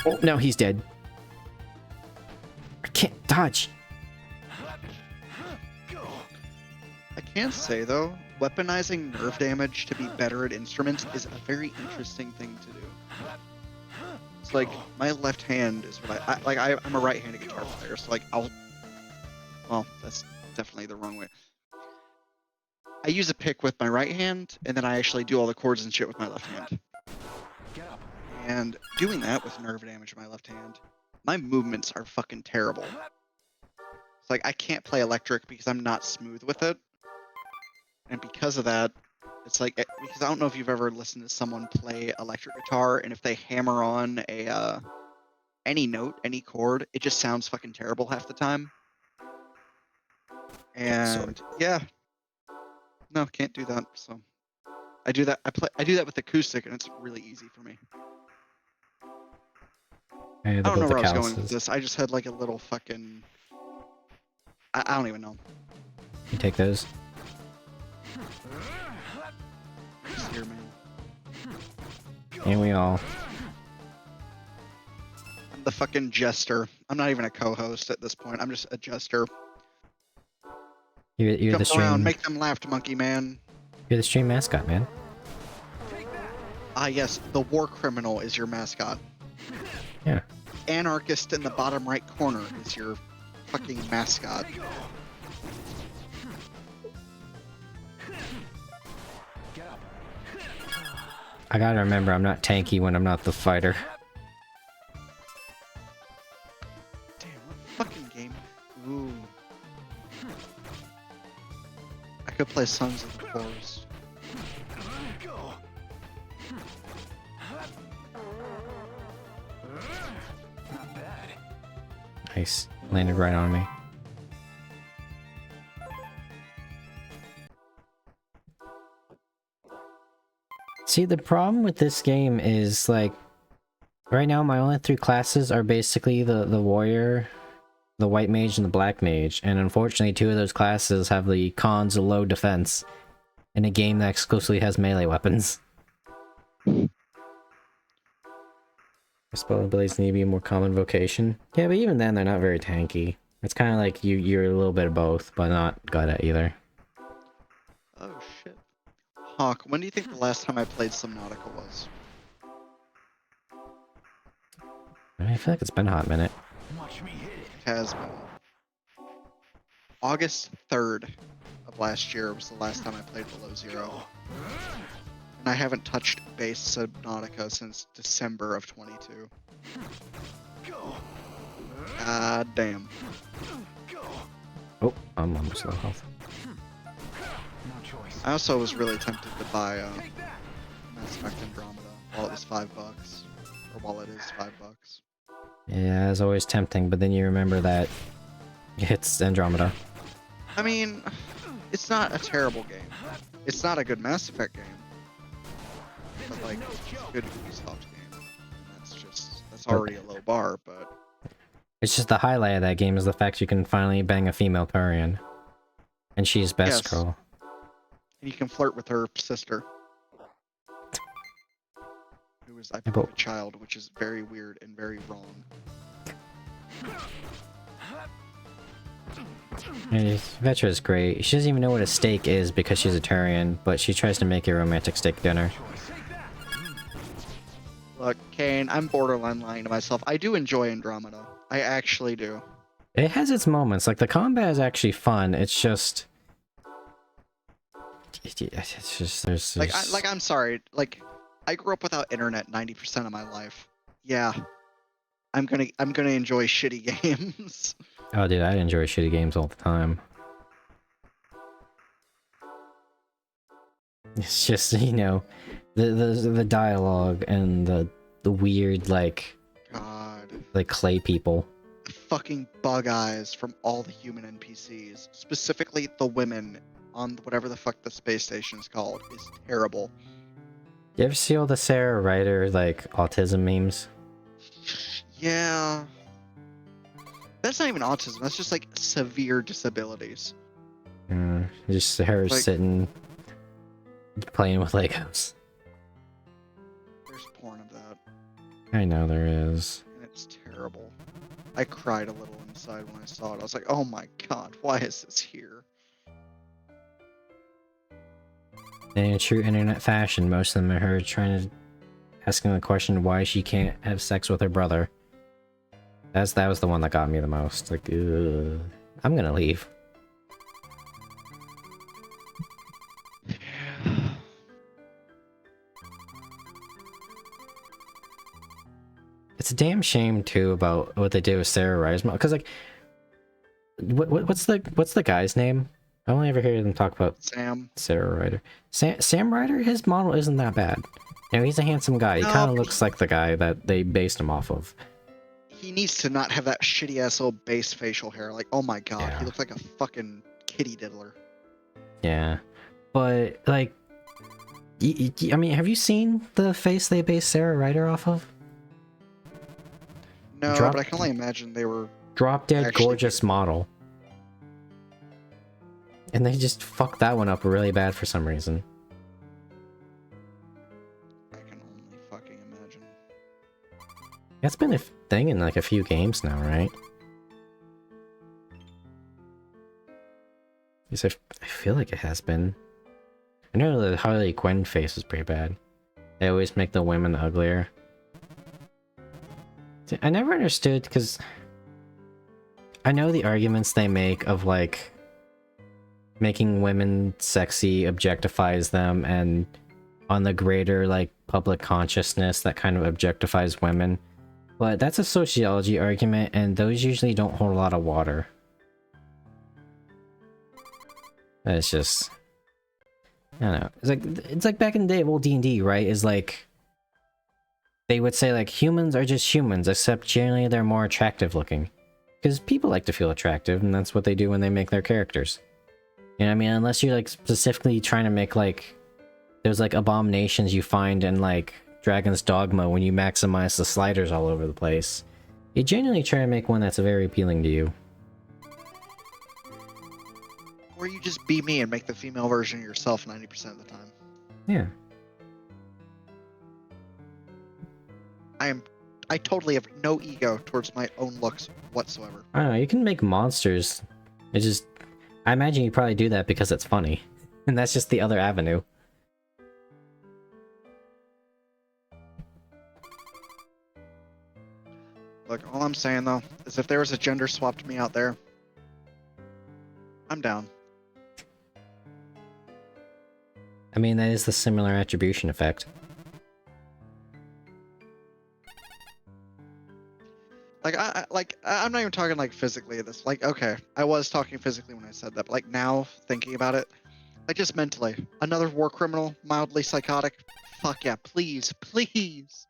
Oh, no, he's dead. I can't dodge. I can say, though, weaponizing nerve damage to be better at instruments is a very interesting thing to do. It's like, my left hand is what I'm a right-handed guitar player, so like, well, that's definitely the wrong way. I use a pick with my right hand, and then I actually do all the chords and shit with my left hand. And doing that with nerve damage in my left hand, my movements are fucking terrible. It's like, I can't play electric because I'm not smooth with it. And because of that, it's like, because I don't know if you've ever listened to someone play electric guitar, and if they hammer on any note, any chord, it just sounds fucking terrible half the time. And yeah, no, can't do that. So I do that. I do that with acoustic, and it's really easy for me. I don't know where I was going with this. I just had like a little fucking. I don't even know. You take those. Just here, man. And we all. I'm the fucking jester. I'm not even a co-host at this point. I'm just a jester. You're Jump the stream. around, make them laugh, monkey man. You're the stream mascot, man. Ah, yes, the war criminal is your mascot. Yeah. Anarchist in the bottom right corner is your fucking mascot. I gotta remember, I'm not tanky when I'm not the fighter. Damn, what fucking game? Ooh. I could play Sons of the Forest. Nice. Landed right on me. See, the problem with this game is, like, right now my only 3 classes are basically the warrior, the white mage, and the black mage, and unfortunately 2 of those classes have the cons of low defense in a game that exclusively has melee weapons. Spell abilities need to be a more common vocation. Yeah, but even then they're not very tanky. It's kind of like you're a little bit of both, but not good at either. Oh shit. Hawk, when do you think the last time I played Subnautica was? I feel like it's been a hot minute. It has been. August 3rd of last year was the last time I played Below Zero. And I haven't touched base Subnautica since December of 22. God damn. Oh, I'm almost low health. I also was really tempted to buy Mass Effect Andromeda while it was $5. Or while it is $5. Yeah, it's always tempting, but then you remember that it's Andromeda. I mean, it's not a terrible game. It's not a good Mass Effect game. But like, it's a good Ubisoft game. And that's already a low bar, but... It's just the highlight of that game is the fact you can finally bang a female Turian. And she's best Yes. girl. And you can flirt with her sister. Who is, I believe, but- a child, which is very weird and very wrong. And Vetra's great. She doesn't even know what a steak is because she's a Turian, but she tries to make a romantic steak dinner. Look, Kane, I'm borderline lying to myself. I do enjoy Andromeda. I actually do. It has its moments. Like, the combat is actually fun. It's just... It's just... There's... I'm sorry. Like, I grew up without internet 90% of my life. Yeah. I'm gonna enjoy shitty games. Oh, dude, I enjoy shitty games all the time. It's just, you know, the dialogue and the weird, like God. clay people. The fucking bug eyes from all the human NPCs, specifically the women on whatever the fuck the space station is called, is terrible. You ever see all the Sarah Ryder, like, autism memes? Yeah. That's not even autism. That's just like severe disabilities. Just her Like- sitting, playing with Legos. There's porn of that, I know there is. and it's terrible. I cried a little inside when I saw it. I was like, oh my god, why is this here? And in true internet fashion, most of them are her trying to asking the question why she can't have sex with her brother. That was the one that got me the most. Like, ugh. I'm gonna leave. It's a damn shame too about what they did with Sarah Ryder's because like, what's the guy's name? I only ever hear them talk about Sam. Sarah Ryder. Sam Ryder, his model isn't that bad. You know, he's a handsome guy. He No, kind of looks like the guy that they based him off of. He needs to not have that shitty ass old base facial hair. Like, oh my god, Yeah. he looks like a fucking kitty diddler. Yeah, but like, I mean, have you seen the face they based Sarah Ryder off of? No, Drop- but I can only imagine they were. Drop dead Actually- gorgeous model. And they just fucked that one up really bad for some reason. I can only fucking imagine. That's been a thing in like a few games now, right? At least I feel like it has been. I know the Harley Quinn face is pretty bad. They always make the women uglier. See, I never understood because I know the arguments they make of like making women sexy objectifies them and on the greater like public consciousness that kind of objectifies women. But that's a sociology argument, and those usually don't hold a lot of water. It's just, I don't know. It's like back in the day of old D&D, right? Is like they would say like humans are just humans, except generally they're more attractive looking, because people like to feel attractive, and that's what they do when they make their characters. You know what I mean? Unless you're like specifically trying to make like those like abominations you find in like Dragon's Dogma when you maximize the sliders all over the place. You genuinely try to make one that's very appealing to you. Or you just be me and make the female version of yourself 90% of the time. Yeah. I totally have no ego towards my own looks whatsoever. I don't know, you can make monsters. It's just, I imagine you probably do that because it's funny. And that's just the other avenue. Look, all I'm saying though is if there was a gender swap to me out there, I'm down. I mean, that is the similar attribution effect. I'm not even talking like physically this. Like, okay, I was talking physically when I said that, but like now thinking about it, like just mentally, another war criminal, mildly psychotic. Fuck yeah, please, please.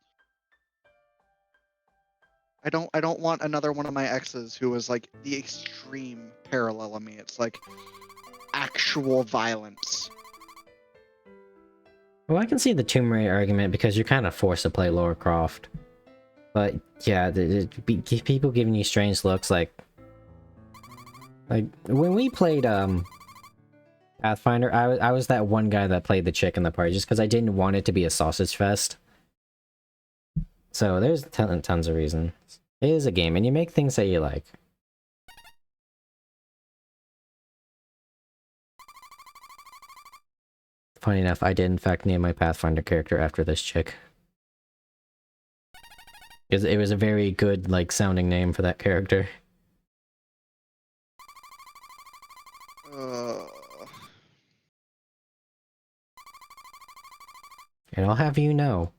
I don't want another one of my exes who was like the extreme parallel of me. It's like actual violence. Well, I can see the Tomb Raider argument because you're kind of forced to play Lara Croft. But yeah, people giving you strange looks like when we played Pathfinder, I was that one guy that played the chick in the party just because I didn't want it to be a sausage fest. So there's tons of reasons. It is a game, and you make things that you like. Funny enough, I did in fact name my Pathfinder character after this chick. Because it was a very good, like, sounding name for that character. And I'll have you know,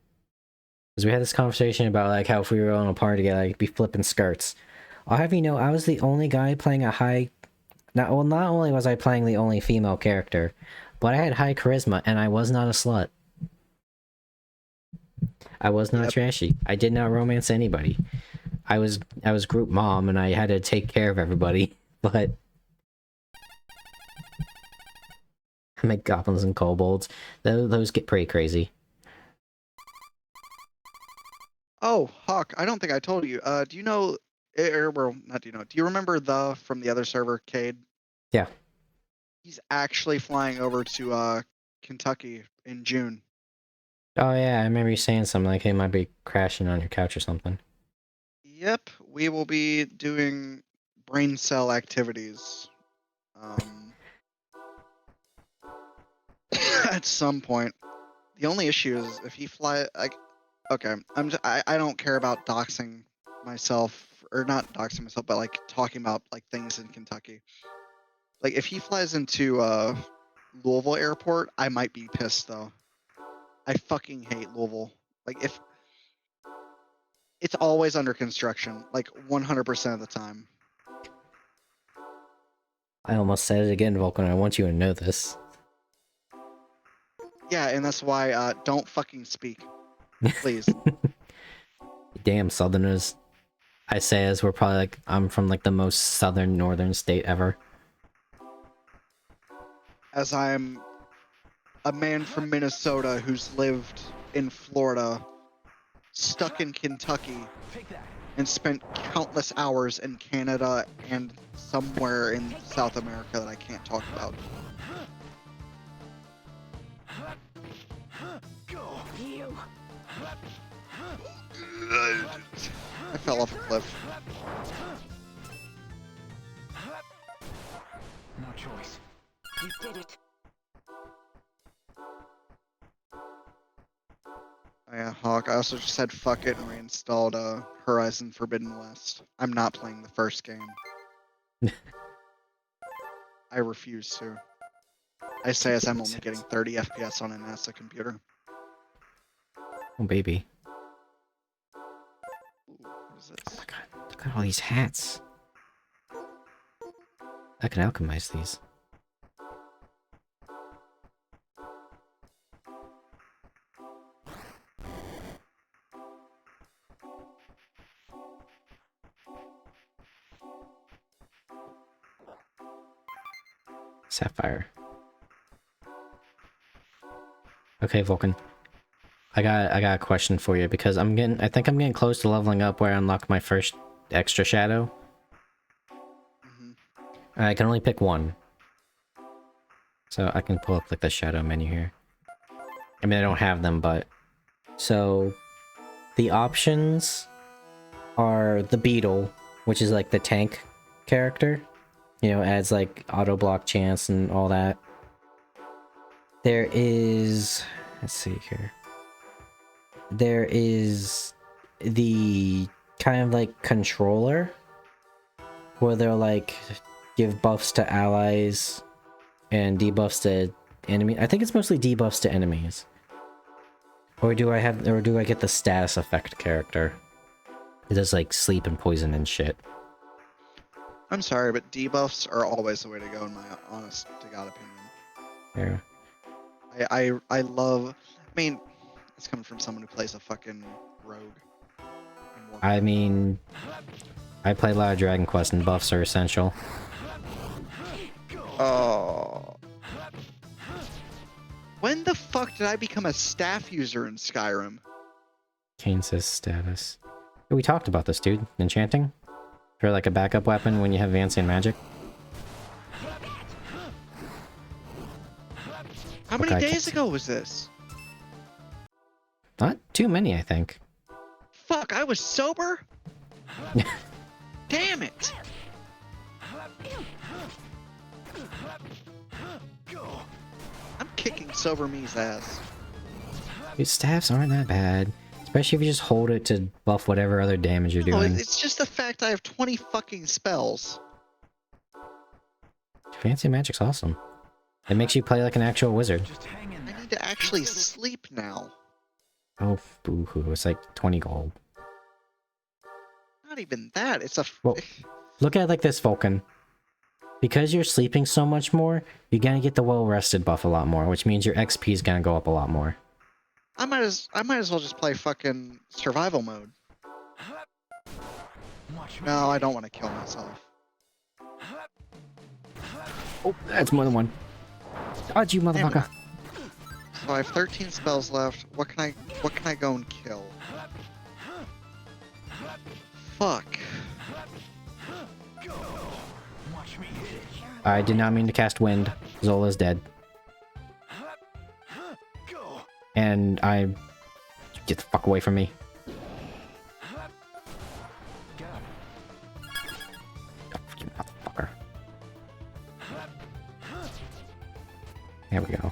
because we had this conversation about, like, how if we were on a party together, I'd be flipping skirts. I'll have you know, I was the only guy playing a high... not only was I playing the only female character, but I had high charisma, and I was not a slut. I was not trashy. I did not romance anybody. I was group mom, and I had to take care of everybody, but... I make goblins and kobolds. Those get pretty crazy. Oh, Hawk, I don't think I told you. Do you know, well, not do you know, do you remember from the other server, Cade? Yeah. He's actually flying over to Kentucky in June. Oh yeah, I remember you saying something like he might be crashing on your couch or something. Yep, we will be doing brain cell activities. At some point. The only issue is if he okay, I don't care about doxing myself, or not doxing myself, but like talking about like things in Kentucky. Like if he flies into Louisville Airport, I might be pissed though. I fucking hate Louisville. Like if it's always under construction, like 100% of the time. I almost said it again, Vulcan. I want you to know this. Yeah, and that's why don't fucking speak, please. Damn Southerners. I say as we're probably like, I'm from like the most southern northern state ever. As I'm a man from Minnesota who's lived in Florida, stuck in Kentucky, and spent countless hours in Canada and somewhere in South America that I can't talk about. You. I fell off a cliff. No choice. You did it. Oh yeah, Hawk. I also just said fuck it and reinstalled Horizon Forbidden West. I'm not playing the first game. I refuse to. I say as I'm only getting 30 FPS on a NASA computer. Oh, baby. Ooh, what is this? Oh my god, look at all these hats. I can alchemize these. Sapphire. Okay, Vulcan. I got a question for you because I think I'm getting close to leveling up where I unlock my first extra shadow. Mhm. I can only pick one. So I can pull up like the shadow menu here. I mean, I don't have them, but... So, the options are the Beetle, which is like the tank character. You know, adds like auto block chance and all that. There is... Let's see here. There is the kind of like controller, where they'll like give buffs to allies and debuffs to enemies. I think it's mostly debuffs to enemies. Or do I get the status effect character? It does like sleep and poison and shit. I'm sorry, but debuffs are always the way to go in my honest to God opinion. Yeah. I love. I mean, it's coming from someone who plays a fucking rogue. in Warcraft. I mean, I play a lot of Dragon Quest and buffs are essential. Oh. When the fuck did I become a staff user in Skyrim? Kane says status. We talked about this, dude. Enchanting? For like a backup weapon when you have Ancient Magic? How many Okay, I days can't- ago was this? Not too many, I think. Fuck, I was sober? Damn it! I'm kicking sober me's ass. These staffs aren't that bad. Especially if you just hold it to buff whatever other damage you're No, doing. it's just the fact I have 20 fucking spells. Fancy Magic's awesome. It makes you play like an actual wizard. I need to actually sleep now. Oh, boo-hoo. It's like 20 gold. Not even that. It's a. Well, look at it like this, Vulcan. Because you're sleeping so much more, you're gonna get the well-rested buff a lot more, which means your XP is gonna go up a lot more. I might as well just play fucking survival mode. No, I don't want to kill myself. Oh, that's more than one. Dodge, you motherfucker. So I have 13 spells left. What can I go and kill? Fuck. I did not mean to cast Wind. Zola's dead. And get the fuck away from me. Oh, you motherfucker. There we go.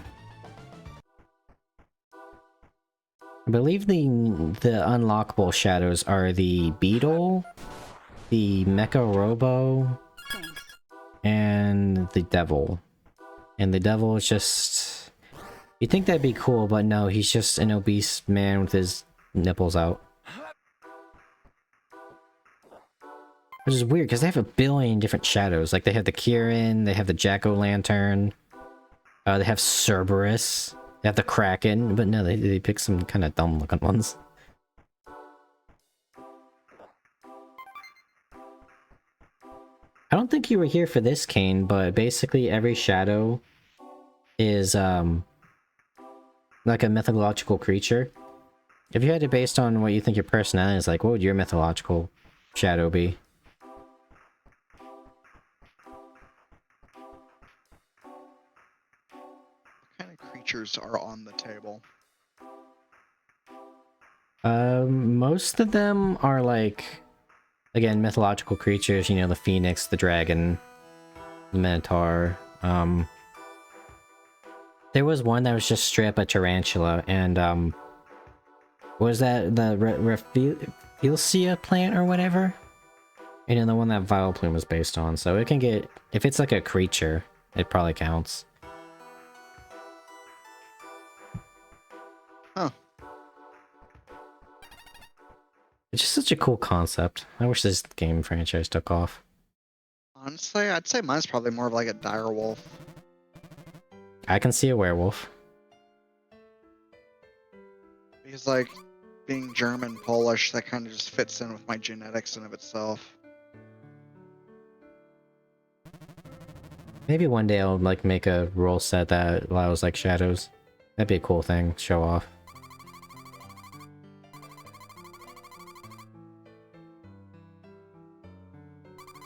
I believe the unlockable shadows are the Beetle, the Mecha Robo, Thanks. and the Devil. And the Devil is just... You'd think that'd be cool, but no, he's just an obese man with his nipples out. Which is weird, because they have a billion different shadows. Like, they have the Kirin, they have the Jack-O-Lantern, they have Cerberus, they have the Kraken, but no, they pick some kind of dumb-looking ones. I don't think you were here for this, Kane, but basically every shadow is, like a mythological creature. If you had it based on what you think your personality is like, what would your mythological shadow be? What kind of creatures are on the table? Most of them are like, again, mythological creatures, you know, the phoenix, the dragon, the minotaur. There was one that was just straight up a tarantula, and, what was that? The Rafflesia plant or whatever? And then the one that Vileplume was based on, so it can get, if it's like a creature, it probably counts. Huh. such a cool concept. I wish this game franchise took off. Honestly, I'd say mine's probably more of like a dire wolf. I can see a werewolf. Because like being German, Polish, that kind of just fits in with my genetics in of itself. Maybe one day I'll like make a rule set that allows like shadows. That'd be a cool thing to show off.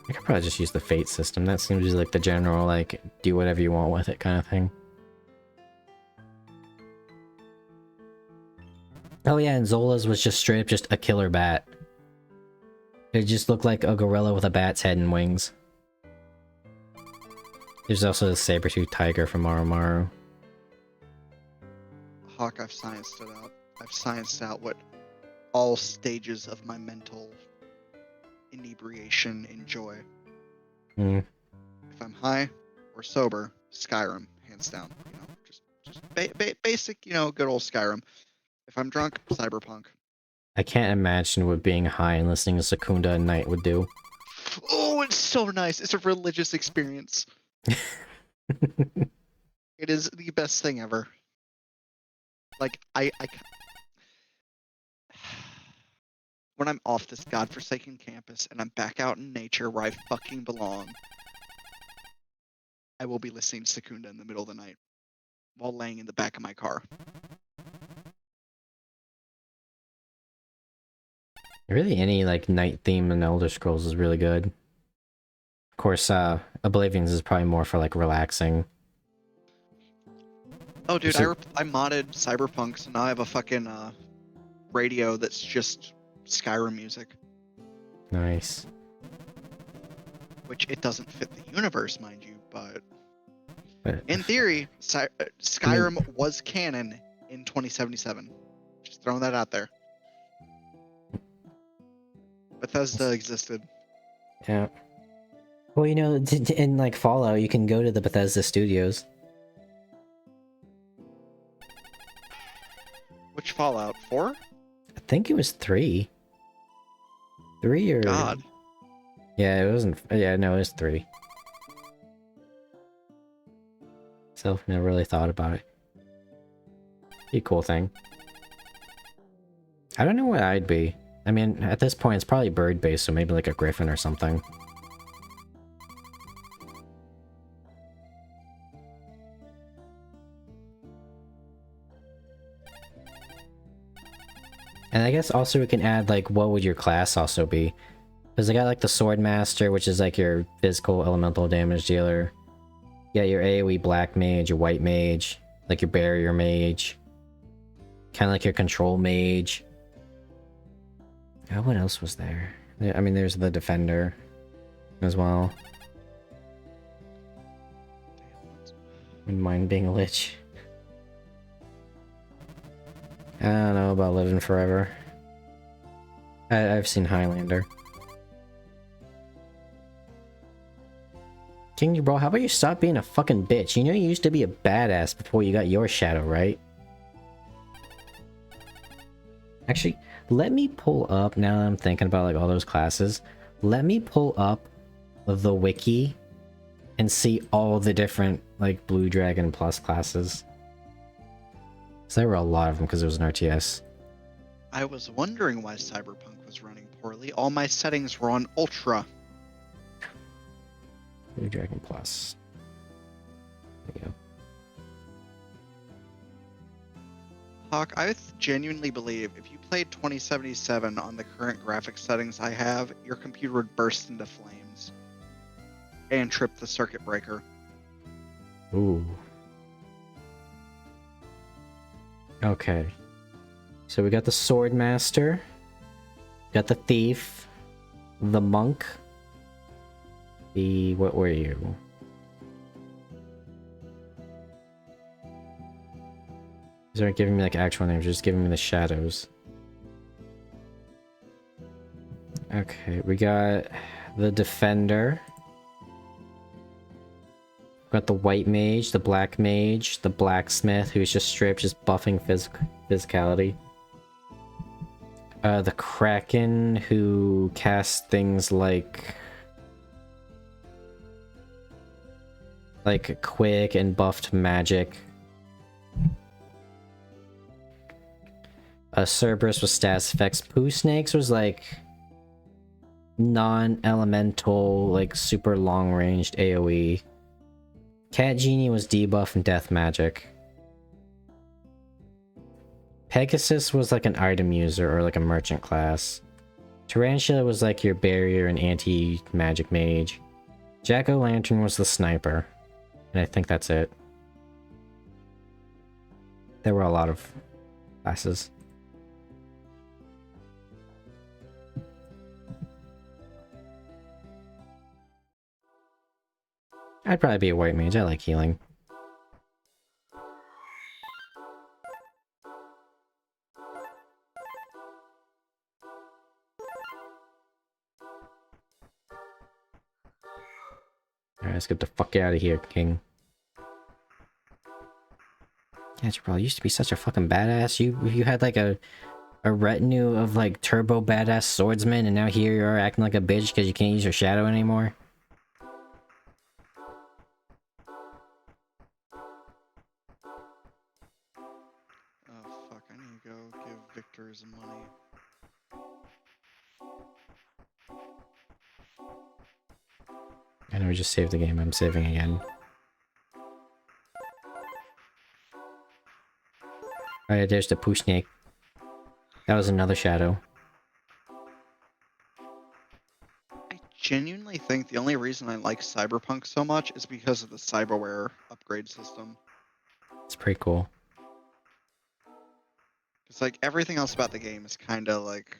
I could probably just use the fate system. That seems like the general like do whatever you want with it kind of thing. Oh yeah, and Zola's was just straight up just a killer bat. It just looked like a gorilla with a bat's head and wings. There's also the saber-toothed tiger from Maru. Hawk, I've scienced it out. I've scienced out what all stages of my mental inebriation enjoy. Hmm. If I'm high or sober, Skyrim, hands down. You know, just basic, you know, good old Skyrim. If I'm drunk, Cyberpunk. I can't imagine what being high and listening to Secunda at night would do. Oh, it's so nice. It's a religious experience. It is the best thing ever. Like, when I'm off this godforsaken campus and I'm back out in nature where I fucking belong, I will be listening to Secunda in the middle of the night while laying in the back of my car. Really, any like night theme in Elder Scrolls is really good. Of course, Oblivion's is probably more for like relaxing. Oh, dude, So- I modded Cyberpunk, so now I have a fucking radio that's just Skyrim music, Nice. which it doesn't fit the universe, mind you, but But in theory, Skyrim was canon in 2077. Just throwing that out there. Bethesda existed. yeah. Well, you know, in like Fallout, you can go to the Bethesda studios. Which Fallout? 4? I think it was 3. 3 or... God. Yeah, it wasn't... Yeah, no, it was 3. So, never really thought about it. Be a cool thing. I don't know what I'd be. I mean, at this point, it's probably bird-based, so maybe like a griffin or something. And I guess also we can add, like, what would your class also be? Because I got, like, the Sword Master, which is, like, your physical elemental damage dealer. You got your AoE Black Mage, your White Mage, like your Barrier Mage. Kind of like your Control Mage. Oh, what else was there? I mean, there's the Defender as well. Wouldn't mind being a Lich. I don't know about living forever. I've seen Highlander. King Jibral, how about you stop being a fucking bitch? You know you used to be a badass before you got your shadow, right? Actually, let me pull up, now that I'm thinking about like all those classes, let me pull up the wiki and see all the different like Blue Dragon Plus classes. So there were a lot of them because it was an RTS. I was wondering why Cyberpunk was running poorly. All my settings were on Ultra. Blue Dragon Plus. There you go. Hawk, I genuinely believe if you played 2077 on the current graphics settings I have, your computer would burst into flames and trip the circuit breaker. Ooh. Okay. So we got the Sword Master. Got the Thief. The Monk. The... what were you? These aren't giving me like actual names, just giving me the shadows. Okay, we got the Defender. Got the White Mage, the Black Mage, the Blacksmith, who's just straight up just buffing physicality. The Kraken who casts things like quick and buffed magic. Cerberus with status effects. Poo Snakes was like non-elemental, like super long-ranged AoE. Cat Genie was debuff and death magic. Pegasus was like an item user or like a merchant class. Tarantula was like your barrier and anti-magic mage. Jack-o'-lantern was the sniper. And I think that's it. There were a lot of classes. I'd probably be a white mage. I like healing. Alright, let's get the fuck out of here, King. Yeah, Jibral, you used to be such a fucking badass. You had like a retinue of like turbo badass swordsmen, and now here you are acting like a bitch because you can't use your shadow anymore. Oh fuck, I need to go give Victor some money. I know we just saved the game. I'm saving again. Alright, there's the poo snake. That was another shadow. I genuinely think the only reason I like Cyberpunk so much is because of the cyberware upgrade system. It's pretty cool. It's like everything else about the game is kind of like,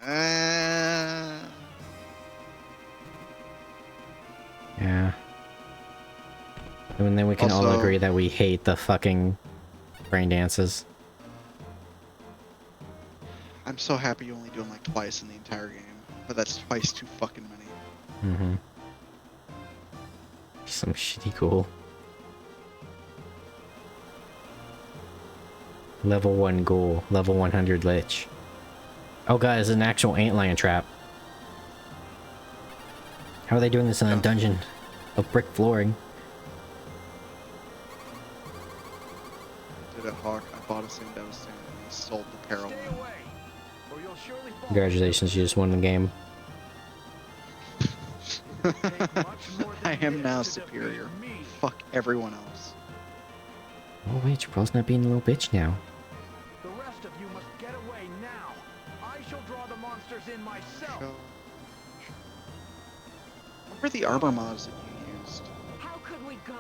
eh. Yeah. And then we can all Also- agree that we hate the fucking brain dances. I'm so happy you only do them like twice in the entire game, but that's twice too fucking many. Mm-hmm. Some shitty cool. Level 1 ghoul, level 100 lich. Oh god, it's an actual antlion trap. How are they doing this in a dungeon of brick flooring? Did it, Hawk? I bought a St. Devastator and sold the Peril. Congratulations, you just won the game. I am now superior. Fuck everyone else. Oh wait, Jibral's not being a little bitch now. The rest of you must get away now. I shall draw the monsters in myself. What were the armor mods that you used? How could we go?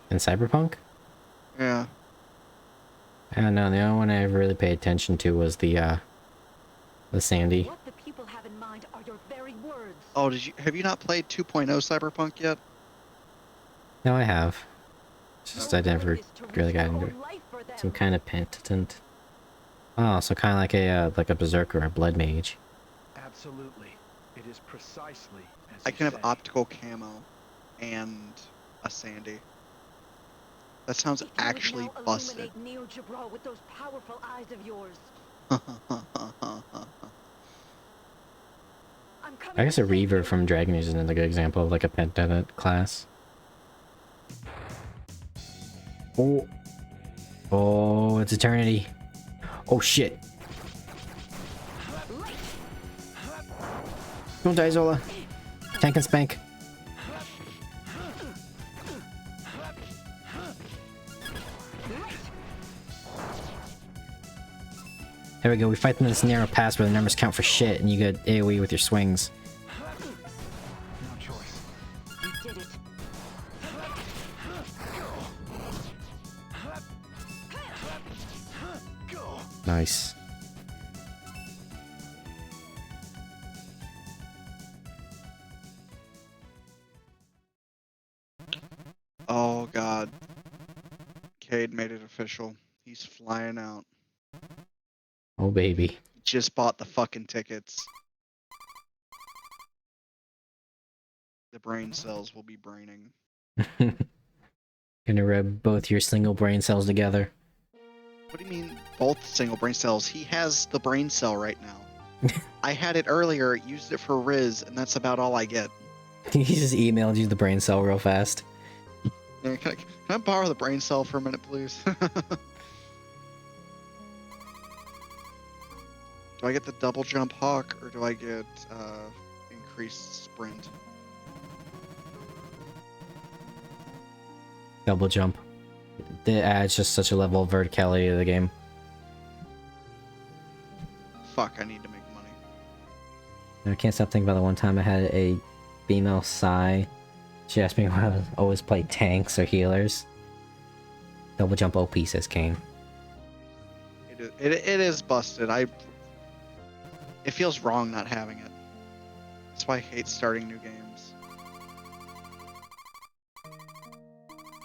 In Cyberpunk? Yeah. I don't know, the only one I ever really paid attention to was the Sandy. What the people have in mind are your very words. Oh, have you not played 2.0 Cyberpunk yet? No, I have. It's just I never really got into it. Some kind of penitent. Oh, so kind of like a berserker or a blood mage. Absolutely. It is precisely as I you can have say. optical camo and a Sandy. That sounds If you would actually now busted. illuminate Neo Jibral with those powerful eyes of yours. I'm coming I guess to a save Reaver you. from Dragon Age is another good example of like a penitent class. Oh. Oh, it's eternity. Oh shit. Don't die, Zola. Tank and spank. There we go, we fight them in this narrow pass where the numbers count for shit and you get AoE with your swings. No choice. You did it. Nice. Oh god. Cade made it official. He's flying out. Oh baby. Just bought the fucking tickets. The brain cells will be braining. Gonna rub both your single brain cells together. What do you mean both single brain cells? He has the brain cell right now. I had it earlier, used it for Riz, and that's about all I get. He just emailed you the brain cell real fast. Yeah, can I borrow the brain cell for a minute, please? Do I get the double jump hawk, or do I get increased sprint? Double jump. It adds just such a level of verticality to the game. Fuck, I need to make money. I can't stop thinking about the one time I had a female Psy. She asked me why I would always play tanks or healers. Double jump OP, says Kane. It is busted. It feels wrong not having it. That's why I hate starting new games.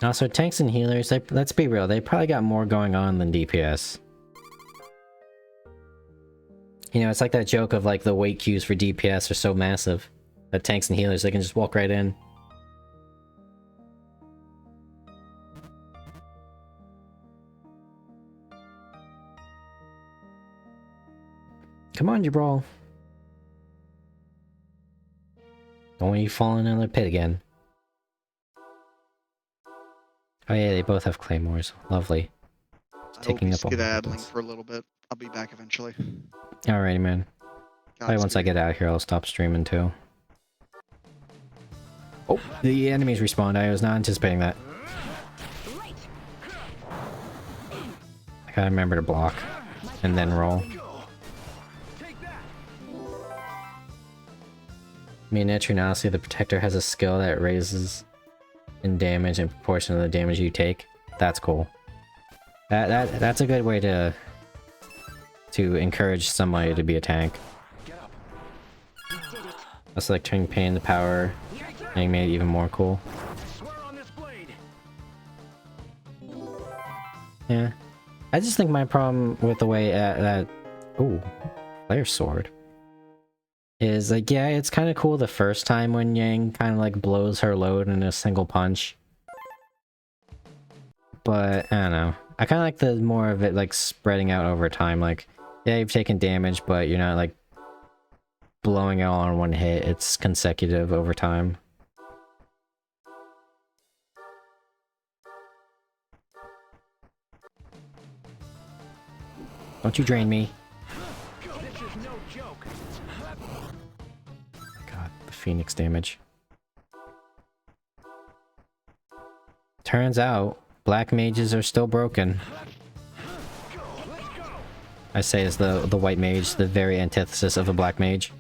Also, tanks and healers, let's be real, they probably got more going on than DPS. You know, it's like that joke of like the wait queues for DPS are so massive that tanks and healers, they can just walk right in. Come on, Jibral. Don't want you falling in the pit again. Oh yeah, they both have claymores. Lovely. I will be Taking up all the skedaddling weapons. for a little bit. I'll be back eventually. Alrighty, man. Probably once I Godspeed. get out of here, I'll stop streaming too. Oh, the enemies respawned. I was not anticipating that. I gotta remember to block and then roll. I mean, naturally, honestly, the Protector has a skill that raises in damage in proportion to the damage you take. That's cool. That's a good way to encourage somebody to be a tank. That's like turning pain into power and made it even more cool. Yeah. I just think my problem with the way that... Ooh. Flare sword. Is like, yeah, it's kind of cool the first time when Yang kind of like blows her load in a single punch. But, I don't know. I kind of like the more of it like spreading out over time. Like, yeah, you've taken damage, but you're not like blowing it all in one hit. It's consecutive over time. Don't you drain me. God, the Phoenix damage. Turns out, black mages are still broken. I say as the white mage, the very antithesis of a black mage.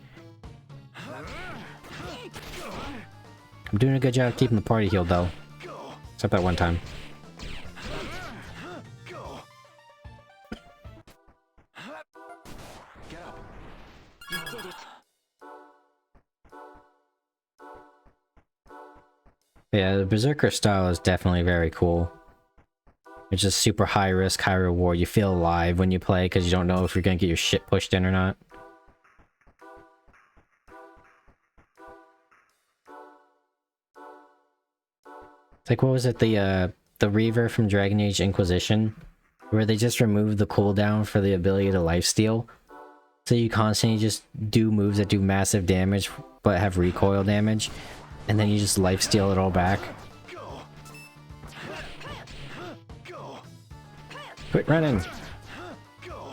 I'm doing a good job keeping the party healed though. Except that one time. Yeah, the Berserker style is definitely very cool. It's just super high risk, high reward. You feel alive when you play because you don't know if you're gonna get your shit pushed in or not. It's like, what was it, the Reaver from Dragon Age Inquisition? Where they just removed the cooldown for the ability to lifesteal. So you constantly just do moves that do massive damage, but have recoil damage. And then you just lifesteal it all back. Quit running!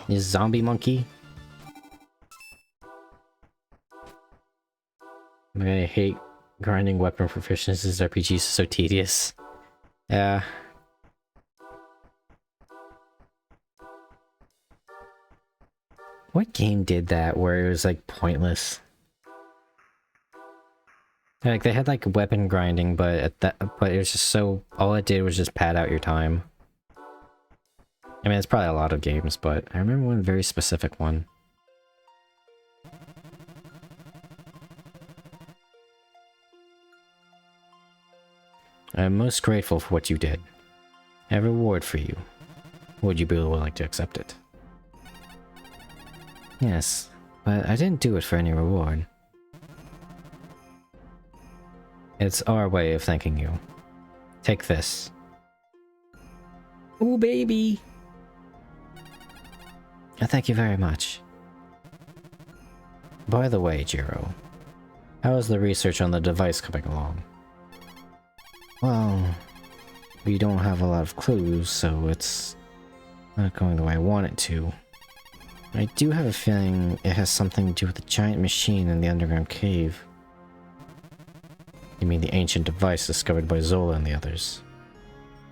You zombie monkey. I hate grinding weapon proficiencies. RPGs are so tedious. Yeah. What game did that where it was like pointless? Like they had like weapon grinding, but it was just so, all it did was just pad out your time. I mean, it's probably a lot of games, but I remember one very specific one. I'm most grateful for what you did. I have a reward for you. Would you be willing to accept it? Yes, but I didn't do it for any reward. It's our way of thanking you. Take this. Ooh, baby! Thank you very much. By the way, Jiro, how is the research on the device coming along? Well, we don't have a lot of clues, so it's not going the way I want it to. I do have a feeling it has something to do with the giant machine in the underground cave. You mean the ancient device discovered by Zola and the others?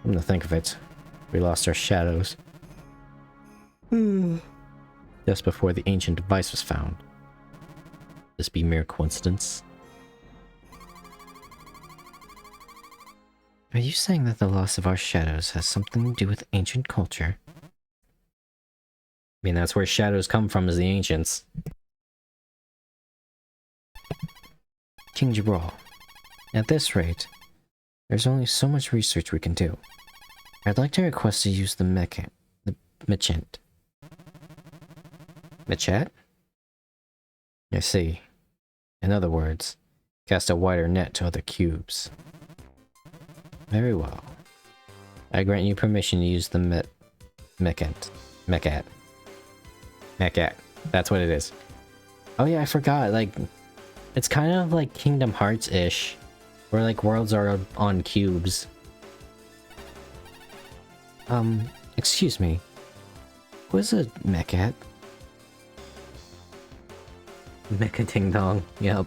Come to think of it, we lost our shadows. Just before the ancient device was found. This be mere coincidence? Are you saying that the loss of our shadows has something to do with ancient culture? I mean, that's where shadows come from, is the ancients. King Jibral, at this rate, there's only so much research we can do. I'd like to request to use the Mechant. Machet? I see. In other words, cast a wider net to other cubes. Very well. I grant you permission to use the Mechant. That's what it is. Oh yeah, I forgot, like, it's kind of like Kingdom Hearts-ish, where like worlds are on cubes. Excuse me. What's a Mechat? Mecha Ding Dong, yep.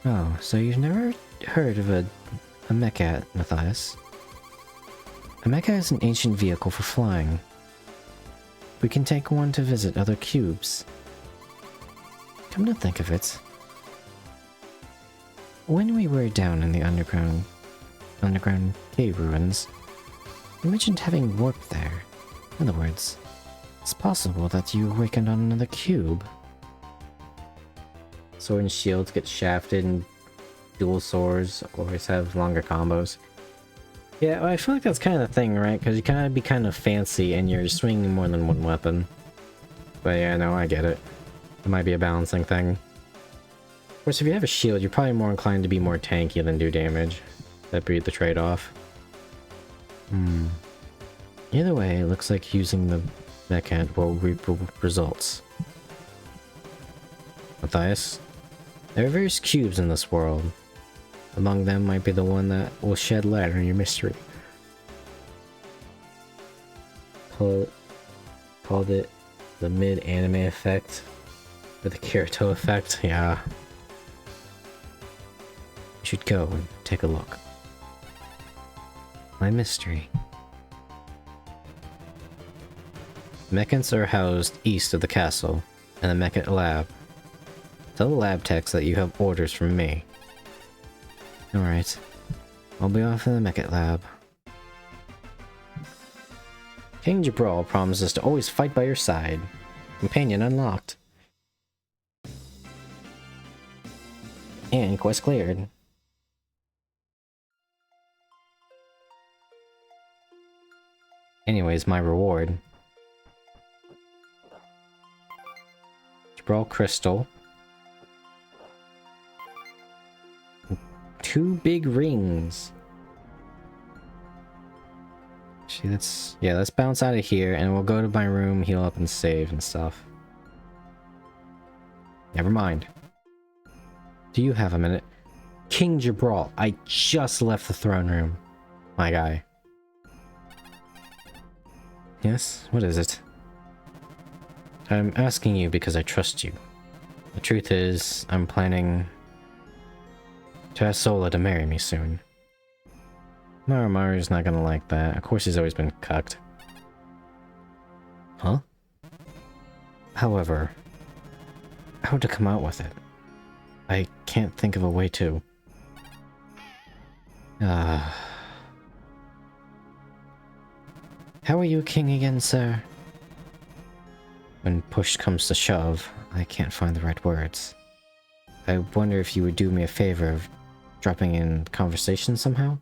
Oh, so you've never heard of a Mechat, Matthias? A mecha is an ancient vehicle for flying. We can take one to visit other cubes. Come to think of it, when we were down in the underground cave ruins, you mentioned having warp there. In other words, it's possible that you awakened on another cube. Sword and shields get shafted, and dual swords always have longer combos. Yeah, well, I feel like that's kind of the thing, right? Because you kind of be kind of fancy and you're swinging more than one weapon. But yeah, no, I get it. It might be a balancing thing. Of course, if you have a shield, you're probably more inclined to be more tanky than do damage. That'd be the trade-off. Either way, it looks like using the Mechant will reap results. Matthias, there are various cubes in this world. Among them might be the one that will shed light on your mystery. Called it the mid-anime effect, or the Kirito effect, yeah. You should go and take a look. My mystery. Mechants are housed east of the castle, in the Mechant lab. Tell the lab techs that you have orders from me. Alright. I'll be off in the Mechant lab. King Jibral promises to always fight by your side. Companion unlocked. And quest cleared. Anyways, my reward. Jibral crystal. 2 big rings. Actually, let's bounce out of here and we'll go to my room, heal up and save and stuff. Never mind. Do you have a minute? King Jibral, I just left the throne room. My guy. Yes? What is it? I'm asking you because I trust you. The truth is, I'm planning to ask Zola to marry me soon. Maru's not gonna like that. Of course he's always been cucked. Huh? However, how to come out with it? I can't think of a way to. How are you king again, sir? When push comes to shove, I can't find the right words. I wonder if you would do me a favor of dropping in conversation somehow?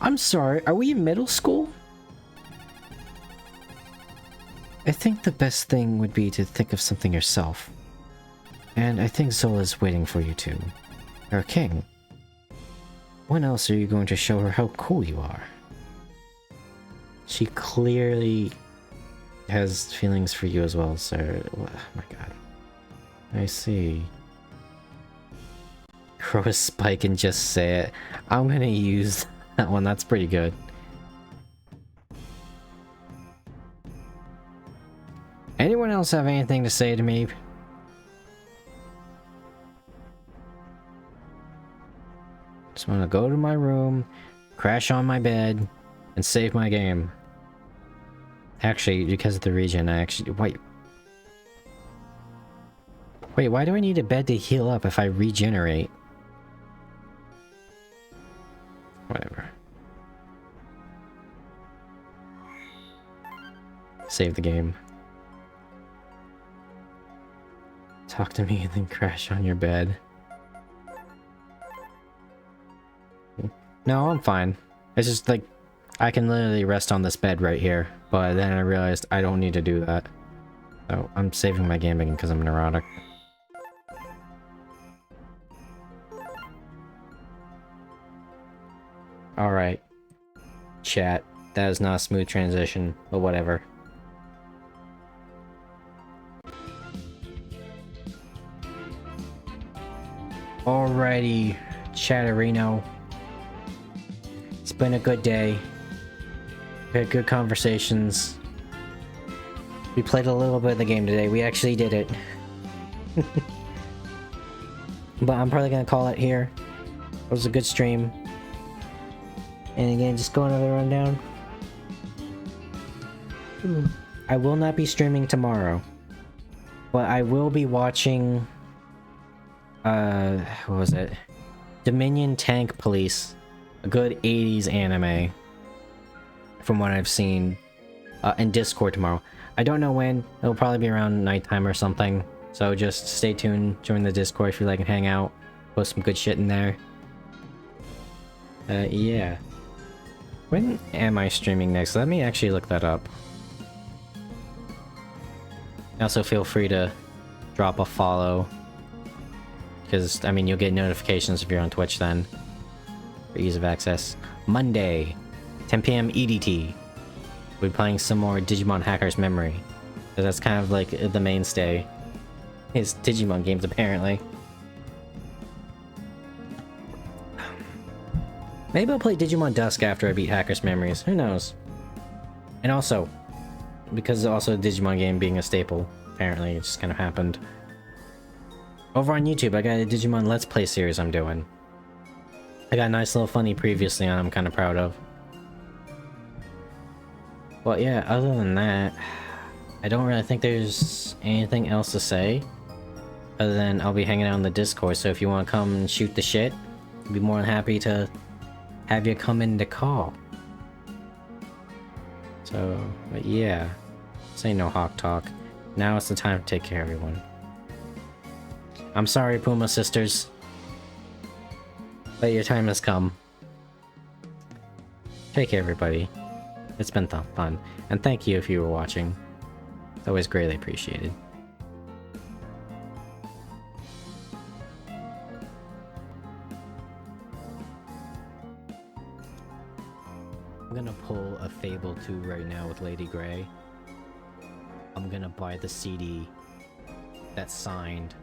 I'm sorry, are we in middle school? I think the best thing would be to think of something yourself. And I think Zola's waiting for you to. You're a king. When else are you going to show her how cool you are? She clearly has feelings for you as well, sir. Oh my god. I see. Grow a spike and just say it. I'm gonna use that one, that's pretty good. Anyone else have anything to say to me? Just wanna go to my room, crash on my bed, and save my game. Actually, because of the region, I actually... Wait, why do I need a bed to heal up if I regenerate? Whatever. Save the game. Talk to me and then crash on your bed. No, I'm fine. It's just like, I can literally rest on this bed right here, but then I realized I don't need to do that. So I'm saving my game again because I'm neurotic. Alright. Chat. That is not a smooth transition, but whatever. Alrighty, Chatterino. It's been a good day. We had good conversations. We played a little bit of the game today. We actually did it. But I'm probably gonna call it here. It was a good stream. And again, just going over the rundown. I will not be streaming tomorrow. But I will be watching... what was it? Dominion Tank Police. A good 80s anime. From what I've seen. In Discord tomorrow. I don't know when. It'll probably be around nighttime or something. So just stay tuned. Join the Discord if you like and hang out. Post some good shit in there. Yeah. When am I streaming next? Let me actually look that up. Also feel free to drop a follow. Because, I mean, you'll get notifications if you're on Twitch then. For ease of access. Monday, 10 PM EDT. We'll be playing some more Digimon Hacker's Memory. Because that's kind of like the mainstay. His Digimon games, apparently. Maybe I'll play Digimon Dusk after I beat Hacker's Memories. Who knows? And also, because also the Digimon game being a staple, apparently it just kind of happened. Over on YouTube, I got a Digimon Let's Play series I'm doing. I got a nice little funny previously on I'm kind of proud of. Well, yeah, other than that, I don't really think there's anything else to say. Other than I'll be hanging out on the Discord, so if you want to come and shoot the shit, I'd be more than happy to have you come in to call. So, but yeah. Say no Hawk Talk. Now it's the time to take care of everyone. I'm sorry, Puma sisters. But your time has come. Take care, everybody. It's been fun. And thank you if you were watching. It's always greatly appreciated. I'm gonna pull a Fable 2 right now with Lady Grey. I'm gonna buy the CD that's signed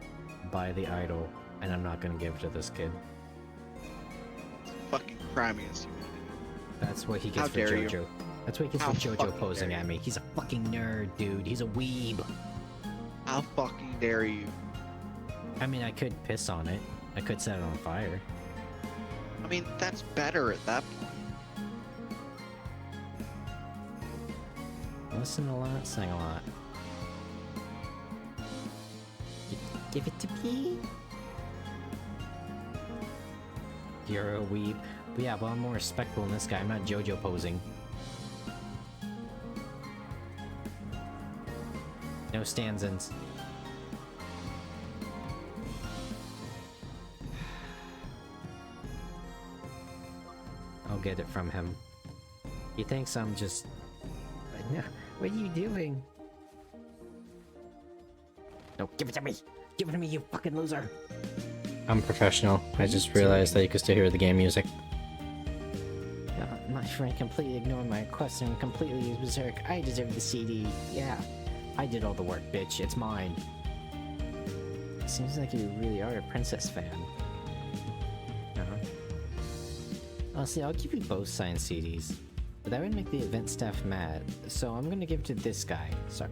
by the idol, and I'm not gonna give it to this kid. It's fucking crime against humanity. That's what he How gets for dare Jojo. you. That's what he gets How for Jojo fucking posing dare at you. me. He's a fucking nerd, dude. He's a weeb. How fucking dare you? I mean, I could piss on it. I could set it on fire. I mean, that's better at that point. Listen a lot, sing a lot. Give it to me. You're a weeb. But yeah, but I'm more respectful than this guy. I'm not Jojo posing. No stanzas. I'll get it from him. He thinks I'm just... No, what are you doing? No, give it to me! Give it to me, you fucking loser! I'm professional. I just realized that you could still hear the game music. My friend completely ignored my request and completely used Berserk. I deserve the CD. Yeah. I did all the work, bitch. It's mine. Seems like you really are a princess fan. I'll see, I'll give you both signed CDs. But that would make the event staff mad, so I'm gonna give it to this guy. Sorry.